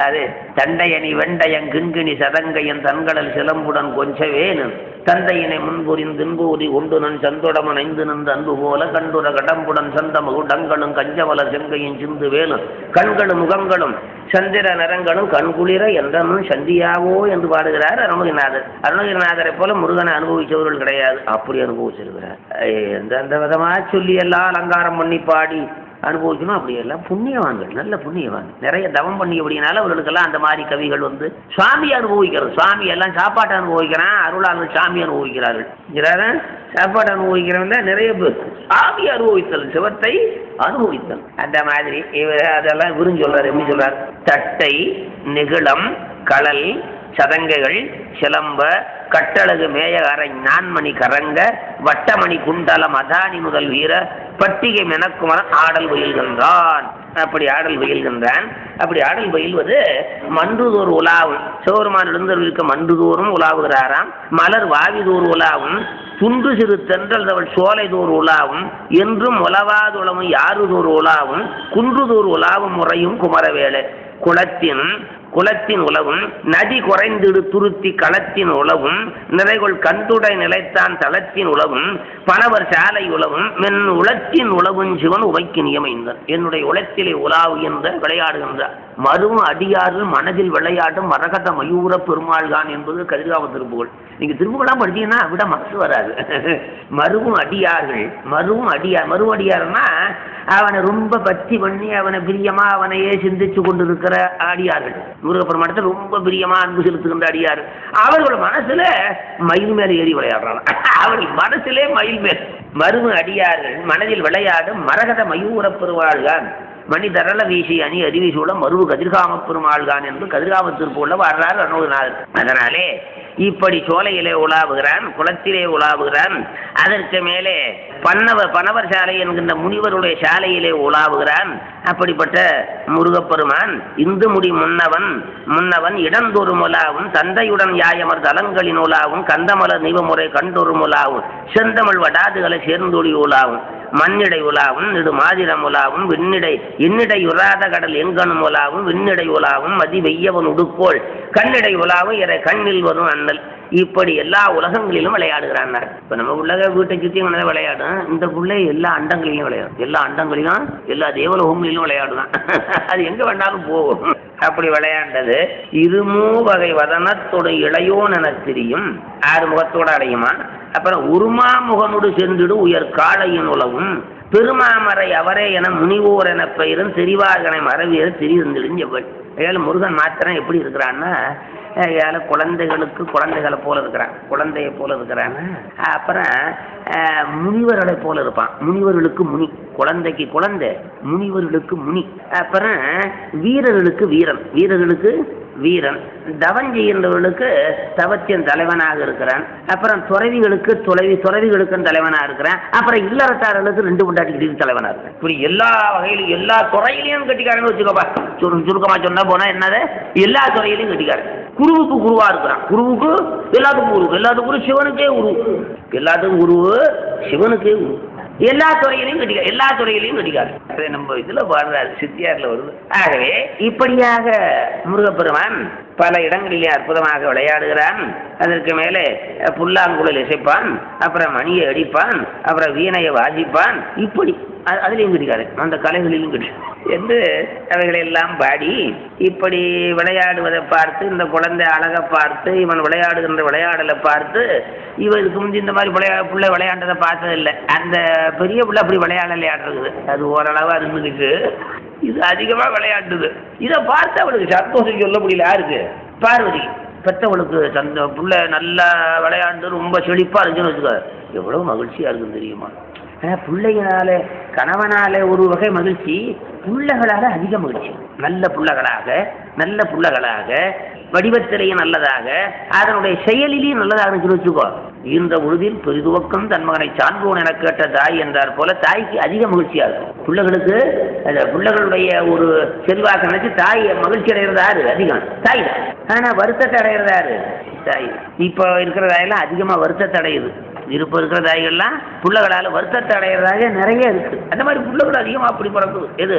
அது தண்டையணி வெண்டையன் கிண்கிணி சதங்கையன் தன்கடல் சிலம்புடன் கொஞ்சவேனு தந்தையினை முன்புரிந்து தின்பூரி ஒண்டுனன் சந்தொடமன் 5 நின்று அன்பு போல கண்டுர கடம்புடன் சந்தமகு டங்களும் கஞ்சவல செங்கையும் சிந்து வேலும் கண்களும் முகங்களும் சந்திர நரங்களும் கண்குளிர என்றனும் சந்தியாவோ என்று பாடுகிறார் அருணகிரிநாதர். அருணகிரிநாதரை போல முருகனை அனுபவிச்சவர்கள் கிடையாது, அப்படி அனுபவிச்சிருக்கிறார். எந்தெந்த விதமா சொல்லி எல்லாம் அலங்காரம் பண்ணி பாடி அனுபவிக்கணும். அப்படியெல்லாம் புண்ணியவான்கள், நல்ல புண்ணியவான்கள், நிறைய தவம் பண்ணி அப்படினால அவர்களுக்கெல்லாம் அந்த மாதிரி கவிகள் வந்து சுவாமி அனுபவிக்கிறது. சுவாமி எல்லாம் சாப்பாட்டை அனுபவிக்கிறான், அருளாளர் சாமி அனுபவிக்கிறார்கள். சாப்பாடு அனுபவிக்கிறவங்க நிறைய பேர். சாமி அனுபவித்தல், சிவத்தை அனுபவித்தல், அந்த மாதிரி இவர் அதெல்லாம் இவரும் சொல்றாரு. எப்படி சொல்றார்? தட்டை, நெகிழம், களல், சதங்கைகள், சிலம்ப, கட்டழகு மேய அரை நான்மணி கரங்க வட்டமணி குண்டலம் அதானி முதல் வீர பட்டிகை மெனக்குமர ஆடல் பயில்கின்றான். அப்படி ஆடல் பயில்கின்றான். அப்படி ஆடல் பயில்வது மன்றுதோர் உலாவும், சிவபெருமான் எழுந்தருளிருக்க மன்றுதோறும் உலாவுகிறாராம். மலர் வாவிதோர் உலாவும், துன்று சிறு தென்றல் தவள் சோலைதோர் உலாவும், என்றும் உலவாதுளமும் யாருதோர் உலாவும், குன்றுதோர் உலாவும் முறையும் குமரவேளை. குளத்தின் உலவும் நதி குறைந்திடு துருத்தி களத்தின் உலவும் நிறைகொள் கண்டுடை நிலைத்தான் தளத்தின் உலவும் பணவர் சாலை உலவும் மென் உளத்தின் உலவும் சிவன் உமைக்கு நியமைந்தார். என்னுடைய உலத்திலே உலாவு என்ற விளையாடுகின்றார். மருவும் அடியார்கள் மனதில் விளையாடும் மரகத மயூர பெருமாள்தான் என்பது கதிர்காம திருப்புகள். நீங்க திருப்புகளாம் படிச்சீங்கன்னா விட மனசு வராது. மருவும் அடியார்னா அவனை ரொம்ப பக்தி பண்ணி அவனை பிரியமா அவனையே சிந்திச்சு கொண்டிருக்கிற அடியார்கள். முருகப்பெருமானத்தை ரொம்ப பிரியமா அன்பு செலுத்துகின்ற அடியார். அவர்கள் மனசுல மயில் மேல ஏறி விளையாடுறாங்க. அவர்கள் மனசிலே மயில் மேல். மருவு அடியார்கள் மனதில் விளையாடும் மரகத மயூர பெருமாள்தான் மணி தரள வீசி அணி அறிவிசூட மருவு கதிர்காம பெருமாள்தான் என்று கதிர்காம திருப்புள்ள வர்றார் அனுபவினார். அதனாலே இப்படி சோலையிலே உலாவுகிறான், குளத்திலே உலாவுகிறான். அதற்கு மேலே பணவர் சாலை என்கின்ற முனிவருடைய சாலையிலே உலாவுகிறான். அப்படிப்பட்ட முருகப்பெருமான் இந்து முடி முன்னவன் இடந்தொரு முலாவும் தந்தையுடன் யாயமர் தலங்களின் உலாவும் கந்தமலர் நிவமுறை கண்டொரு முலாவும் செந்தமிழ் வடாதுகளை சேர்ந்தொழி உலாவும் மண்ணிடை உலாவும் நெடு மாதிரம் உலாவும் என்னிடை உராத கடல் எங்கனும் உலாவும் விண்ணிடை உலாவும் மதி வெய்யவன் உடுக்கோள் கண்ணிடை உலாவும் இறை கண்ணில் வரும் அண்ணல். இப்படி எல்லா உலகங்களிலும் விளையாடுகிறான். இப்ப நம்ம உலக வீட்டை சுத்தி விளையாடும். இந்த பிள்ளை எல்லா அண்டங்களிலும் விளையாடும், எல்லா அண்டங்களிலும் எல்லா தேவலோகங்களிலும் விளையாடுதான். அது எங்க வேண்டாலும் போகும். அப்படி விளையாண்டது இருமூ வகை வதனத்தோட இளையோன் என தெரியும். 6 முகத்தோட அடையுமா. அப்புறம் உருமாமுகனோடு சென்றிடு உயர் காளையின் உலவும் பெருமாமரை அவரே என முனிவோர் என பெயரும் தெரிவார்கனை மரவியர் தெரிந்திருந்தவள். முருகன் மாத்திரம் எப்படி இருக்கிறான்னா குழந்தைகளுக்கு குழந்தைகளை போல இருக்கிறான், குழந்தைய போல இருக்கிறான். அப்புறம் முனிவர்களை போல இருப்பான். முனிவர்களுக்கு முனி, குழந்தைக்கு குழந்தை, முனிவர்களுக்கு முனி. அப்புறம் வீரர்களுக்கு வீரன், வீரர்களுக்கு வீரன். தவம் செய்கின்றவர்களுக்கு தவத்தின் தலைவனாக இருக்கிறான். அப்புறம் துறவிகளுக்கு துறவிகளுக்கும் தலைவனாக இருக்கிறான். அப்புறம் இல்லறத்தாரர்களுக்கு 2 பொண்டாட்டிக்கு தலைவனாக இருக்கிறான். இப்படி எல்லா வகையிலும் எல்லா துறையிலையும் கட்டிக்காரன்னு வச்சுக்கோப்பா. சுருக்கமாக சொன்னா போனா என்னது, எல்லா துறையிலையும் கட்டிக்காரன். குருவுக்கு குருவா இருக்கிறான். குருவுக்கு எல்லாத்துக்கும் குரு, எல்லாத்துக்கும் குரு சிவனுக்கே குரு, எல்லாத்துக்கும் குரு சிவனுக்கே குரு. எல்லா துறையிலையும் கட்டிக்காரு, எல்லா துறையிலையும் கட்டிக்காரு. அதை நம்ம இதுல பாடுறாரு, சித்தியார்ல வருது. ஆகவே இப்படியாக முருகப்பெருமான் பல இடங்களிலே அற்புதமாக விளையாடுகிறான். அதற்கு மேலே புல்லாங்குழல் இசைப்பான், அப்புறம் மணியை அடிப்பான், அப்புறம் வீணையை வாசிப்பான். இப்படி அதுலேயும் கட்டிக்காரு, அந்த கலைகளிலும் கட்டி என்று அவைகளெல்லாம் பாடி இப்படி விளையாடுவதை பார்த்து, இந்த குழந்தை அழகை பார்த்து, இவன் விளையாடுகின்ற விளையாடலை பார்த்து, இவருக்கு முந்தி இந்த மாதிரி பிள்ளை விளையாண்டதை பார்த்ததில்லை. அந்த பெரிய பிள்ளை அப்படி விளையாடலையாடுறது, அது ஓரளவு இருந்துக்கிட்டு இது அதிகமாக விளையாடுது. இதை பார்த்து அவளுக்கு சந்தோஷம் சொல்ல முடியல. யாருக்கு? பார்வதி. பெற்றவளுக்கு பிள்ளை நல்லா விளையாண்டு ரொம்ப செழிப்பாக இருக்குன்னு வச்சுக்கோ, எவ்வளோ மகிழ்ச்சியாக இருக்குன்னு தெரியுமா? பிள்ளைகளால கணவனால ஒரு வகை மகிழ்ச்சி, புள்ளகளால அதிக மகிழ்ச்சி. நல்ல புள்ளகளாக வடிவத்திலேயும் நல்லதாக, அதனுடைய செயலிலேயும் நல்லதாக வச்சுக்கோ. இந்த உறுதியில் பெரிதுவக்கம் தன் மகனை சான்றோன் என கேட்ட தாய் என்றார் போல தாய்க்கு அதிக மகிழ்ச்சியா இருக்கும். பிள்ளைகளுக்கு பிள்ளைகளுடைய ஒரு செல்வாக்கு நினைச்சு தாய் மகிழ்ச்சி அடைகிறதாரு அதிகம், தாய் தான். ஆனா வருத்தத்தை அடைகிறதாரு தாய். இப்போ இருக்கிற தாயெல்லாம் அதிகமா வருத்தத்தை அடையுது. இருப்பு இருக்கிற தாய்கள்லாம் பிள்ளைகளால் வருத்தத்தை அடைகிறதாக நிறைய இருக்கு. அந்த மாதிரி பிள்ளைகள் அதிகமாக அப்படி பிறக்குது. எது?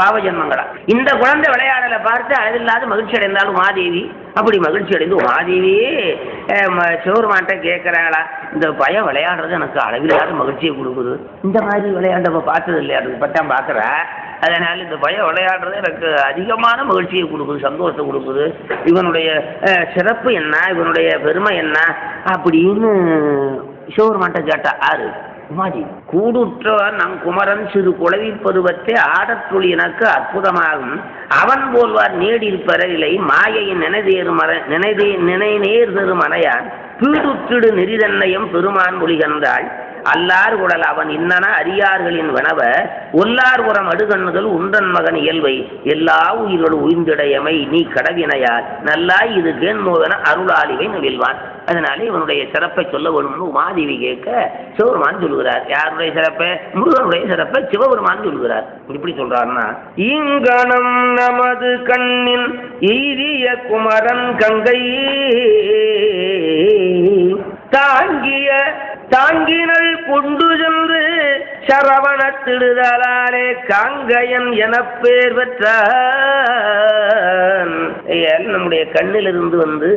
பாவ ஜென்மங்களா. இந்த குழந்தை விளையாடலை பார்த்து அதில்லாத மகிழ்ச்சி அடைந்தாலும் உமாதேவி அப்படி மகிழ்ச்சி அடைந்து உமாதேவியே சிவருமான்ட்ட கேட்குறாளா, இந்த பையன் விளையாடுறது எனக்கு அளவில்லாத மகிழ்ச்சியை கொடுக்குது. இந்த மாதிரி விளையாண்டப்ப பார்த்தது இல்லையா, அதுக்கு பட்டான் பார்க்குறா. அதனால் இந்த பையன் விளையாடுறது எனக்கு அதிகமான மகிழ்ச்சியை கொடுக்குது, சந்தோஷத்தை கொடுக்குது. இவனுடைய சிறப்பு என்ன, இவனுடைய பெருமை என்ன அப்படின்னு சிவருமான்ட்ட கேட்டா. ஆறு உமாதி. கூடுற்ற நம் குமரன் சிறு குழவி பருவத்தை ஆடத்துளி எனக்கு அற்புதமாகும். அவன் போல்வார் நீடிருப்பறையிலை மாயையின் நினைநேர்தரு மனையான் பீடுற்றிடு நெறிதன்னையும் பெருமான் மொழிகந்தாள். அல்லார் உடல் அவன் இன்னன அறியார்களின் வனவ ஒல்லார் உரம் அடுகண்ணுதல் உன்றன் மகன் இயல்பை எல்லா உயிர்களும் உயிர்ந்திடையமை நீ கடவினையார் நல்லாய் இது கேன்மோவென அருளாளிவை நவிழ்வான். அதனால இவனுடைய சிறப்பை சொல்ல வேணும்னு உமாதேவி கேட்க சிவபெருமான் சொல்லுகிறார். யாருடைய சிறப்பை? முருகனுடைய சிறப்பை சிவபெருமான் சொல்லுகிறார். இப்படி சொல்றாருன்னா, இங்கனம் நமது கண்ணின் எய்திய குமரன் கங்கை தாங்கினள் கொண்டு சென்று சரவணத்திடுதலாலே காங்கையன் என பேர் பெற்றான். நம்முடைய கண்ணிலிருந்து வந்து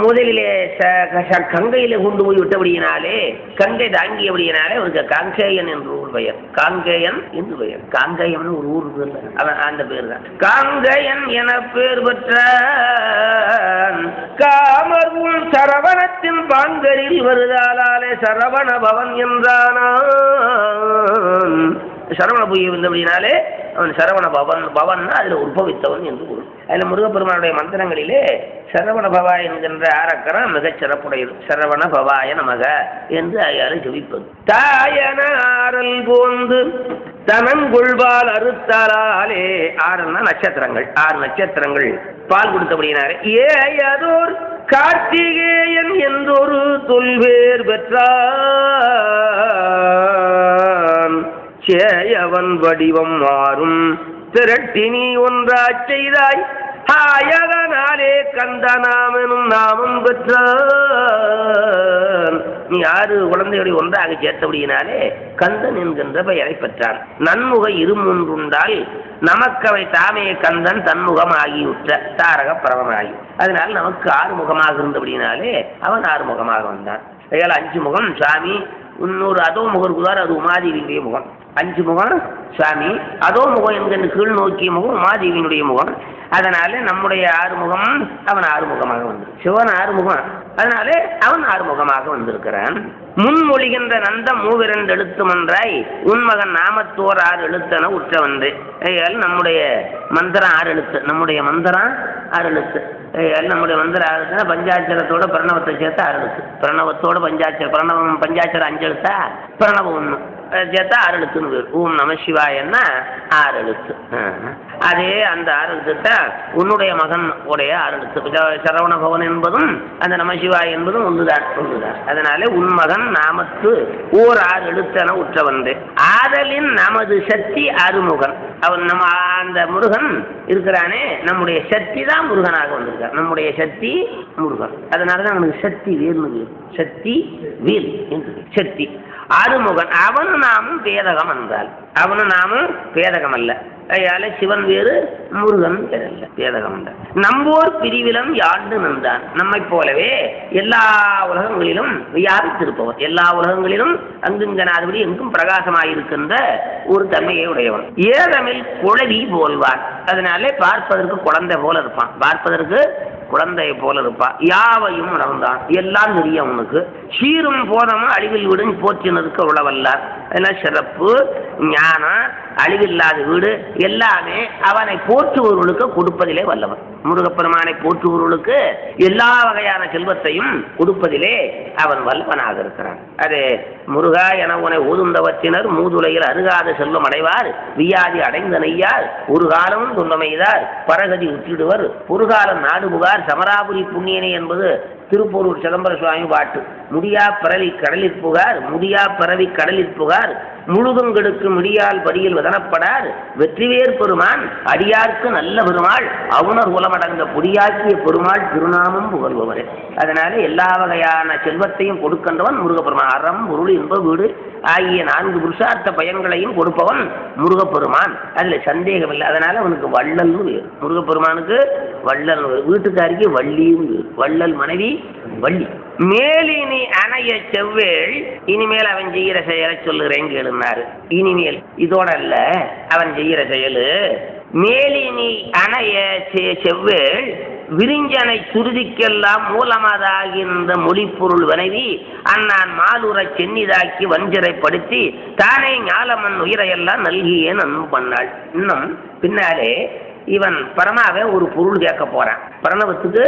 முதலிலே கங்கையில கொண்டு போய் விட்டபடியினாலே, கங்கை தாங்கியபடியினாலே அவருக்கு காங்கேயன் என்று ஒரு பெயர். காங்கேயன் என்று பெயர். காங்கேயன் ஒரு ஊர் அந்த பேர் தான். காங்கேயன் என பேர் பெற்றான். காமர்வும் சரவணத்தின் பாங்கரில் வருதாலே சரவண பவன் என்றானான். சரவண புய வந்தபடினாலே அவன் சரவண பவன் அதில் உற்பவித்தவன் என்று பொருள். அதில் முருகப்பெருமானுடைய மந்திரங்களிலே சரவண பவா என்கின்ற ஆரக்கரம் மிகச் சிறப்புடையது. சரவண பவாய நமக என்று அயாரை ஜெபிப்பது. தாயன ஆரல் போந்து தனங்கொள்வால் அறுத்தாலே, ஆறுன்னா நட்சத்திரங்கள், 6 நட்சத்திரங்கள் பால் கொடுத்தபடினாலே ஏதோர் கார்த்திகேயன் என்றொரு தொல்வேர் பெற்றான். சேயவன் வடிவம் மாறும் திரட்டினி ஒன்றாச் செய்தாய் ஆயதனாலே கந்தனாமெனும் நாமம் பெற்றான். நீ 6 குழந்தைகளை ஒன்றாக சேர்த்தபடியினாலே கந்தன் என்கின்ற பெயரை பெற்றான். நன்முக இருமுன்றுண்டால் நமக்கவை தாமே கந்தன் தன்முகம் ஆகியுற்ற தாரக பரவமாகி. அதனால் நமக்கு 6 முகமாக இருந்தபடினாலே அவன் 6 முகமாக வந்தான். 5 முகம் சாமி, இன்னொரு அதோ முகம் இருக்குதார், அது உமாதேவியுடைய முகம். 5 முகம் சாமி, அதோ முகம் என்கின்ற கீழ் நோக்கிய முகம் உமாதேவியினுடைய முகம். அதனால நம்முடைய 6 முகம் அவன் 6 முகமாக வந்து, சிவன் 6 முகம், அதனால அவன் 6 முகமாக வந்திருக்கிறான். முன்மொழிகின்ற நந்தம் 32 எழுத்து மன்றாய் உன்மகன் நாமத்தோர் 6 எழுத்தன உற்றவன்று. நம்முடைய மந்திரம் 6 எழுத்து, நம்முடைய மந்திரம் 6 எழுத்து. நம்முடைய மந்திர ஆறுனா பஞ்சாட்சரத்தோட பிரணவத்தை சேர்த்து 6 எழுத்து. பிரணவத்தோட பஞ்சாட்சரம் பஞ்சாட்சரம் 5 எழுத்தா, பிரணவம் 1 சேர்த்தா 6 எழுத்துன்னு பேர். ஓம் நம சிவாயன்னா 6 எழுத்து. அதே அந்த 6 எழுத்து உன்னுடைய மகன் உடைய 6 எழுத்து. சரவண பவன் என்பதும் அந்த நமசிவாய் என்பதும் ஒன்றுதான். அதனால உன் மகன் நாமத்து ஓர் 6 எழுத்தென உற்றவந்து ஆதலின் நமது சக்தி அருமுகன். அவன் நம்ம அந்த முருகன் இருக்கிறானே, நம்முடைய சக்தி தான் முருகனாக வந்திருக்கார். நம்முடைய சக்தி முருகன். அதனாலதான் அவனுக்கு சக்தி வேர்னு, சக்தி வீர் என்று சக்தி அருமுகன். அவனு நாமும் பேதகம் என்றால் அவனு நாமும் பேதகம் அல்ல. அதனால சிவன் வேறு முருகன் வேறல்ல, பேதகம் என்றால். நம்போர் பிரிவிலம் யாண்டு நின்றான். நம்மை போலவே எல்லா உலகங்களிலும் வியாபித்திருப்பவன், எல்லா உலகங்களிலும் அங்குங்கனாதபடி எங்கும் பிரகாசமாயிருக்கின்ற ஒரு தன்மையை உடையவன். ஏதமில் குழவி போல்வான். அதனாலே பார்ப்பதற்கு குழந்தை போல இருப்பான், பார்ப்பதற்கு குழந்தையை போல இருப்பான். யாவையும் உணர்ந்தான், எல்லாம் தெரியும் அவனுக்கு. சீரும் போதமும் அழிவில் வீடு போற்றினதுக்கு உழவல்லார். அதெல்லாம் சிறப்பு ஞானம் அழிவில்லாத வீடு எல்லாமே அவனை போற்றுபவர்களுக்கு கொடுப்பதிலே வல்லவன். முருகப்பெருமானை போற்றுபவர்களுக்கு எல்லா வகையான செல்வத்தையும் கொடுப்பதிலே அவன் வல்லவனாக இருக்கிறான். அது முருகா என உனை ஓதுந்தவற்றினர் மூதுலையில் அருகாத செல்வம் அடைவார், வியாதி அடைந்த நெய்யார் ஒரு காலமும் துன்பமைதார் பரகதி உற்றிடுவர் பொருகாலம் நாடு புகார் சமராபுரி புண்ணியனே என்பது திருப்பூரூர் சிதம்பர சுவாமி பாட்டு. முடியா பரவி கடலிற் புகார், முடியா பரவி கடலிற் புகார் முழுதுங்கெடுக்கு முடியால் படியில் வதனப்படார் வெற்றிவேர் பெருமான் அடியார்க்கு நல்ல பெருமாள் அவுணர் குலமடங்க பொடியாக்கிய பெருமாள் திருநாமம் புகழ்பவரே. அதனால எல்லா வகையான செல்வத்தையும் கொடுக்கின்றவன் முருகப்பெருமான். அறம் பொருள் இன்ப வீடு ஆகிய 4 புருஷார்த்த பயன்களையும் கொடுப்பவன் முருகப்பெருமான். அதுல சந்தேகம் இல்லை. அதனால அவனுக்கு வள்ளல் வேறு. முருகப்பெருமானுக்கு வள்ளல் வேறு. வீட்டுக்காரிக்கு வள்ளியும் வேறு. வள்ளல் மனைவி வள்ளி. மேலினி அணைய செவ்வேள் இனிமேல் அவன் செய்கிற செயலை சொல்லுறேன் கேளுனாரு. இனிமேல் இதோட அல்ல அவன் செய்கிற செயலு. மேலினி அணைய செவ்வேள் விரிஞ்சனை சுருதிக்கெல்லாம் மூலமாதாகின்ற மொழிப்பொருள் வனைவி அண்ணான் மாலுரை சென்னிதாக்கி வஞ்சிரைப்படுத்தி தானே ஞாலமன் உயிரையெல்லாம் நல்கியே நன்மை பண்ணாள். இன்னும் பின்னாலே இவன் பரமாவே ஒரு பொருள் கேட்க போறான், பிரணவத்துக்கு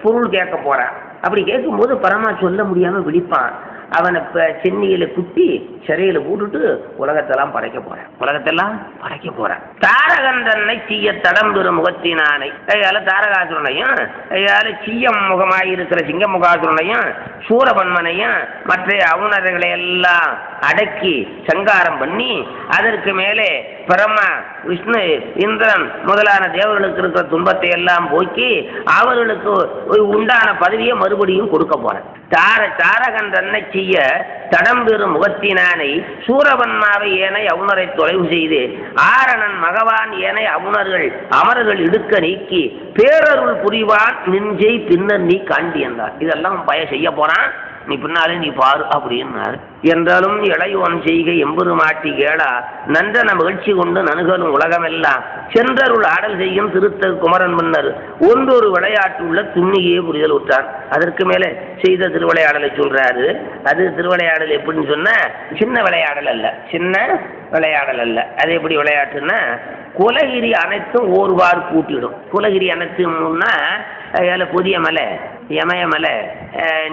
பொருள் கேட்க போறான். அப்படி கேட்கும்போது பரமா சொல்ல முடியாம விழிப்பான். அவனை சென்னியில குத்தி சிறையில போட்டுட்டு உலகத்தெல்லாம் படைக்க போறான். தாரகன் தன்னை சீய தடம்பெறும் முகத்தினானை. அதால தாரகாசுரனையும் அதால சீயம் முகமாயிருக்கிற சிங்க முகாசுரனையும் சூரபன்மனையும் மற்ற அவுணர்களை எல்லாம் அடக்கி சங்காரம் பண்ணி அதற்கு மேலே பிரம்மா விஷ்ணு இந்திரன் முதலான தேவர்களுக்கு இருக்கிற துன்பத்தை எல்லாம் போக்கி அவர்களுக்கு உண்டான பதவியை மறுபடியும் கொடுக்க போறேன். தாரகன் தன்னை செய்ய தடம்பெறும் முகத்தினானை சூரபன்மாவை ஏனை அவுணரை தொலைவு செய்து ஆரணன் மகவான் ஏனை அவுணர்கள் அமரர்கள் இடுக்க நீக்கி பேரருள் புரிவான் நெஞ்சை பின்னர் நீ காண்டி என்றார். இதெல்லாம் பய செய்ய போறான், நீ பின்னாலே நீ பாரு அப்படின்னாரு. என்றாலும் இளையோன் செய்கை எம்பெருமாட்டி கேளா நன்றன மகிழ்ச்சி கொண்டு நணுகலும் உலகமெல்லாம் சென்றருள் ஆடல் செய்யும் திருத்த குமரன் மன்னர் ஒன்றொரு விளையாட்டு உள்ள துண்ணியே புரிதல் உற்றார். அதற்கு மேலே செய்த திருவிளையாடலை சொல்றாரு. அது திருவிளையாடல் எப்படின்னு சொன்னா சின்ன விளையாடல் அல்ல. அது எப்படி விளையாட்டுன்னா குலகிரி அனைத்தும் ஓர்வார் கூட்டிடும். குலகிரி அனைத்தும்னா புதிய மலை, யமய மலை,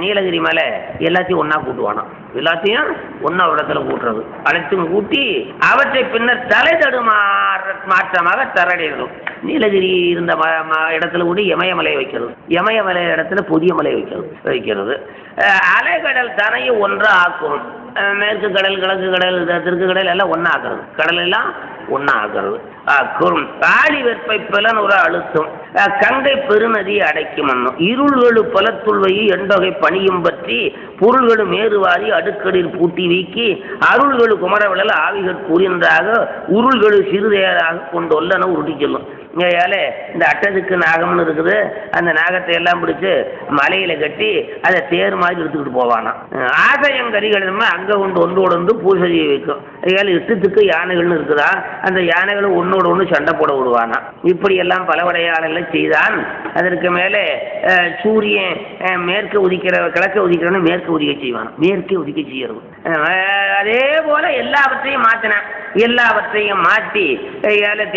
நீலகிரி மலை எல்லாத்தையும் ஒன்னா கூட்டுவானா. எல்லாத்தையும் ஒன்னா இடத்துல கூட்டுறது. அனைத்தும் கூட்டி அவற்றை பின்னர் தலை மாற்றமாக தரடிடும். நீலகிரி இருந்த இடத்துல கூட இமயமலையை வைக்கிறது, இமயமலை இடத்துல புதிய மலை வைக்கிறது. அலைகடல் தனையும் ஒன்றா ஆக்கும். மேற்கு கடல், கிழக்கு கடல், தெற்கு கடல் எல்லாம் ஒன்னா ஆக்குறது. கடல் எல்லாம் ஒன்னா ஆக்குறது. காளி வெப்பை பலன் ஒரு அழுத்தம் கங்கை பெருநதி அடைக்கும் மன்னும் இருள்களு பலத்துள்வை எண்டொகை பணியும் பற்றி பொருள்களும் மேறுவாரி அடுக்கடில் பூட்டி வீக்கி அருள்களு குமரவிடல் ஆவிகள் கூறின்றாக உருள்களு சிறுதேராக கொண்டு ஒல்லன உருட்டி செல்லும். ஏழை இந்த அட்டதுக்கு நாகம்னு இருக்குது, அந்த நாகத்தை எல்லாம் பிடிச்சு மலையில கட்டி அதை தேர் மாதிரி எடுத்துக்கிட்டு போவானா. ஆசையங்கரிகள் அங்கே ஒன்றோடு பூஜை வைக்கும். ஏழை இஷ்டத்துக்கு யானைகள்னு இருக்குதா, அந்த யானைகளும் ஒன்னோட ஒன்று சண்டை போட விடுவானா. இப்படி எல்லாம் பலவடையாளர்கள் செய்தான். அதற்கு மேலே சூரியன் மேற்கு கிழக்க உதிக்கிறவன மேற்கு உதிக்க செய்வான், மேற்கே உதிக்க செய்யறது. அதே போல எல்லாவற்றையும் மாற்றினான். எல்லாவற்றையும் மாற்றி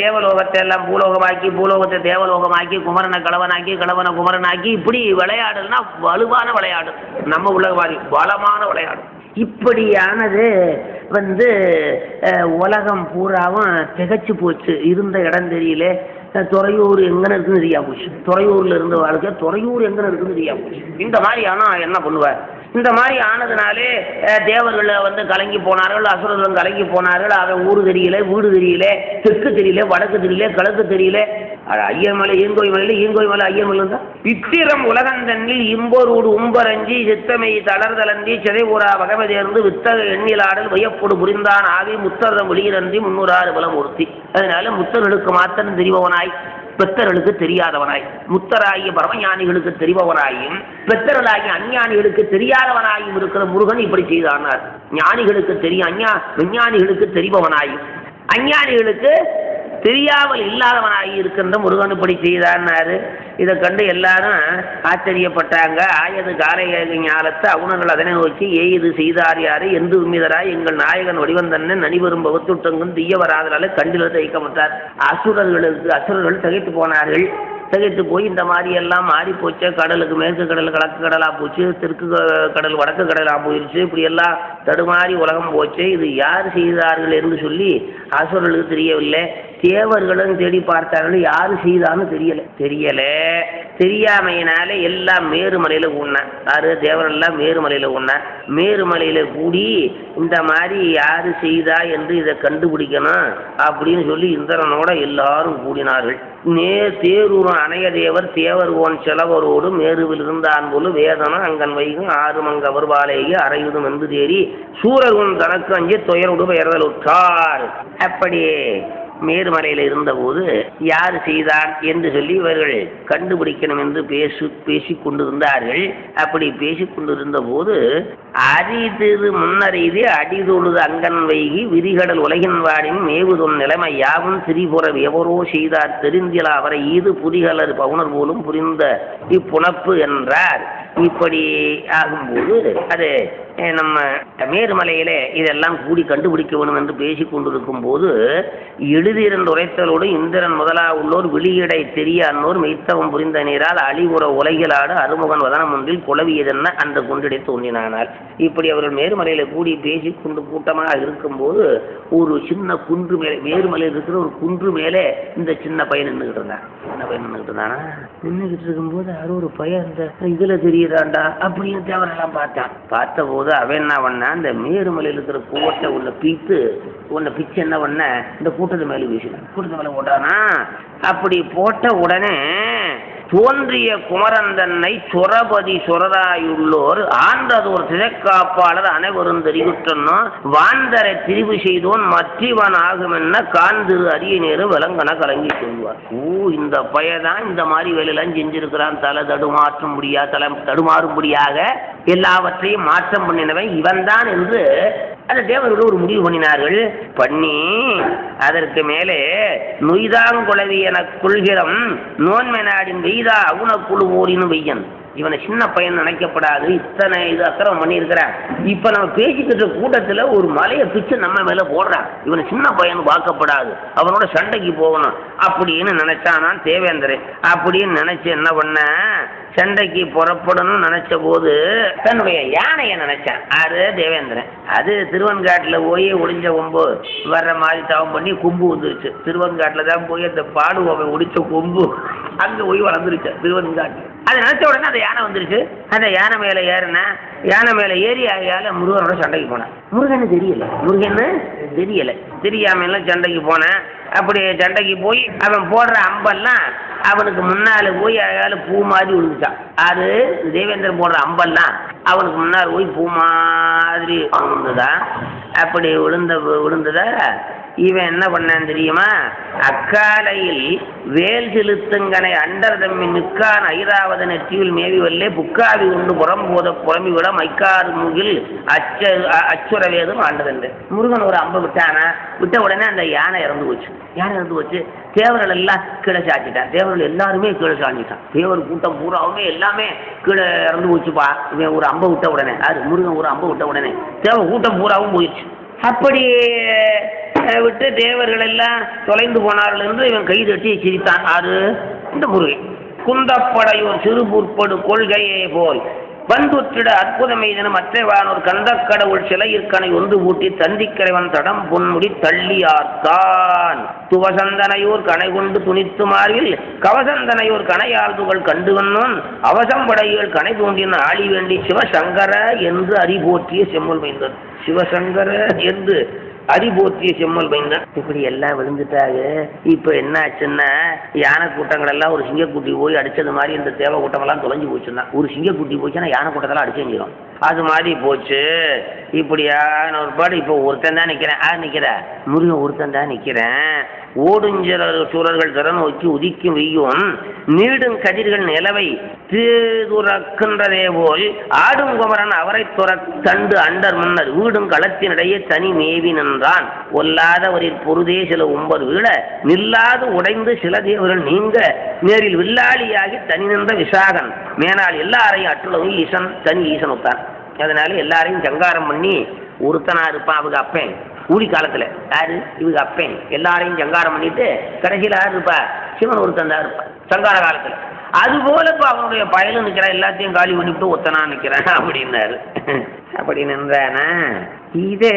தேவலோகத்தை எல்லாம் பூலோகமாக்கி, பூலோகத்தை தேவலோகமாக்கி, குமரனை கலவனாக்கி, கலவனை குமரனாக்கி, இப்படி விளையாடுனா வலுவான விளையாடு, நம்ம உலகவாதி பலமான விளையாடு. இப்படியானது உலகம் பூராவும் திகச்சு போச்சு. இருந்த இடம் தெரியல. துறையூர் எங்கன்னு இருக்குன்னு தெரியா போச்சு. துறையூர்ல இருந்து வாழ்க்கை துறையூர் எங்கன்னு இருக்குன்னு தெரியா போச்சு. இந்த மாதிரி ஆனா என்ன பண்ணுவார்? இந்த மாதிரி ஆனதுனாலே தேவர்கள் கலங்கி போனார்கள், அசுரர்களும் கலங்கி போனார்கள். அவன் ஊரு தெரியல, வீடு தெரியல, தெற்கு தெரியல, வடக்கு தெரியல, கிழக்கு தெரியல. ஐயமலை ஈங்கோய் மலையில, ஈங்கோய் மலை ஐயமலை தான். பித்திரம் உலகந்தன்னில் இம்போரூடு உம்பரஞ்சி சித்தமை தளர்தலந்தி சிதைபுறா வகமை தேர்ந்து வித்தக எண்ணிலாடல் வையப்போடு புரிந்தான் ஆவி முத்தரம் வெளியிறந்தி 306 பலமூர்த்தி. அதனால முத்தர்களுக்கு மாத்திரம் தெரிபவனாய், பெத்தர்களுக்கு தெரியாதவனாய், முத்தராகிய பரமஞானிகளுக்கு தெரிபவனாயும் பெத்தர்களாகிய அஞ்ஞானிகளுக்கு தெரியாதவனாயும் இருக்கிற முருகன் இப்படி செய்தானார். ஞானிகளுக்கு தெரியும், விஞ்ஞானிகளுக்கு தெரிபவனாயும் அஞ்ஞானிகளுக்கு தெரியாமல் இல்லாதவனாகி இருக்கின்ற முருகன் இப்படி செய்தான்னாரு. இதை கண்டு எல்லாரும் ஆச்சரியப்பட்டாங்க. ஆயது காலைய ஞாலத்தை அவுணர்கள் அதனை நோக்கி ஏது செய்தார் யாரு என்று உண்மிதராய் எங்கள் நாயகன் வடிவந்தன்னு நனிவரும் பகுத்துட்டங்கும் தீயவராதனால கண்டில தைக்கப்பட்டார். அசுரர்கள் திகைத்து போனார்கள். திகைத்து போய் இந்த மாதிரி எல்லாம் மாறி போச்சு. கடலுக்கு மேற்கு கடல் கிழக்கு கடலாக போச்சு, தெற்கு கடல் வடக்கு கடலாக போயிடுச்சு. இப்படி எல்லாம் தடுமாறி உலகம் போச்சு. இது யார் செய்தார்கள் என்று சொல்லி அசுரர்களுக்கு தெரியவில்லை. தேவர்களும் தேடி பார்த்தார்கள், யாரு செய்தான்னு தெரியல. தெரியாமையினால எல்லாம் மேருமலையில கூடின. யாரு? தேவரெல்லாம் மேருமலையில கூடின. மேருமலையில கூடி இந்த மாதிரி யாரு செய்தா என்று இதை கண்டுபிடிக்கணும் அப்படின்னு சொல்லி இந்திரனோட எல்லாரும் கூடினார்கள். தேரூர் அணைய தேவர் தேவர் ஓன் செலவரோடு மேருவில் இருந்தான் போல வேதனம் அங்கன் வைகும் ஆறுமங்க அவர்வாலேயே அறையுதும் என்று தேறி சூரகுன் தனக்கு அஞ்சு துயரோடு பெயர்தல் உற்றார். அப்படி மேருமலையில் இருந்தபோது யார் செய்தான் என்று சொல்லி இவர்கள் கண்டுபிடிக்கணும் என்று பேசிக் கொண்டிருந்தார்கள். அப்படி பேசிக் கொண்டிருந்த போது அரிது முன்னறிது அடிதொழுது அங்கன் வைகி விரிகடல் உலகின் வாடின் மேவுதொன் நிலைமை யாவும் திரிபுற எவரோ செய்தார் தெரிந்தில அவரை ஈது புரிகலர் பவுனர் போலும் புரிந்த இப்புணப்பு என்றார். இப்படி ஆகும்போது அது நம்ம மேருமலையில இதெல்லாம் கூடி கண்டுபிடிக்க வேண்டும் என்று பேசிக் கொண்டிருக்கும் போது எழுதிரண்டு உரைத்தலோடு இந்திரன் முதலா உள்ளோர் வெளியிடை தெரிய அன்னோர் மெய்த்தவம் புரிந்த நீரால் அழிவுற உலகிலாடு அருமுகன் வதனம் ஒன்றில் குழவியதென்ன அந்த குண்டிடை தோன்றினானால். இப்படி அவர்கள் மேருமலையில கூடி பேசி கொண்டு கூட்டமாக இருக்கும்போது ஒரு சின்ன குன்று மேலே, மேருமலையில் இருக்கிற ஒரு குன்று மேலே இந்த சின்ன பையன் நின்றுகிட்டு இருந்தான். சின்ன பையன் நின்றுகிட்டு இருந்தானா, நின்றுகிட்டு இருக்கும்போது யாரோ ஒரு பையன் இந்த இதுல தெரியுதாண்டா அப்படின்னு தேவரெல்லாம் பார்த்தான். பார்த்த போது அவன் என்ன பண்ண, அந்த மேருமலையில் இருக்கிற கூட்டை உன்னை பிச்சு என்ன பண்ண, இந்த கூட்டத்து மேலே வீசினான். கூட்டத்து மேலே போட்டானா. அப்படி போட்ட உடனே தோன்றிய குமரந்தன்னை சொரபதி சொரராயுள்ளோர் ஆண்டதோர் திரைக்காப்பாளர் அனைவரும் தெரிவித்தோம் வாந்தரை திரிவு செய்தோன் மற்றவன் ஆகும் என்ன காந்திரு அரிய நேரம் விலங்கன கலங்கி சொல்வார். இந்த பையதான் இந்த மாதிரி வேலையெல்லாம் செஞ்சிருக்கிறான். தடுமாறும்படியாக எல்லாவற்றையும் மாற்றம் பண்ணினவன் இவன் தான் என்று அந்த தேவர்கள் ஒரு முடிவு பண்ணினார்கள். பண்ணி அதற்கு மேலே நொய்தாங்குழவி என கொள்கிறம் நோன்மை நாடின் வெய்தா அவுன குழு ஓடினு வெய்யன். இவனை சின்ன பையன் நினைக்கப்படாது, இத்தனை இது அக்கிரமம் பண்ணியிருக்கிறான். இப்ப நம்ம பேசிக்கிட்ட கூட்டத்துல ஒரு மலையை பிச்சு நம்ம மேல போடுறான். இவனை சின்ன பையன் பார்க்கப்படாது, அவனோட சண்டைக்கு போகணும் அப்படின்னு நினைச்சானான் தேவேந்திரன். அப்படின்னு நினைச்சு என்ன பண்ண, சண்டைக்கு புறப்படணும்னு நினைச்ச போது தன்னுடைய யானையை நினைச்சான். அது தேவேந்திரன். அது திருவன்காட்டுல போய் ஒடிஞ்ச கொம்பு வர்ற மாதிரி தவம் பண்ணி கொம்பு வந்துருச்சு. திருவன்காட்டுல தான் போய் அந்த பாடுவோமை ஒடிச்ச கொம்பு அங்க போய் வளர்ந்துருச்சு திருவன்காட்டு. அதை நினைச்ச உடனே அந்த யானை வந்துருச்சு. அந்த யானை மேல ஏறின, யானை மேல ஏறி ஆகையால முருகனோட சண்டைக்கு போனேன். முருகன்னு தெரியல, தெரியாம எல்லாம் சண்டைக்கு போனேன். அப்படி சண்டைக்கு போய் அவன் போடுற அம்பெல்லாம் அவனுக்கு முன்னால போய் அதால பூ மாதிரி விழுந்துச்சான். அது தேவேந்திரன் போடுற அம்பெல்லாம் அவனுக்கு முன்னால் போய் பூ மாதிரி மாதிரி விழுந்துதான். அப்படி விழுந்தத இவன் என்ன பண்ணான் தெரியுமா? அக்காலையில் வேல் செலுத்துங்கனை அண்டர் தம்மி நிற்கான் ஐராவத நெற்றியில் மேவி வல்லே புக்காவி உண்டு புறம்போத புறம்பி விட மைக்காறு முகில் அச்சுர வேதம் ஆண்டதென்று. முருகன் ஒரு அம்பை விட்டானா, விட்ட உடனே அந்த யானை இறந்து போச்சு. யானை இறந்து போச்சு. தேவர்கள் எல்லாம் கீழே சாச்சிட்டான். தேவர்கள் எல்லாருமே கீழே சாஞ்சிட்டான். தேவர் கூட்டம் பூராவுமே எல்லாமே கீழே இறந்து போச்சுப்பா. இவன் ஒரு அம்பை விட்ட உடனே, அது முருகன் ஒரு அம்பை விட்ட உடனே தேவ கூட்டம் பூராவும் போயிடுச்சு. அப்படி விட்டு தேவர்கள் எல்லாம் தொலைந்து போனார்கள் என்று இவன் கை தட்டி சிரித்தான். ஆறு இந்த முருகன் குந்தப்படையோர் சிறுபுற்படு கொள்கையே போல் வந்துற்றிட அற்புதமெய்தன மற்றவானோர் கந்த கடவுள் சிலையிற்கனை ஒன்று பூட்டி தந்திக்கரைவன் தடம் பொன்முடி தள்ளியார்த்தான் துவசந்தனையோர் கனை கொண்டு துணித்து மார்பில் கவசந்தனையோர் கனையாழ்துகள் கண்டு வந்தோன் அவசம்படையில் கனை தோன்றின ஆளி வேண்டி சிவசங்கர என்று அறிபோற்றிய செம்மல் மைந்தன். சிவசங்கர என்று அறிபோற்றிய செம்மல் மைந்தன். இப்படி எல்லாம் விழுந்துட்டாங்க. இப்ப என்ன ஆச்சுன்னா, யானை கூட்டங்கள் எல்லாம் ஒரு சிங்கக்குட்டி போய் அடிச்சது மாதிரி இந்த தேவ கூட்டமெல்லாம் தொலைஞ்சு போச்சுன்னா, ஒரு சிங்கக்குட்டி போச்சுன்னா யானை கூட்டத்தெல்லாம் அடிச்சு செஞ்சிடும். அது மாதிரி போச்சு. இப்படியான ஒரு பாடு. இப்போ ஒருத்தன் தான் நிற்கிறேன். நிற்கிற முருகன் ஒருத்தன் தான் நிற்கிறேன். ஓடுஞ்சர சூழல்கள் திற நோக்கி உதிக்கும் வெய்யும் நீடும் கதிர்கள் நிலவை தீதுறக்கின்றதே போல் ஆடும் குமரன் அவரை துற தண்டு அண்டர் முன்னர் வீடும் களத்தினிடையே தனி மேவி நின்றான். ஒல்லாதவரில் பொருதே சில 9 வீழ நில்லாது உடைந்து சில தேவர்கள் நீங்க நேரில் வில்லாளியாகி தனி நின்ற விசாகன் மேனால் எல்லாரையும் அட்டுளவு ஈசன் தனி ஈசன் ஒத்தான். அதனால எல்லாரையும் சங்காரம் பண்ணி ஒருத்தனா இருப்பான். அவங்க அப்பேன் ஊழி காலத்துல யாரு இவங்க அப்பேன் எல்லாரையும் சங்காரம் பண்ணிட்டு கடைசியில் யாரு இருப்பா? சிவன் ஒருத்தன் தான் இருப்பான் சங்கார காலத்துல. அதுபோல இப்போ அவனுடைய பயலும் நிற்கிறான். எல்லாத்தையும் காலி பண்ணிவிட்டு ஒத்தனா நிற்கிறான் அப்படின்னாரு. அப்படி நின்றானா இதே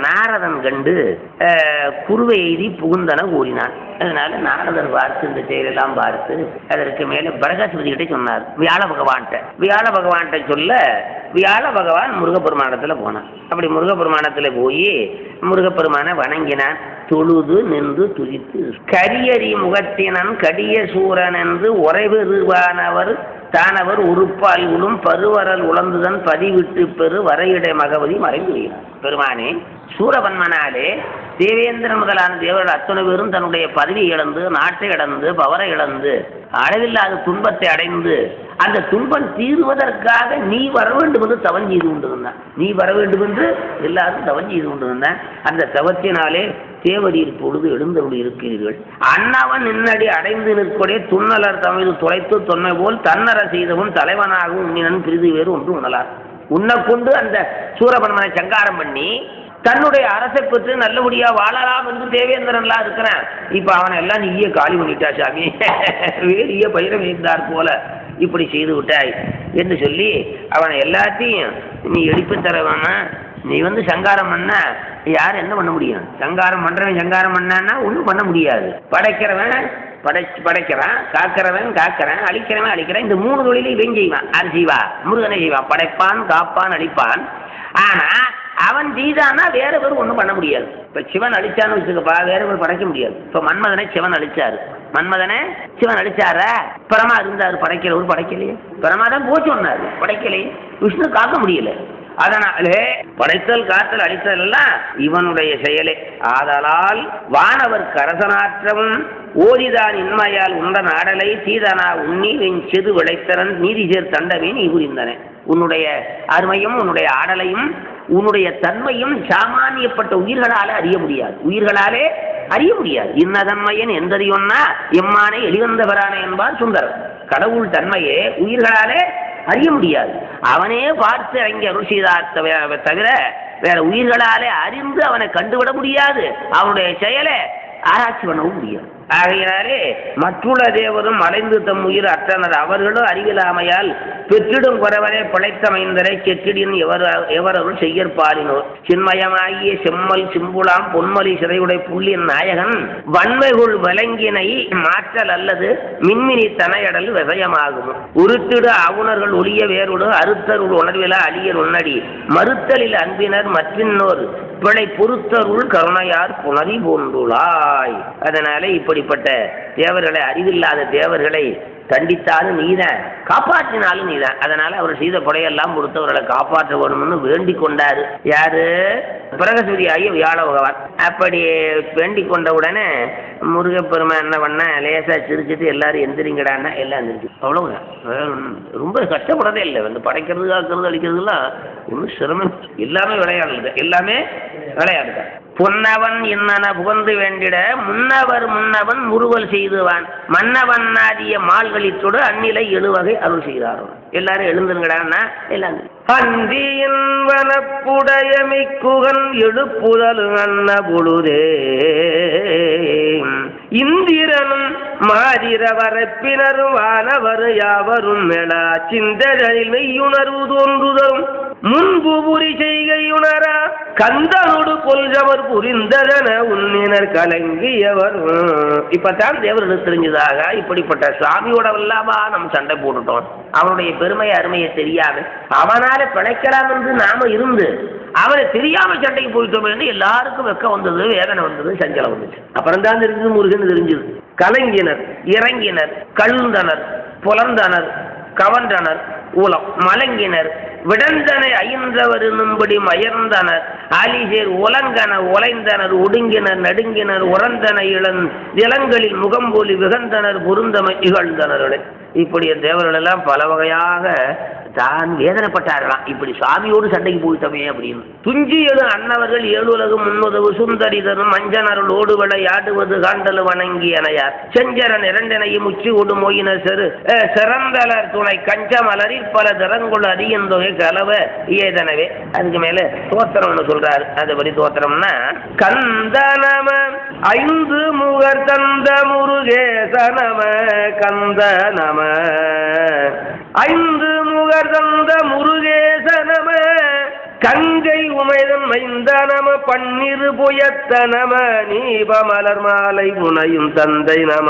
நாரதன் கண்டு குருவை எய்தி புகுந்தன கூறினான். அதனால நாரதர் பார்த்து இந்த செயலெல்லாம் பார்த்து அதற்கு மேலே பிரகஸ்பதி கிட்ட சொன்னார். வியாழ பகவான்கிட்ட சொல்ல வியாழ பகவான் முருகப்பெருமானத்தில் போனான். அப்படி முருகப்பெருமானத்தில் போய் முருகப்பெருமானை வணங்கினான். தொழுது நின்று துதித்து கரியறி முகத்தினன் கடிய சூரன் என்று உறைவெருவானவர் தானவர் உறுப்பால் உளும் பருவரல் உழந்துதன் பதிவிட்டு பெரு வரையிடை மகவதி மறைந்து பெருமானே சூரபன்மனாலே தேவேந்திரன் முதலான தேவர்கள் அத்தனை பேரும் தன்னுடைய பதவியை இழந்து நாட்டை இழந்து பவரை இழந்து அளவில்லாத துன்பத்தை அடைந்து அந்த துன்பம் தீர்வதற்காக நீ வர வேண்டும் என்று தவம் செய்து கொண்டிருந்தான். நீ வர வேண்டும் என்று எல்லாரும் தவம் செய்து கொண்டிருந்தான். அந்த தவத்தினாலே தேவரீர் பொழுது எழுந்தருள் இருக்கிறீர்கள். அண்ணாவன் நின்னடி அடைந்து நிற்கொடே துண்ணலர் தமிழ் துளைத்து தொன்மை போல் தன்னர செய்தவன் தலைவனாகவும் உன்னினன் பிரிது வேறு ஒன்று உணலார். உன்னை கொண்டு அந்த சூரபன்மனை சங்காரம் பண்ணி தன்னுடைய அரசை பெற்று நல்லபடியா வாழலாம் என்று தேவேந்திரன்லாம் இருக்கிறான். இப்ப அவனை எல்லாம் நீயே காலி பண்ணிட்டா சாமி, வேறிய பயிரை வைத்தார் போல இப்படி செய்து விட்டாய் என்று சொல்லி அவனை எல்லாத்தையும் நீ எழுப்பி தரவான. நீ சங்காரம் பண்ண யார் என்ன பண்ண முடியும்? சங்காரம் பண்றவன் சங்காரம் பண்ணான்னா ஒன்றும் பண்ண முடியாது. படைக்கிறவன் படைக்கிறான், காக்கிறவன் காக்கிறான், அழிக்கிறவன் அழிக்கிறான். இந்த 3 தொழிலையும் இவன் செய்வான். அது செய்வா முருகனை செய்வான். படைப்பான், காப்பான், அழிப்பான். ஆனா அவன் செய்தானா வேற பேர் ஒன்றும் பண்ண முடியாது. இப்ப சிவன் அழிச்சான்னு வச்சுக்கப்பா, வேற பேர் படைக்க முடியாது. இப்ப மன்மதனை சிவன் அழிச்சாரு. மன்மதனை சிவன் அழிச்சார. பரமா இருந்தாரு படைக்கிறவர் படைக்கலையே. பரமாதான் போச்சு ஒன்னாரு படைக்கலையே. விஷ்ணு காக்க முடியல. அதனாலே படைத்தல் காத்தல் அழித்தல் எல்லாம் இவனுடைய செயலே. ஆதலால் வானவர் கரசனாற்றவும் ஓதிதான் இன்மையால் உண்ட நாடலை சீதனா உண்ணி என் செது விளைத்தரன் நீதி சேர் தண்டமே நீ புரிந்தன. உன்னுடைய அருமையும் உன்னுடைய ஆடலையும் உன்னுடைய தன்மையும் சாமானியப்பட்ட உயிர்களாலே அறிய முடியாது. உயிர்களாலே அறிய முடியாது. இன்னதன்மையன் எந்தறியொன்னா எம்மானை எளிவந்தவரானே என்பார் சுந்தரர். கடவுள் தன்மையே உயிர்களாலே அறிய முடியாது. அவனே பார்த்து அங்கே அருள் செய்தார் தவிர வேற உயிர்களாலே அறிந்து அவனை கண்டுவிட முடியாது. அவனுடைய செயலை ஆராய்ச்சி பண்ணவும் முடியாது. ஆகையினாலே மற்றுள்ள தேவரும் அலைந்து தம் உயிர் அற்றனர். அவர்களும் அறிவிலாமையால் பெற்றிடும் குறவரை பிழைத்தமைந்தரை செற்றிடின் எவரருள் செய்யற்பாலினோர். சின்மயமாகிய செம்மல் சிம்புலாம் பொன்மலி சிறையுடை புள்ளின் நாயகன் வன்மைகுள் விளங்கினை மாற்றல் அல்லது மின்மினி தனையடல் விசயமாகும். உருத்திடு அவுணர்கள் ஒளிய வேறுடு அறுத்தருள் உணர்விலா அழியர் உன்னடி மறுத்தலில் அன்பினர் மற்றின்னோர் பிழை பொறுத்தருள் கருணையார் புணரி போன்றுளாய். அதனாலே இப்படிப்பட்ட தேவர்களை அறிவில்லாத தேவர்களை தண்டித்தாலும் நீதான், காப்பாற்றினாலும் நீதான். அதனால அவர் செய்த கொடையெல்லாம் கொடுத்து அவர்களை காப்பாற்ற வேணும்னு வேண்டிக் கொண்டாரு. யாரு? பிரகஸ்பதி ஆகிய வியாழ பகவான். அப்படி வேண்டிக் கொண்ட உடனே முருகப்பெருமை என்ன பண்ண, லேசா சிரிச்சுட்டு எல்லாரும் எந்திரிங்கடான்னா எல்லாம் எந்திரிச்சு. அவ்வளவுதான். ரொம்ப கஷ்டப்படதே இல்லை. வந்து படைக்கிறது, காக்கிறது, அழிக்கிறதுலாம் ஒன்றும் சிரமம். எல்லாமே விளையாடுது, எல்லாமே விளையாடுது. பொன்னவன் என்னென்ன புகழ்ந்து வேண்டிட முன்னவன் முறுவல் செய்துவான் மன்னவன் ஆதிய மால்களித்தோடு அந்நிலை எழுவகை அருள் செய்தாரோ. எல்லாரும் எழுந்துங்கடான்னா எல்லாம் அந்தியின் வனப்புடையமிக்குகன் எழுப்புதல் அன்ன பொழுதே இந்திரனும் மாதிர வரப்பினரும் வானவர் யாவரும் மேலா சிந்தனில் மெய்யுணர்வு தோன்றுதலும் முன்பு புரி செய்கையுணரா கந்தனோடு கொல்கவர் புரிந்ததன உன்னினர் கலங்கியவர். இப்பதான் தேவர்களுக்கு தெரிஞ்சதாக இப்படிப்பட்ட சாமியோட இல்லாமா நம்ம சண்டை போட்டுட்டோம். அவனுடைய பெருமை அருமையை தெரியாது, அவனால பிழைக்கலாம் என்று நாம இருந்து அவனை தெரியாம சண்டைக்கு போயிட்டோம் என்று எல்லாருக்கும் வெக்கம் வந்தது, வேதனை வந்தது, சஞ்சலம் வந்துச்சு. அப்புறம் தான் தெரிஞ்சது முருகன் தெரிஞ்சது. கலங்கினர், இறங்கினர், கழுந்தனர், புலந்தனர், கவன்றனர், ஊலம் மலங்கினர், விடந்தனை ஐந்தவர் என்னும்படி மயர்ந்தனர், ஆலிசேர் உலங்கன உலைந்தனர், ஒடுங்கினர், நடுங்கினர், உறந்தன இளன் நிலங்களில் முகம்போலி விகந்தனர், பொருந்தமை இகழ்ந்தனர்களே. இப்படி தேவர்கள் எல்லாம் பல வகையாக தான் வேதனைப்பட்டார்களாம். இப்படி சாமியோடு சண்டைக்கு போயிட்டோமே அப்படின்னு. துஞ்சியது அன்னவர்கள் ஏழுலகு முன்னுதவு சுந்தரிதரும் மஞ்சனருள் ஓடு விளையாடுவது காண்டல் வணங்கி அணையார் செஞ்சரன் இரண்டனையும் உச்சி ஓடு மொயினர் சிறந்தலர் துணை கஞ்ச மலரில் பல திறங்குள் அறியும் தொகை கலவ ஏதனவே. அதுக்கு மேல தோத்திரம் ஒன்று சொல்றாரு. அதுபடி தோத்திரம்னா கந்தனம ஐந்து முகர் தந்த முருகேசனம கந்தனம ஐந்து முகர் தந்த முருகேசனம கங்கை உமைதன் மைந்தனம பன்னிரு புயத்தனம நீபமலர் மாலை முனையும் தந்தை நம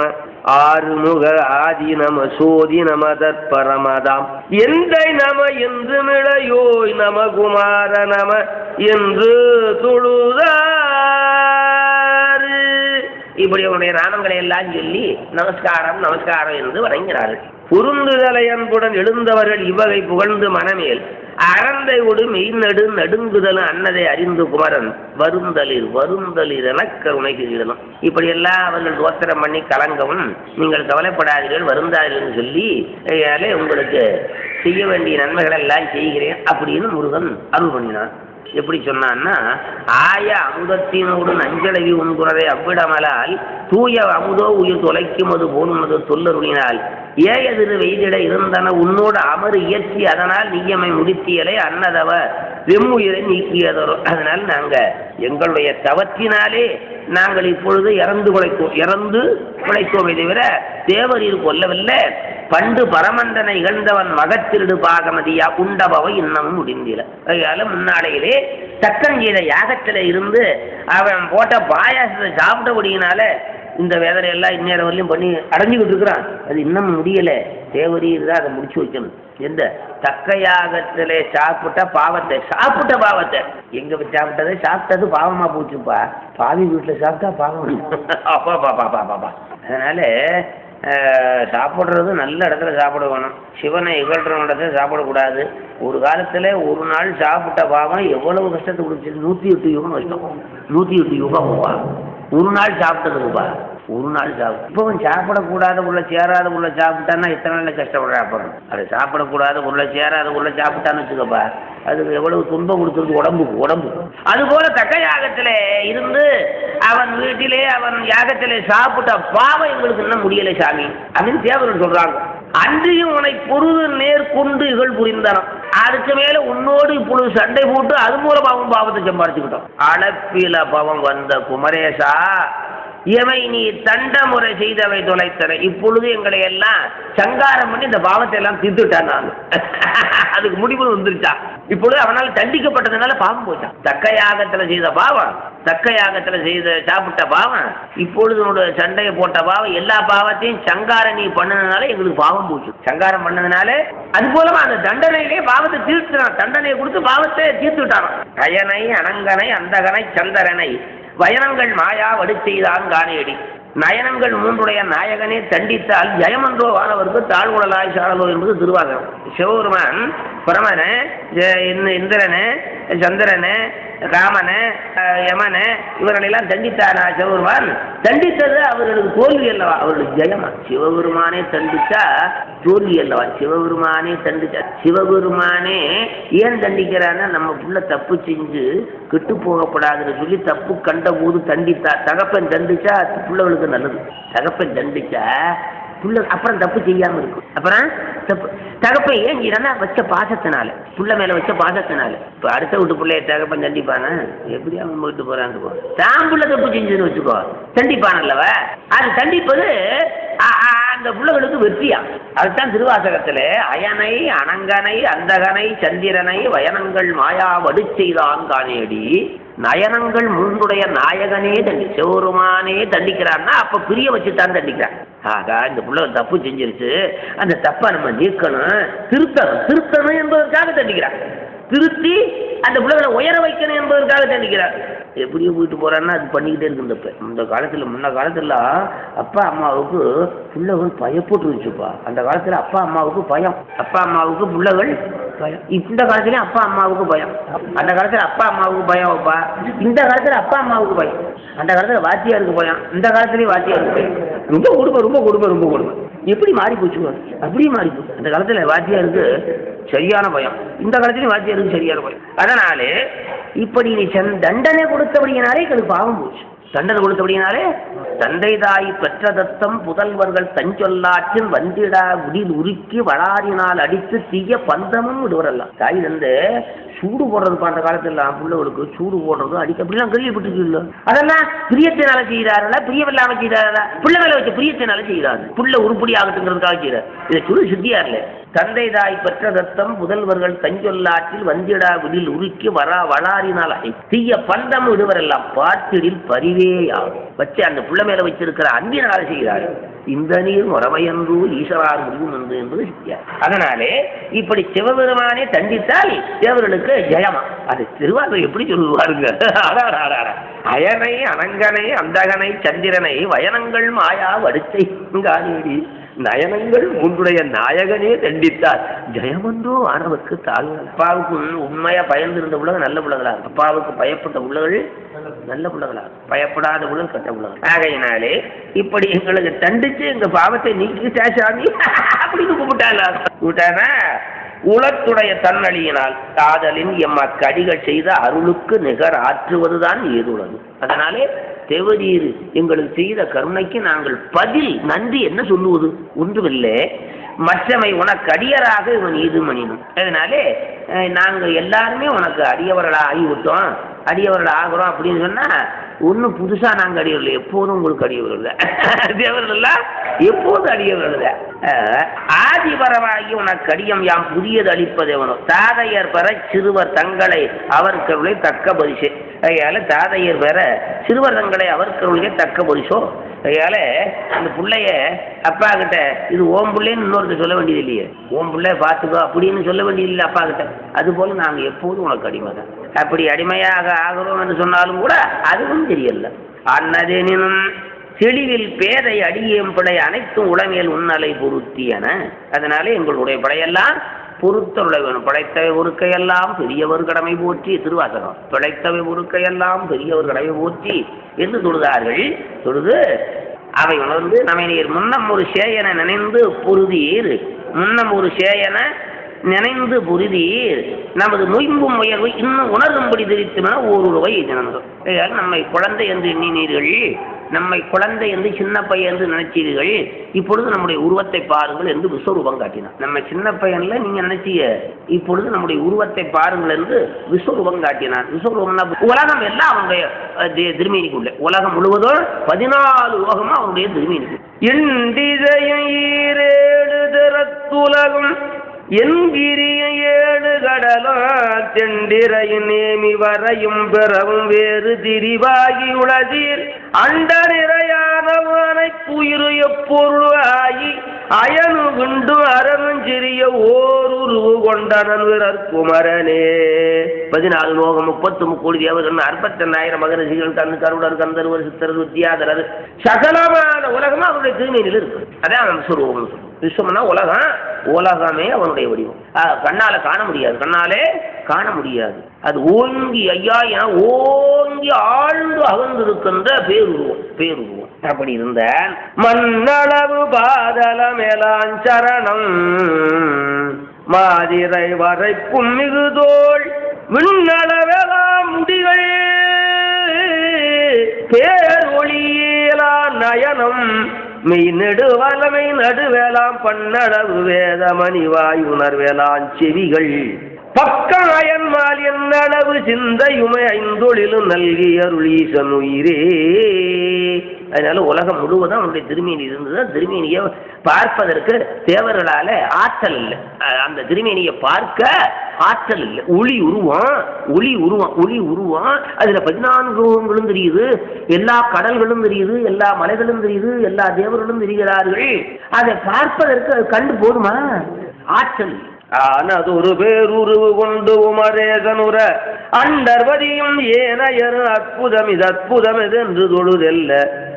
ஆறுமுக ஆதி நம சோதி நம தற்பரமதாம் எந்தை நம என்று மிளையோய் நம குமார நம என்று தொழுதார். இப்படி அவருடைய நாமங்களை எல்லாம் சொல்லி நமஸ்காரம் நமஸ்காரம் என்று வணங்கினார்கள். பொருந்துதலை அன்புடன் எழுந்தவர்கள் இவ்வகை புகழ்ந்து மனமேல் அறந்தை ஒடு மெய்நடு நடுங்குதல் அன்னதை அறிந்து குமரன் வருந்தலிர் என கருணைகிடணும். இப்படியெல்லாம் அவர்கள் தோத்திரம் பண்ணி கலங்கவும் நீங்கள் கவலைப்படாதீர்கள் வருந்தாதீர்கள் சொல்லி உங்களுக்கு செய்ய வேண்டிய நன்மைகள் எல்லாம் செய்கிறேன் அப்படின்னு முருகன் அருள் பண்ணினான். எப்படி சொன்னான்னா ஆய அமுதத்தினோடு நஞ்சளவி உண்குறதை அவ்விடமலால் தூய அமுதோ உயிர் தொலைக்கும் அது போனுமது சொல்லருளினால் ஏயதிரு வெய்திட இருந்தன உன்னோடு அமறு இயற்றி அதனால் நீயமை முடித்தியலை அன்னதவ வெம்முயிரை நீக்கியதோ. அதனால் நாங்கள் எங்களுடைய தவத்தினாலே நாங்கள் இப்பொழுது இறந்து பிழைத்தோமே தவிர தேவரீர் கொல்லவில்லை. பண்டு பரமந்தனை இகழ்ந்தவன் மகத்திருடு பாகமதியா உண்டபவை இன்னமும் முடிந்தில. அதனால முன்னாளையிலே தக்கஞ்செய்த யாகத்தில் இருந்து அவன் போட்ட பாயாசத்தை சாப்பிட்டபடியினால இந்த வேதனையெல்லாம் இந்நேரம் வரலையும் பண்ணி அடைஞ்சிக்கிட்டு இருக்கிறான். அது இன்னும் முடியலை. தேவரீர் தான் அதை முடிச்சு வைக்கணும். எந்த தக்க யாகத்திலே சாப்பிட்ட பாவத்தை எங்க சாப்பிட்டதை சாப்பிட்டது பாவமா போச்சுப்பா. பாவி வீட்டில் சாப்பிட்டா பாவம். அப்பா அதனால சாப்பிட்றது நல்ல இடத்துல சாப்பிட வேணும். சிவனை இகழ்ற இடத்துல சாப்பிடக்கூடாது. ஒரு காலத்தில் ஒரு நாள் சாப்பிட்ட பாவம் எவ்வளவு கஷ்டத்தை கொடுத்துச்சு. 108 யுகம் கஷ்டம். 108 யுகம் ஒரு நாள் சாப்பிட்டதுப்பா. ஒரு நாள் சாப்பிட்டு இப்போ சாப்பிடக்கூடாத உள்ள சேராத உள்ள சாப்பிட்டான்னா இத்தனை நாள் கஷ்டப்படுற. அப்புறம் அதை சாப்பிடக்கூடாத உள்ள சேராத உள்ள சாப்பிட்டான்னு வச்சுக்கப்பா, அதுக்கு எவ்வளவு துன்பம் கொடுத்துருக்கு உடம்பு. அதுபோல தக்க யாகத்தில் இருந்து அவன் வீட்டிலே அவன் யாகத்திலே சாப்பிட்ட பாவம் எங்களுக்கு இன்னும் முடியலை சாமி அப்படின்னு தேவர்கள் சொல்றாங்க. அன்றியும் உன்னை பொருது நேர்கொண்டு இகழ் புரிந்தனம். அதுக்கு மேல உன்னோடு இப்பொழுது சண்டை போட்டு அது மூலம் அவன் பாவத்தை சம்பாதிச்சுக்கிட்டோம். அளப்பில பாவம் வந்த குமரேசா எவை நீ தண்ட முறை செய்தவை தொலைத்தன. இப்பொழுது எங்களை எல்லாம் சங்காரம் பண்ணி இந்த பாவத்தை எல்லாம் தீர்த்துட்டான். நான் அதுக்கு முடிவு வந்துருச்சா. இப்பொழுது அவனால் தண்டிக்கப்பட்டதுனால பாவம் போச்சான். தக்க யாகத்தில் செய்த பாவம், தக்க யாகத்தில் செய்த சாப்பிட்ட பாவம், இப்பொழுது சண்டையை போட்ட பாவம், எல்லா பாவத்தையும் சங்காரம் நீ பண்ணதுனால எங்களுக்கு பாவம் போச்சு. சங்காரம் பண்ணதுனால அது போலமா அந்த தண்டனையிலே பாவத்தை தீர்த்துட்டான். தண்டனையை கொடுத்து பாவத்தை தீர்த்துட்டான். கயனை அனங்கனை அந்தகனை சந்தரனை வயனங்கள் மாயா வடு செய்தான் காணையடி. நயனங்கள் மூன்றுடைய நாயகனே தண்டித்தால் ஜெயமன்றோ வானவருக்கு தாழ்வுடலாய் சாழலோ என்பது திருவாசகம். சிவபெருமான் பிரமன, இந்திரனு, சந்திரனு, காமனு, யமனு இவர்களெல்லாம் தண்டித்தானா சிவபெருமான்? தண்டித்தது அவர்களுக்கு தோல்வி அல்லவா, அவர்களுக்கு ஜெயமா? சிவபெருமானே தண்டித்தா தோல்வி அல்லவா? சிவபெருமானே தண்டித்தா. சிவபெருமானே ஏன் தண்டிக்கிறான்னா நம்ம புள்ள தப்பு செஞ்சு கெட்டு போகப்படாதுன்னு சொல்லி தப்பு கண்ட போது தண்டித்தா. தகப்பன் தண்டிச்சா பிள்ளைகளுக்கு நல்லது. தகப்பன் தண்டிச்சா புள்ள அப்புறம் தப்பு செய்யாம இருக்கும். அப்புறம் தப்பு தகப்பன் ஏன் செய்யறா வச்ச பாசத்தினால, புள்ள மேல வச்ச பாசத்தினால. இப்ப அடுத்த வீட்டு பிள்ளைய தகப்பன் தண்டிப்பானா? எப்படியா நம்ம வீட்டு போறான்னு தான் புள்ள தப்பு செஞ்சுன்னு வச்சுக்கோ, தண்டிப்பான் அல்லவ. அது தண்டிப்பது அந்த பிள்ளைகளுக்கு வெற்றியா. அதுதான் திருவாசகத்துல அயனை அனங்கனை அந்தகனை சந்திரனை வயனங்கள் மாயா வடு செய்தான் காணேடி நயனங்கள் மூன்றுடைய நாயகனே சிவபெருமானே தண்டிக்கிறான்னா அப்ப பிரிய வச்சுதான் தண்டிக்கிறான். ஆகா இந்த புள்ள தப்பு செஞ்சிருச்சு, அந்த தப்பை நம்ம நீக்கணும், திருத்தணும் என்பதற்காக தண்டிக்கிறான். திருத்தி அந்த பிள்ளைகளை உயர வைக்கணும் என்பதற்காக தண்டிக்கிறார். எப்படியோ போயிட்டு போறான்னா அது பண்ணிக்கிட்டே இருக்கு. இந்த காலத்துல முன்ன காலத்துல அப்பா அம்மாவுக்கு பிள்ளைகள் பயப்பட்டு வச்சுப்பா. அந்த காலத்துல அப்பா அம்மாவுக்கு பயம், அப்பா அம்மாவுக்கு பிள்ளைகள் பயம். இந்த காலத்துலயும் அப்பா அம்மாவுக்கு பயம். அந்த காலத்துல அப்பா அம்மாவுக்கு பயம் வைப்பா, இந்த காலத்துல அப்பா அம்மாவுக்கு பயம். அந்த காலத்துல வாத்தியாருக்கு பயம், இந்த காலத்துலயும் வாத்தியாருக்கு பயம். ரொம்ப கொடுமை, ரொம்ப கொடுமை, ரொம்ப கொடுமை. எப்படி மாறி போச்சு, அப்படியே மாறி போச்சு. அந்த காலத்துல வாத்தியாருக்கு சரியான பயம், இந்த காலத்துலயும் வாத்தியாருக்கு சரியான பயம். அதனாலே இப்படி நீ தண்டனை கொடுத்தபடியினாலே எங்களுக்கு பாவம் போச்சு. தண்டனை கொடுத்தபடியினாலே தந்தை தாய் பெற்ற தத்தம் புதல்வர்கள் தஞ்சொல்லாற்றின் வந்திடா குடில் உருக்கி வளாரினால் அடித்து தீய பந்தமும் விடுவரெல்லாம். தாய் வந்து சூடு போடுறதுப்பா. அந்த காலத்துல பிள்ளைகளுக்கு சூடு போடுறது அடிக்க அப்படிலாம் கேள்விப்பட்டிருக்கீங்களோ? அதெல்லாம் பிரியத்தினால செய்கிறார்களா, பிரியமில்லாம செய்கிறாரா? பிள்ளை மேல வச்ச பிரியத்தினால செய்கிறாரு. பிள்ளை உருப்படி ஆகட்டுங்கிறதுக்காக செய்கிறார். இதை சொல்லி சித்தியா இல்லை. தந்தை தாய் பெற்ற தத்தம் புதல்வர்கள் தஞ்சொல்லாற்றில் வந்திடா விடில் உருக்கி வளாரினால் தீய பந்தம் விடுவரெல்லாம் பாட்டிடில் பரிவேயாகும். வச்சு அந்த பிள்ளை மேல வச்சிருக்கிற அன்பினால செய்கிறார். இந்த நீர் முறமையன்று ஈஸ்வரார் முடியும் என்று என்பது சித்தியா. அதனாலே இப்படி சிவபெருமானே தண்டித்தால் தேவர்களுக்கு ஜெயமா. அது திருவாரூர் எப்படி சொல்லுவாருங்க? அயனை அனங்கனை அந்தகனை சந்திரனை வயனங்கள் மாயா வடுச்சை காணேடி நயனங்கள் மூன்றுடைய நாயகனே தண்டித்தார் ஜெயமன்றோ ஆனவருக்கு தாழ்வு. அப்பாவுக்கு உண்மையா பயந்திருந்த பிள்ளைகள் நல்ல பிள்ளைகளா, அப்பாவுக்கு பயப்பட்ட பிள்ளைகள் நல்ல பிள்ளைகளா, பயப்படாத பிள்ளைகள் கெட்ட பிள்ளைகள். ஆகையினாலே இப்படி எங்களுக்கு தண்டிச்சு எங்க பாவத்தை நீக்கிட்டா சாமி அப்படின்னு கூப்பிட்டானா உலத்துடைய தன்னழியினால் காதலின் எம்மக்கடிகள் செய்த அருளுக்கு நிகர் ஆற்றுவதுதான் ஏதுள்ளது. அதனாலே தேவரீர் எங்களுக்கு செய்த கருணைக்கு நாங்கள் பதில் நன்றி என்ன சொல்லுவது ஒன்றுமில்லை. மற்றமை உனக்கு அடியராக இவன் இது மணினும். அதனாலே நாங்கள் எல்லாருமே உனக்கு அடியவர்களாக ஆகிவிட்டோம், அடியவர்கள் ஆகிறோம் அப்படின்னு சொன்னா ஒன்றும் புதுசா நாங்கள் அடியவர்கள், எப்போதும் உங்களுக்கு அடியவர்கள் தேவர்கள் எப்போதும் அடியவர்கள். ஆதிபரமாகி உனக்கு அடியம் யாம் புதியது அளிப்பதேவனோ தாதையர் பெற சிறுவர் தங்களை அவர்களை தக்க பரிசு. அதனால தாதையர் பெற சிறுவர் தங்களை அவர்களுடைய தக்க பரிசோ. அதனால அந்த பிள்ளைய அப்பா கிட்ட இது ஓம் பிள்ளைன்னு இன்னொருத்த சொல்ல வேண்டியது இல்லையே, ஓம் பிள்ளைய பார்த்துக்கோ அப்படின்னு சொல்ல வேண்டியது இல்லை அப்பா கிட்ட. அது போல நாங்கள் எப்போதும் உனக்கு அடிமை தான். அப்படி அடிமையாக ஆகிறோம் என்று சொன்னாலும் கூட அதுவும் தெரியல. அன்னதெனினும் தெளிவில் பேதை அடியேம் படை அனைத்தும் உளமேல் உன்னலை பொருத்தியன. அதனாலே எங்களுடைய படையெல்லாம் பொறுத்தருளை வேணும். படைத்தவை ஒருக்கையெல்லாம் பெரியவர் கடமை போற்றி திருவாசகம். படைத்தவை ஒருக்கையெல்லாம் பெரியவர் கடமை போற்றி என்று தொழுதார்கள். தொழுது அவை உணர்ந்து நம்மை நீர் முன்னம் ஒரு சேயனை நினைந்து பொருதீர், முன்னம் ஒரு சேயனை நினைந்து பொருதீர் நமது நொய்ம்பும் உயர்வு இன்னும் உணரும்படி தெரிவித்துனா ஓருருவை தினந்தோம். நம்மை குழந்தை என்று எண்ணினீர்கள், நம்மை குழந்தை என்று சின்ன பையன் என்று நினைச்சீர்கள், இப்பொழுது நம்முடைய உருவத்தை பாருங்கள் என்று விஸ்வரூபம் காட்டினார். நம்ம சின்ன பையன்ல நீங்க நினைச்சீங்க, இப்பொழுது நம்முடைய உருவத்தை பாருங்கள் என்று விஸ்வரூபம் காட்டினார். விஸ்வரூபம்னா உலகம் எல்லாம் அவனுடைய திருமேனிக்குள்ள, உலகம் முழுவதும் 14 உலகமா அவனுடைய திருமேனிக்கு. எண்டிரையுலகம் என்கிரிய 7 கடலும் தெண்டிரையின் நேமி வரையும் பெறவும் வேறு திரிவாகி உளதீர் அண்ட நிறையானவனை புயிரு எப்பொருளாகி அயனு விண்டு அரணும் சிறிய ஓருருவு கொண்டனன் வீரர் குமரனே. 14 லோகம் 30 கோடி தேவர்கள் 48,000 மகரிஷிகள் கண்ணு கருடர் கந்தர்வர் சித்தர் வித்யாதரர் சகலமான உலகமா அவருடைய திருமேனியில் இருக்கு. அதான் விஸ்வரூபம். விஸ்வம்னா உலகம், உலகமே அவனுடைய வடிவம். கண்ணால காண முடியாது, கண்ணாலே காண முடியாது. அது ஓங்கி ஐயா என ஓங்கி ஆழ்ந்து அகர்ந்திருக்கின்ற பேருருவம், பேருருவம். அப்படி இருந்த மண்ணளவு பாதல மேலாஞ்சரணம் மாதிரை வரைக்கும் மிகுதோள் விண்ணளவெல்லாம் முடிகள் பேரொழியலா நயனம் மெய் நெடுவலமை நடுவேலாம் பன்னளவு வேதமணிவாய் உணர்வேலான் செவிகள் பக்கம் அயன்மால் என்னளவு சிந்தையுமை 5 நல்கி அருளீசன் உயிரே. அதனால உலகம் முழுவதும் அவனுடைய திருமேனி இருந்தது. திருமேனியை பார்ப்பதற்கு தேவர்களால ஆற்றல் இல்லை. அந்த திருமேனியை பார்க்க ஆற்றல் இல்லை. ஒளி உருவம், ஒளி உருவம், ஒளி உருவம். அதுல 14 ரூபங்களும் தெரியுது, எல்லா கடல்களும் தெரியுது, எல்லா மலைகளும் தெரியுது, எல்லா தேவர்களும் தெரிகிறார்கள். அதை பார்ப்பதற்கு கண்டு போதுமா? ஆற்றல். ஆனது ஒரு பேருருவு கொண்டு உமரேகனுர அண்டர்வதியும் ஏனையர் அற்புதம் இது அற்புதம் இது என்று தொழுதெல்ல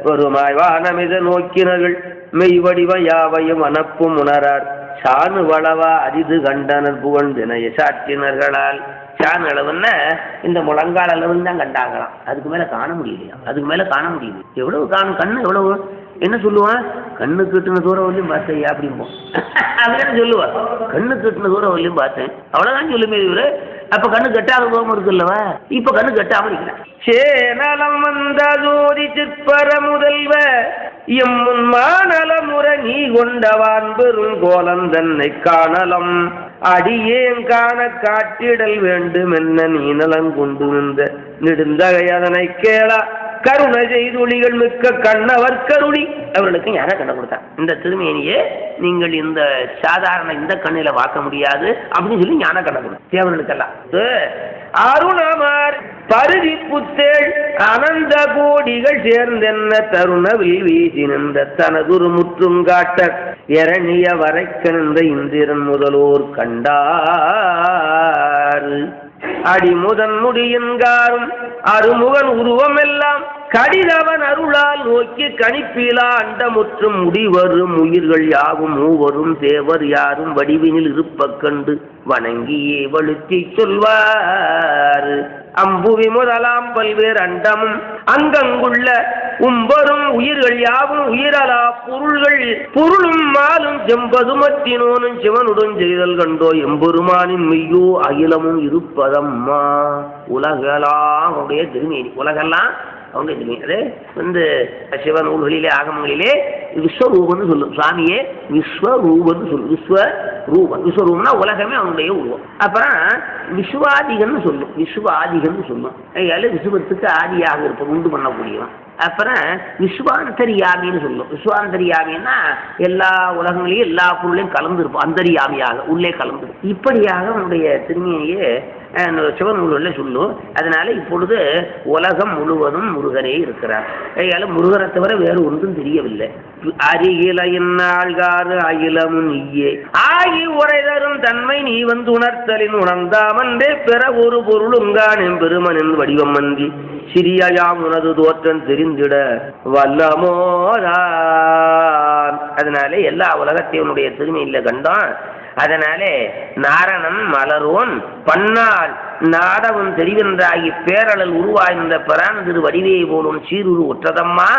வருமாய் வானமித நோக்கினர்கள் மெய்வடிவ யாவையும் அனப்பும் உணரார் சாணு வளவா அரிது கண்டனர் புகழ்ந்தினைய சாற்றினர்களால். சாணு அளவுன்னா இந்த முழங்கால் அளவுன்னு தான் கண்டாங்களாம். அதுக்கு மேல காண முடியலையா? அதுக்கு மேல காண முடியுது. எவ்வளவு காணும்? கண்ணு எவ்வளவு? என்ன சொல்லுவான்? கண்ணு கட்டுன தூரம் வரலையும் பார்த்தேன் அப்படிம்போம். அப்படின்னு சொல்லுவான். கண்ணு கட்டுன தூரம் வரலையும் பார்த்தேன், அவ்வளவுதான் சொல்லுமே இவரு. அப்ப கண்ணு கட்டாத தூரம் இருக்குல்லவா? இப்ப கண்ணு கட்டாம இருக்கிறேன். சேனலம் வந்த ஜோதி சிற்பர முதல்வ எம்முன் மாநலமுற நீ கொண்டவான் பெரும் கோலம் தன்னை காணலம் அடியேன் காண காட்டிடல் வேண்டும் என்ன நீ நலம் கொண்டு நின்ற நெடுந்தகை அதனை கேளா கருணை செய்துளிகள் மிக்க கண்ணவர் கருணி. அவர்களுக்கு ஞான கண்ணை கொடுத்தார். இந்த திருமேனியே நீங்கள் இந்த சாதாரண இந்த கண்ணில பார்க்க முடியாது அப்படின்னு சொல்லி ஞான கண்ணை கொடுத்தார் தேவர்களுக்கெல்லாம். அருணமார் பருதி புத்தேள் அனந்த கோடிகள் சேர்ந்தென்ன தருணவில் வீசி நின்ற தனதுரு முற்றும் காட்ட இரணிய வரை கிணந்த இந்திரன் முதலோர் கண்டார். அடிமுதன் முடியன்காரும் அருமுகன் உருவம் எல்லாம் கடிதவன் அருளால் நோக்கி கணிப்பிலா அண்டமுற்றும் முடிவரும் உயிர்கள் யாவும் மூவரும் தேவர் யாரும் வடிவினில் இருப்ப கண்டு வணங்கியே வழுத்தி சொல்வார். அம்புவி முதலாம் பல்வேறு அண்டமும் அங்கங்குள்ள உம்பரும் உயிர்கள் யாவும் உயிரலா பொருள்கள் பொருளும் மாலும் செம்பதுமத்தினோனும் சிவனுடன் செய்தல் கண்டோ எம்பெருமானின் மெய்யோ அகிலமும் இருப்பதம்மா. உலகெல்லாம் அவருடைய திருமேனி, உலகெல்லாம் அவங்க அது வந்து சிவநூல்களிலே ஆகமங்களிலே விஸ்வரூபன்னு சொல்லும். சுவாமியே விஸ்வரூபன்னு சொல்லும். விஸ்வரூபம், விஸ்வரூபம்னா உலகமே அவனுடைய உருவம். அப்புறம் விஸ்வாதிகன்னு சொல்லும். விஸ்வாதிகன்னு சொல்லும். அதில் விசுவத்துக்கு ஆதியாக இருப்பது உண்டு பண்ணக்கூடியவன். அப்புறம் விஸ்வாந்தரியாமின்னு சொல்லும். விஸ்வாந்தரியாமின்னா எல்லா உலகங்களையும் எல்லா பொருளையும் கலந்து இருப்போம், அந்தரியாமியாக உள்ளே கலந்து. இப்படியாக அவனுடைய திருமேனியே சிவநூல்களில் சொல்லும். அதனால இப்பொழுது உலகம் முழுவதும் முருகனே இருக்கிறார். அதனால முருகரை தவிர வேறு ஒன்றும் தெரியவில்லை. அருகிலையின் ஆழ்காறு அகிலமும் நீயே ஆகி உரைதரும் தன்மை நீ வந்து உணர்த்தலின் உணர்ந்தாமன்றே பிற ஒரு பொருளுங்கான் எம்பெருமனின் வடிவம் மந்தி சிறியாம் உனது தோற்றம் தெரிந்திட வல்லமோதான். அதனால எல்லா உலகத்தையும் திருமையில கண்டான். அதனாலே நாரணன் மலரோன் பன்னாள் நாடவும் தெரிவென்றாகி பேரழல் உருவாய்ந்த பிரான் திரு வடிவையை போலும் சீருரு ஒற்றதம்மா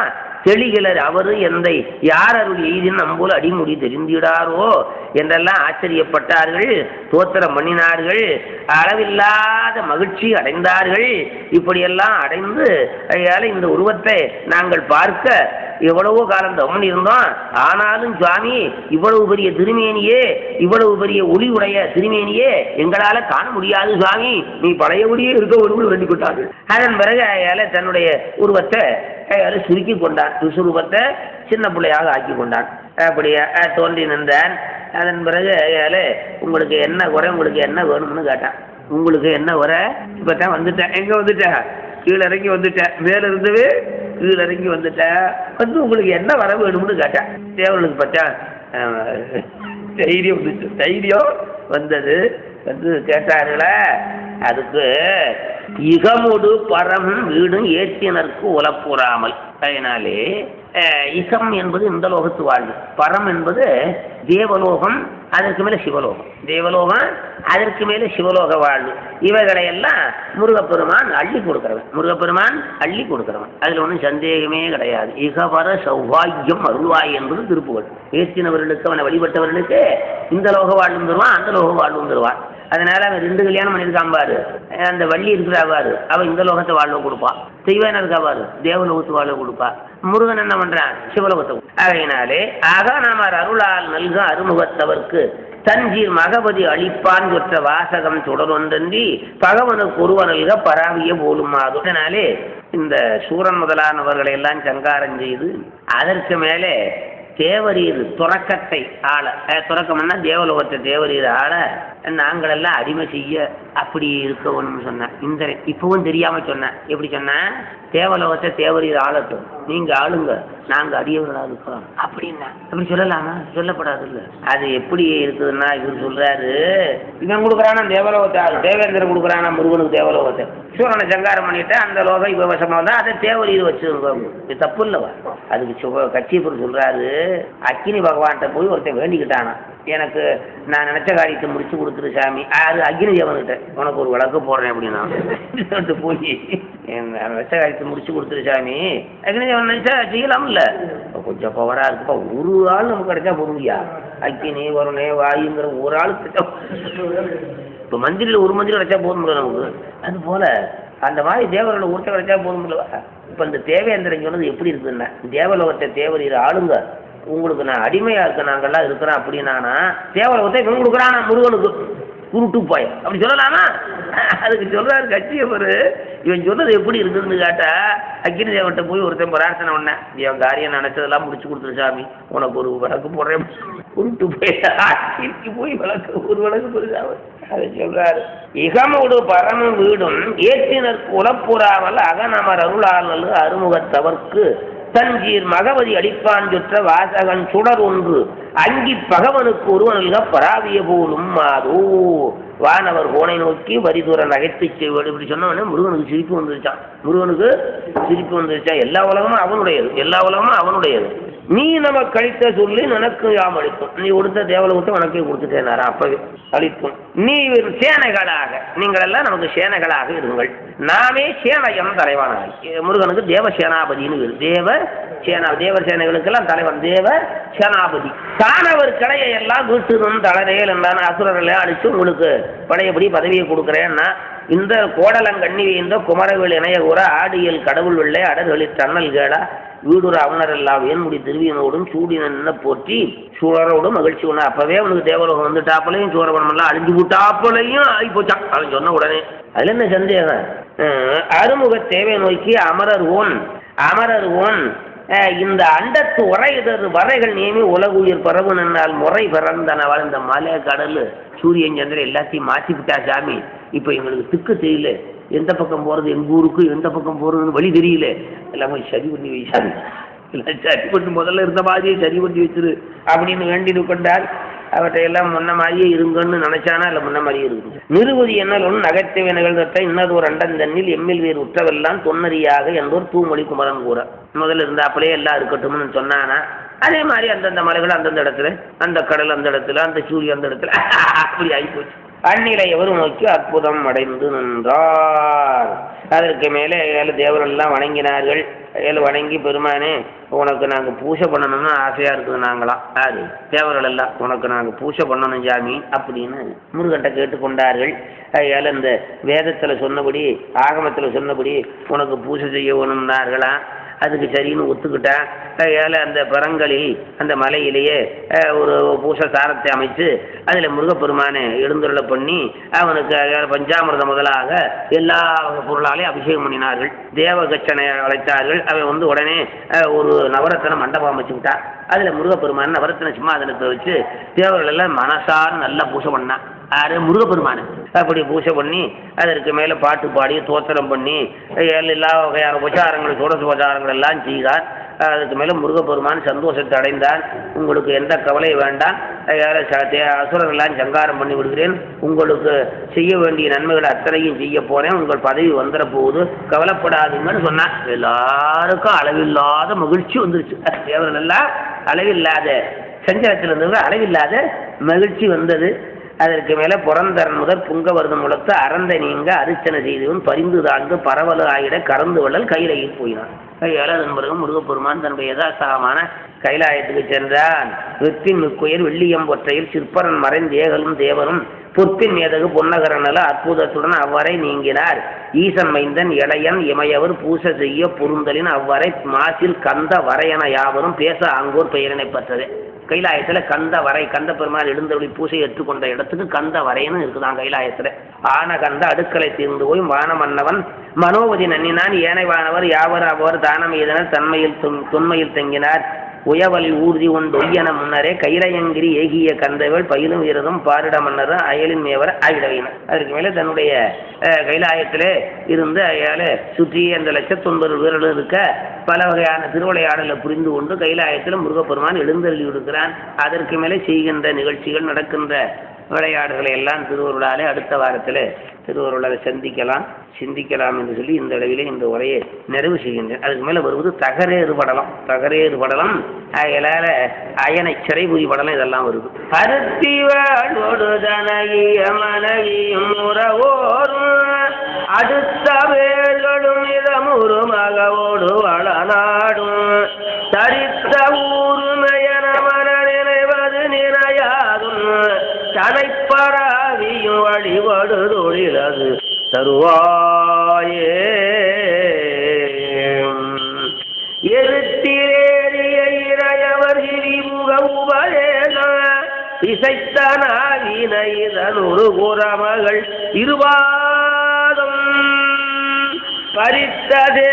தெளிகிலர் அவரு எந்தை யார் அருள் எய்தின் நம்போல் அடிமுடி தெரிந்திடாரோ என்றெல்லாம் ஆச்சரியப்பட்டார்கள், தோத்திரம் பண்ணினார்கள், அளவில்லாத மகிழ்ச்சி அடைந்தார்கள். இப்படியெல்லாம் அடைந்து அதனால இந்த உருவத்தை நாங்கள் பார்க்க எவ்வளவோ காலம் தவம் இருந்தோம். ஆனாலும் சுவாமி இவ்வளவு பெரிய திருமேனியே, இவ்வளவு பெரிய ஒளி உடைய திருமேனியே எங்களால காண முடியாது சுவாமி, நீ பழையபடியே இருக்க ஒரு வேண்டி கொண்டார்கள். அதன் பிறகு அயால தன்னுடைய உருவத்தை சுருக்கி கொண்டான். விஸ்வரூபத்தை சின்ன பிள்ளையாக ஆக்கி கொண்டான். அப்படியே தோன்றி நின்றான். அதன் பிறகு அயால உங்களுக்கு என்ன குறை, உங்களுக்கு என்ன வேணும்னு கேட்டான். உங்களுக்கு என்ன குறை? இப்பதான் வந்துட்டேன். எங்க வந்துட்டேன்? கீழே இறங்கி வந்துட்டேன். மேல இருந்தவே கீழே இறங்கி வந்துட்டேன். வந்து உங்களுக்கு என்ன வர வேணும்னு கேட்டேன். தேவர்களுக்கு பார்த்தா தைரியம் வந்துச்சு, தைரியம் வந்தது. வந்து கேட்டார்களா, அதுக்கு இகமுடு பரம் வீடும் ஏற்றினருக்கு உலப்புறாமல். அதனாலே இகம் என்பது இந்த லோகத்து வாழ்வு, பரம் என்பது தேவலோகம், அதற்கு மேலே சிவலோகம், தேவலோகம் அதற்கு மேலே சிவலோக வாழ்வு. இவைகளையெல்லாம் முருகப்பெருமான் அள்ளி கொடுக்கிறவன், முருகப்பெருமான் அள்ளி கொடுக்கிறவன், அதில் ஒன்றும் சந்தேகமே கிடையாது. இகபர சௌபாகியம் அருள்வாய் என்பது திருப்புகழ். ஏற்றினவர்களுக்கு, அவனை வழிபட்டவர்களுக்கு இந்த லோக வாழ்வும் தருவான், அந்த லோக வாழ்வும் தருவான். அதனால அவன் 2 கல்யாணம் பண்ணியிருக்கான் பாரு. அந்த வள்ளி இருக்கிறாவாரு, அவன் இந்த லோகத்தை வாழ்வு கொடுப்பான். தெய்வான இருக்காவாரு, தேவலோகத்து வாழ்வு கொடுப்பா. முருகன் என்ன பண்றான், சிவலோகத்தை. ஆகையினாலே அகநாமர் அருளால் நல்க அருமுகத்தவர்க்கு தஞ்சீர் மகபதி அளிப்பான் சொற்ற வாசகம் தொடரொன்றி பகவனுக்கு ஒருவனல்க பராவிய போலும் மாதும். அதனாலே இந்த சூரன் முதலானவர்களை எல்லாம் சங்காரம் செய்து அதற்கு மேலே தேவரீர் துறக்கத்தை ஆள, துறக்கம்னா தேவலோகத்தை தேவரீர் ஆள நாங்கள் எல்லாம் அடிமை செய்ய அப்படி இருக்கணும்னு சொன்னேன். இந்த இப்பவும் தெரியாம சொன்னேன். எப்படி சொன்னேன், தேவலோகத்தை தேவரீர் ஆளட்டும், நீங்க ஆளுங்க, நாங்க அடியவர்களா இருக்கோம் அப்படின்னா. அப்படி சொல்லலாமா, சொல்லப்படாது. இல்ல அது எப்படி இருக்குதுன்னா, இவர் சொல்றாரு, இவன் கொடுக்குறானா தேவலோகத்தை, தேவேந்திரன் கொடுக்குறானா முருகனுக்கு தேவலோகத்தை, சூரனை சங்காரம் பண்ணிட்டு அந்த லோகம் இவ வசமா தான் அதை தேவரீர் வச்சிருக்கோம். இது தப்பு இல்லவா? அதுக்கு கட்சியப்பர் சொல்றாரு, அக்கினி பகவான்கிட்ட போய் ஒருத்தன் வேண்டிக்கிட்டானா, எனக்கு நான் நினைச்ச காரியத்தை முடிச்சு கொடுத்துரு சாமி. அது அக்னி தேவன்கிட்ட உனக்கு ஒரு விளக்கு போடுறேன் அப்படின்னா போய் நினைச்ச காரியத்தை முடிச்சு கொடுத்துரு சாமி. அக்னி தேவன் நினைச்சா செய்யலாம்ல, கொஞ்சம் பவரா இருக்குப்பா, ஒரு ஆள் நமக்கு கிடைச்சா போதுங்கய்யா. அக்கினி வருணே வாயுங்கிற ஒரு ஆள் கிடைச்சா, இப்போ மந்திரியில் ஒரு மந்திரி கிடைச்சா போதும் நமக்கு. அது போல அந்த மாதிரி தேவரோட ஒருத்தர் கிடைச்சா போதும் இல்லவா? இப்போ இந்த தேவேந்திரன் சொன்னது எப்படி இருக்குதுன்னா, தேவலோகத்தை தேவரீர் ஆளுங்க, உங்களுக்கு நான் அடிமையா இருக்க நாங்கள்லாம் இருக்கிறோம் அப்படின்னா தேவலோகத்தை இவன் கொடுக்குறான் முருகனுக்கு குருட்டு போய் அப்படி சொல்லலாமா? அதுக்கு சொல்றாரு கட்சியவர், இவன் சொன்னது எப்படி இருக்குதுன்னு கேட்டா, அக்கினி தேவன்கிட்ட போய் ஒருத்தன் பிரார்த்தனை பண்ண, என் காரியம் நினைச்சதெல்லாம் முடிச்சு கொடுத்துரு சாமி, உனக்கு ஒரு விளக்கு போடுறேன். குருட்டு போய் போய் விளக்கு ஒரு விளக்கு பெருசாக அதை சொல்றாரு. இகமோடு பரம வீடும் ஏற்றினருக்கு உலப்புறாமல் அகநமர் அருளால் அருமுகத்தவர்க்கு தஞ்சீர் மகவதி அளிப்பான் சொற்ற வாசகன் சுடர் ஒன்று அங்கி பகவனுக்கு ஒருவனல்க பராவிய போலும் மாதோ. வானவர் கோனை நோக்கி வரிதூர நகைத்து செய்வது இப்படி சொன்னவனே முருகனுக்கு சிரிப்பு வந்துருச்சான். முருகனுக்கு சிரிப்பு வந்துருச்சான். எல்லா உலகமும் அவனுடையது, எல்லா உலகமும் அவனுடையது. நீ நமக்கு அளித்த சொல்லி எனக்கு யாம் அளிக்கும், நீ கொடுத்த தேவலோகத்தை உனக்கே கொடுத்துட்டேனாரா, அப்பவே அளிக்கும். நீ சேனைகளாக, நீங்கள் எல்லாம் நமக்கு சேனைகளாக இருங்கள், நாமே சேனையம் தலைவனாய். முருகனுக்கு தேவ சேனாபதினு, தேவ சேனா, தேவ சேனைகளுக்கெல்லாம் தலைவன் தேவ சேனாபதி. தானவர் கலையை எல்லாம் வீட்டுதும் தளரையில் என்றான அசுரர்களை அழிச்சு உங்களுக்கு பழையபடி பதவியை கொடுக்குறேன்னா, இந்த கோடலங்கண்ணி இந்த குமரவேல் இணைய கூற ஆடியல் கடவுள் வெள்ளை அடர்களில் தன்னல் கேளா வீடுற அவனரெல்லாம் வேன்முடி திருவியனோடும் சூடின போற்றி சூழரோடும் மகிழ்ச்சி ஒன்று. அப்பவே அவனுக்கு தேவலோகம் வந்துட்டாப்பலையும் சூரவனமெல்லாம் அழிஞ்சு விட்டாப்பலையும் ஆகி போச்சான். அவன் சொன்ன உடனே அதுல என்ன சந்தேகம்? அருமுக தேவை நோக்கி அமரர் ஓன் இந்த அண்டத்து உரையிடர் வரைகள் நேமி உலகுயிர் பரவு நின்றால் முறை பிறந்தனவாள். இந்த மலை கடல் சூரியன் சந்திரன் எல்லாத்தையும் மாற்றி விட்டா சாமி. இப்போ எங்களுக்கு திக்கு தெரியல, எந்த பக்கம் போகிறது, எங்கள் ஊருக்கு எந்த பக்கம் போகிறதுன்னு வழி தெரியல, எல்லாமே சரி பண்ணி வைச்சாரு. எல்லாம் சரி பண்ணி முதல்ல இருந்த மாதிரியே சரி பண்ணி வச்சிரு அப்படின்னு வேண்டிட்டு கொண்டால் அவற்றை எல்லாம் முன்ன மாதிரியே இருங்கன்னு நினைச்சானா இல்லை முன்ன மாதிரியே இருக்குது. நிறுவதி என்னல் ஒன்று நகைத்தவை நிகழ்ந்த இன்னது ஒரு அண்டன் தண்ணில் எம்மில் வேறு உற்றவெல்லாம் தொன்னறியாக என்பவர் தூமொழி குமரன் கூற. முதல்ல இருந்த அப்படியே எல்லாம் இருக்கட்டும்னு சொன்னானா, அதே மாதிரி அந்தந்த மலைகள் அந்தந்த இடத்துல, அந்த கடல் அந்த இடத்துல, அந்த சூரியன் அந்த இடத்துல, அப்படி ஆகிப்போச்சு. அந்நிலை எவரும் நோக்கி அற்புதம் அடைந்து நின்றார். அதற்கு மேலே ஏழு தேவரெல்லாம் வணங்கினார்கள். ஏழு வணங்கி, பெருமானே உனக்கு நாங்கள் பூஜை பண்ணணும்னு ஆசையாக இருக்குது நாங்களாம். அது தேவர்கள் எல்லாம் உனக்கு நாங்கள் பூஜை பண்ணணும் சாமி அப்படின்னு முருகன்ட்ட கேட்டுக்கொண்டார்கள். ஏழு இந்த வேதத்தில் சொன்னபடி, ஆகமத்தில் சொன்னபடி உனக்கு பூஜை செய்ய வேணும்னார்களாம். அதுக்கு சரின்னு ஒத்துக்கிட்டான். ஏழை அந்த பரங்களில் அந்த மலையிலேயே ஒரு பூச சாரத்தை அமைச்சு அதில் முருகப்பெருமானை எழுந்துருளை பண்ணி அவனுக்கு பஞ்சாமிர்தம் முதலாக எல்லா பொருளாலையும் அபிஷேகம் பண்ணினார்கள். தேவகச்சனை அழைத்தார்கள். அவன் உடனே ஒரு நவரத்தன மண்டபம் அமைச்சுக்கிட்டான். அதில் முருகப்பெருமான் நவரத்தன சிம்மாதனத்தை வச்சு தேவர்கள் எல்லாம் மனசார நல்லா பூசை பண்ணான். யாரு? முருகப்பெருமானு. அப்படி பூஜை பண்ணி அதற்கு மேலே பாட்டு பாடி தோத்திரம் பண்ணி எல்லா வகையான உபச்சாரங்கள் சோடசோபச்சாரங்கள் எல்லாம் செய்தார். அதுக்கு மேலே முருகப்பெருமான் சந்தோஷத்தை அடைந்தார். உங்களுக்கு எந்த கவலை வேண்டாம், அசுரரெல்லாம் சங்காரம் பண்ணி விடுகிறேன், உங்களுக்கு செய்ய வேண்டிய நன்மைகளை அத்தனையும் செய்ய போறேன், உங்கள் பதவி வந்துட போகுது, கவலைப்படாதுங்கன்னு சொன்னான். எல்லாருக்கும் அளவில்லாத மகிழ்ச்சி வந்துருச்சு. தேவர்கள் எல்லாம் அளவில்லாத சஞ்சலத்தில் இருந்தவங்க அளவில்லாத மகிழ்ச்சி வந்தது. அதற்கு மேலே புறந்தரன் முதல் புங்கவர்தம் முழத்து அறந்த நீங்க அரிச்சனை செய்தவன் பரிந்து தாழ்ந்து பரவலு ஆயிட கறந்து வள்ளல் கையிலையில் போயினான். கையால் அதன் பிறகு முருகப்பெருமான் தன்னுடைய யதாசாகமான கைலாயத்துக்கு சென்றான். வெப்பின் மிக்குயர் வெள்ளியம் ஒற்றையில் சிற்பரன் மறைந்தேகலும் தேவரும் பொற்பின் மேதகு பொன்னகரனல அற்புதத்துடன் அவ்வரை நீங்கினார். ஈசன் மைந்தன் இளையன் இமையவர் பூச செய்ய பொருந்தலின் அவ்வரை மாசில் கந்த வரையன யாவரும் பேச ஆங்கோர் பெயரினை பெற்றது. கைலாயத்தில் கந்த வரை, கந்த பெருமாள் எழுந்தருளி பூசை ஏற்றுக்கொண்ட இடத்துக்கு கந்த வரைன்னு இருக்குதான் கைலாயத்தில். ஆன கந்த அடுக்களை தீர்ந்து போய் வான மன்னவன் மனோவதி நன்னினான். ஏனை வானவர் யாவர் அவர் தானம் எய்தனர் தன்மையில் தொன்மையில் தங்கினார். உயவலி ஊர்தி ஒன்றொய்யன முன்னரே கைலையங்கிரி ஏகிய கந்தவள் பயிலும் வீரதும் பாரிட மன்னரும் அயலின் மேவர் ஆகிடவினர். அதற்கு மேலே தன்னுடைய கைலாயத்திலே இருந்து அயால சுற்றி அந்த 1,900 வீரர்கள் இருக்க பல வகையான திருவிளையாடலை புரிந்து கொண்டு கைலாயத்தில் முருகப்பெருமான் எழுந்தருளி விடுகிறான். அதற்கு மேலே செய்கின்ற நிகழ்ச்சிகள் நடக்கின்ற விளையாடுகளை எல்லாம் திருவருளாலே அடுத்த வாரத்தில் திருவருளால் சிந்திக்கலாம் என்று சொல்லி இந்த அளவிலே இந்த உரையை நிறைவு செய்கின்றேன். அதுக்கு மேலே வருவது தகரேறு படலம் அயலால அயனை சிறைபுரி படலம் இதெல்லாம் வருது. அருத்திவாழோடு தனைய மனைவியும் உறவோரும் அடுத்த வேர்களும் இதமுறு மகவோடு வளநாடும் தரித்த ஊருமையன மன நினைவது நினையாதும் தனைப்பராவியும் வழிபடு தொழிலது தருவாயே. எருத்திலேறிய இறையவர் சிறிமுக உபதேச இசைத்தனாகின இதனொரு குரமகள் இருவாதம் பறித்ததே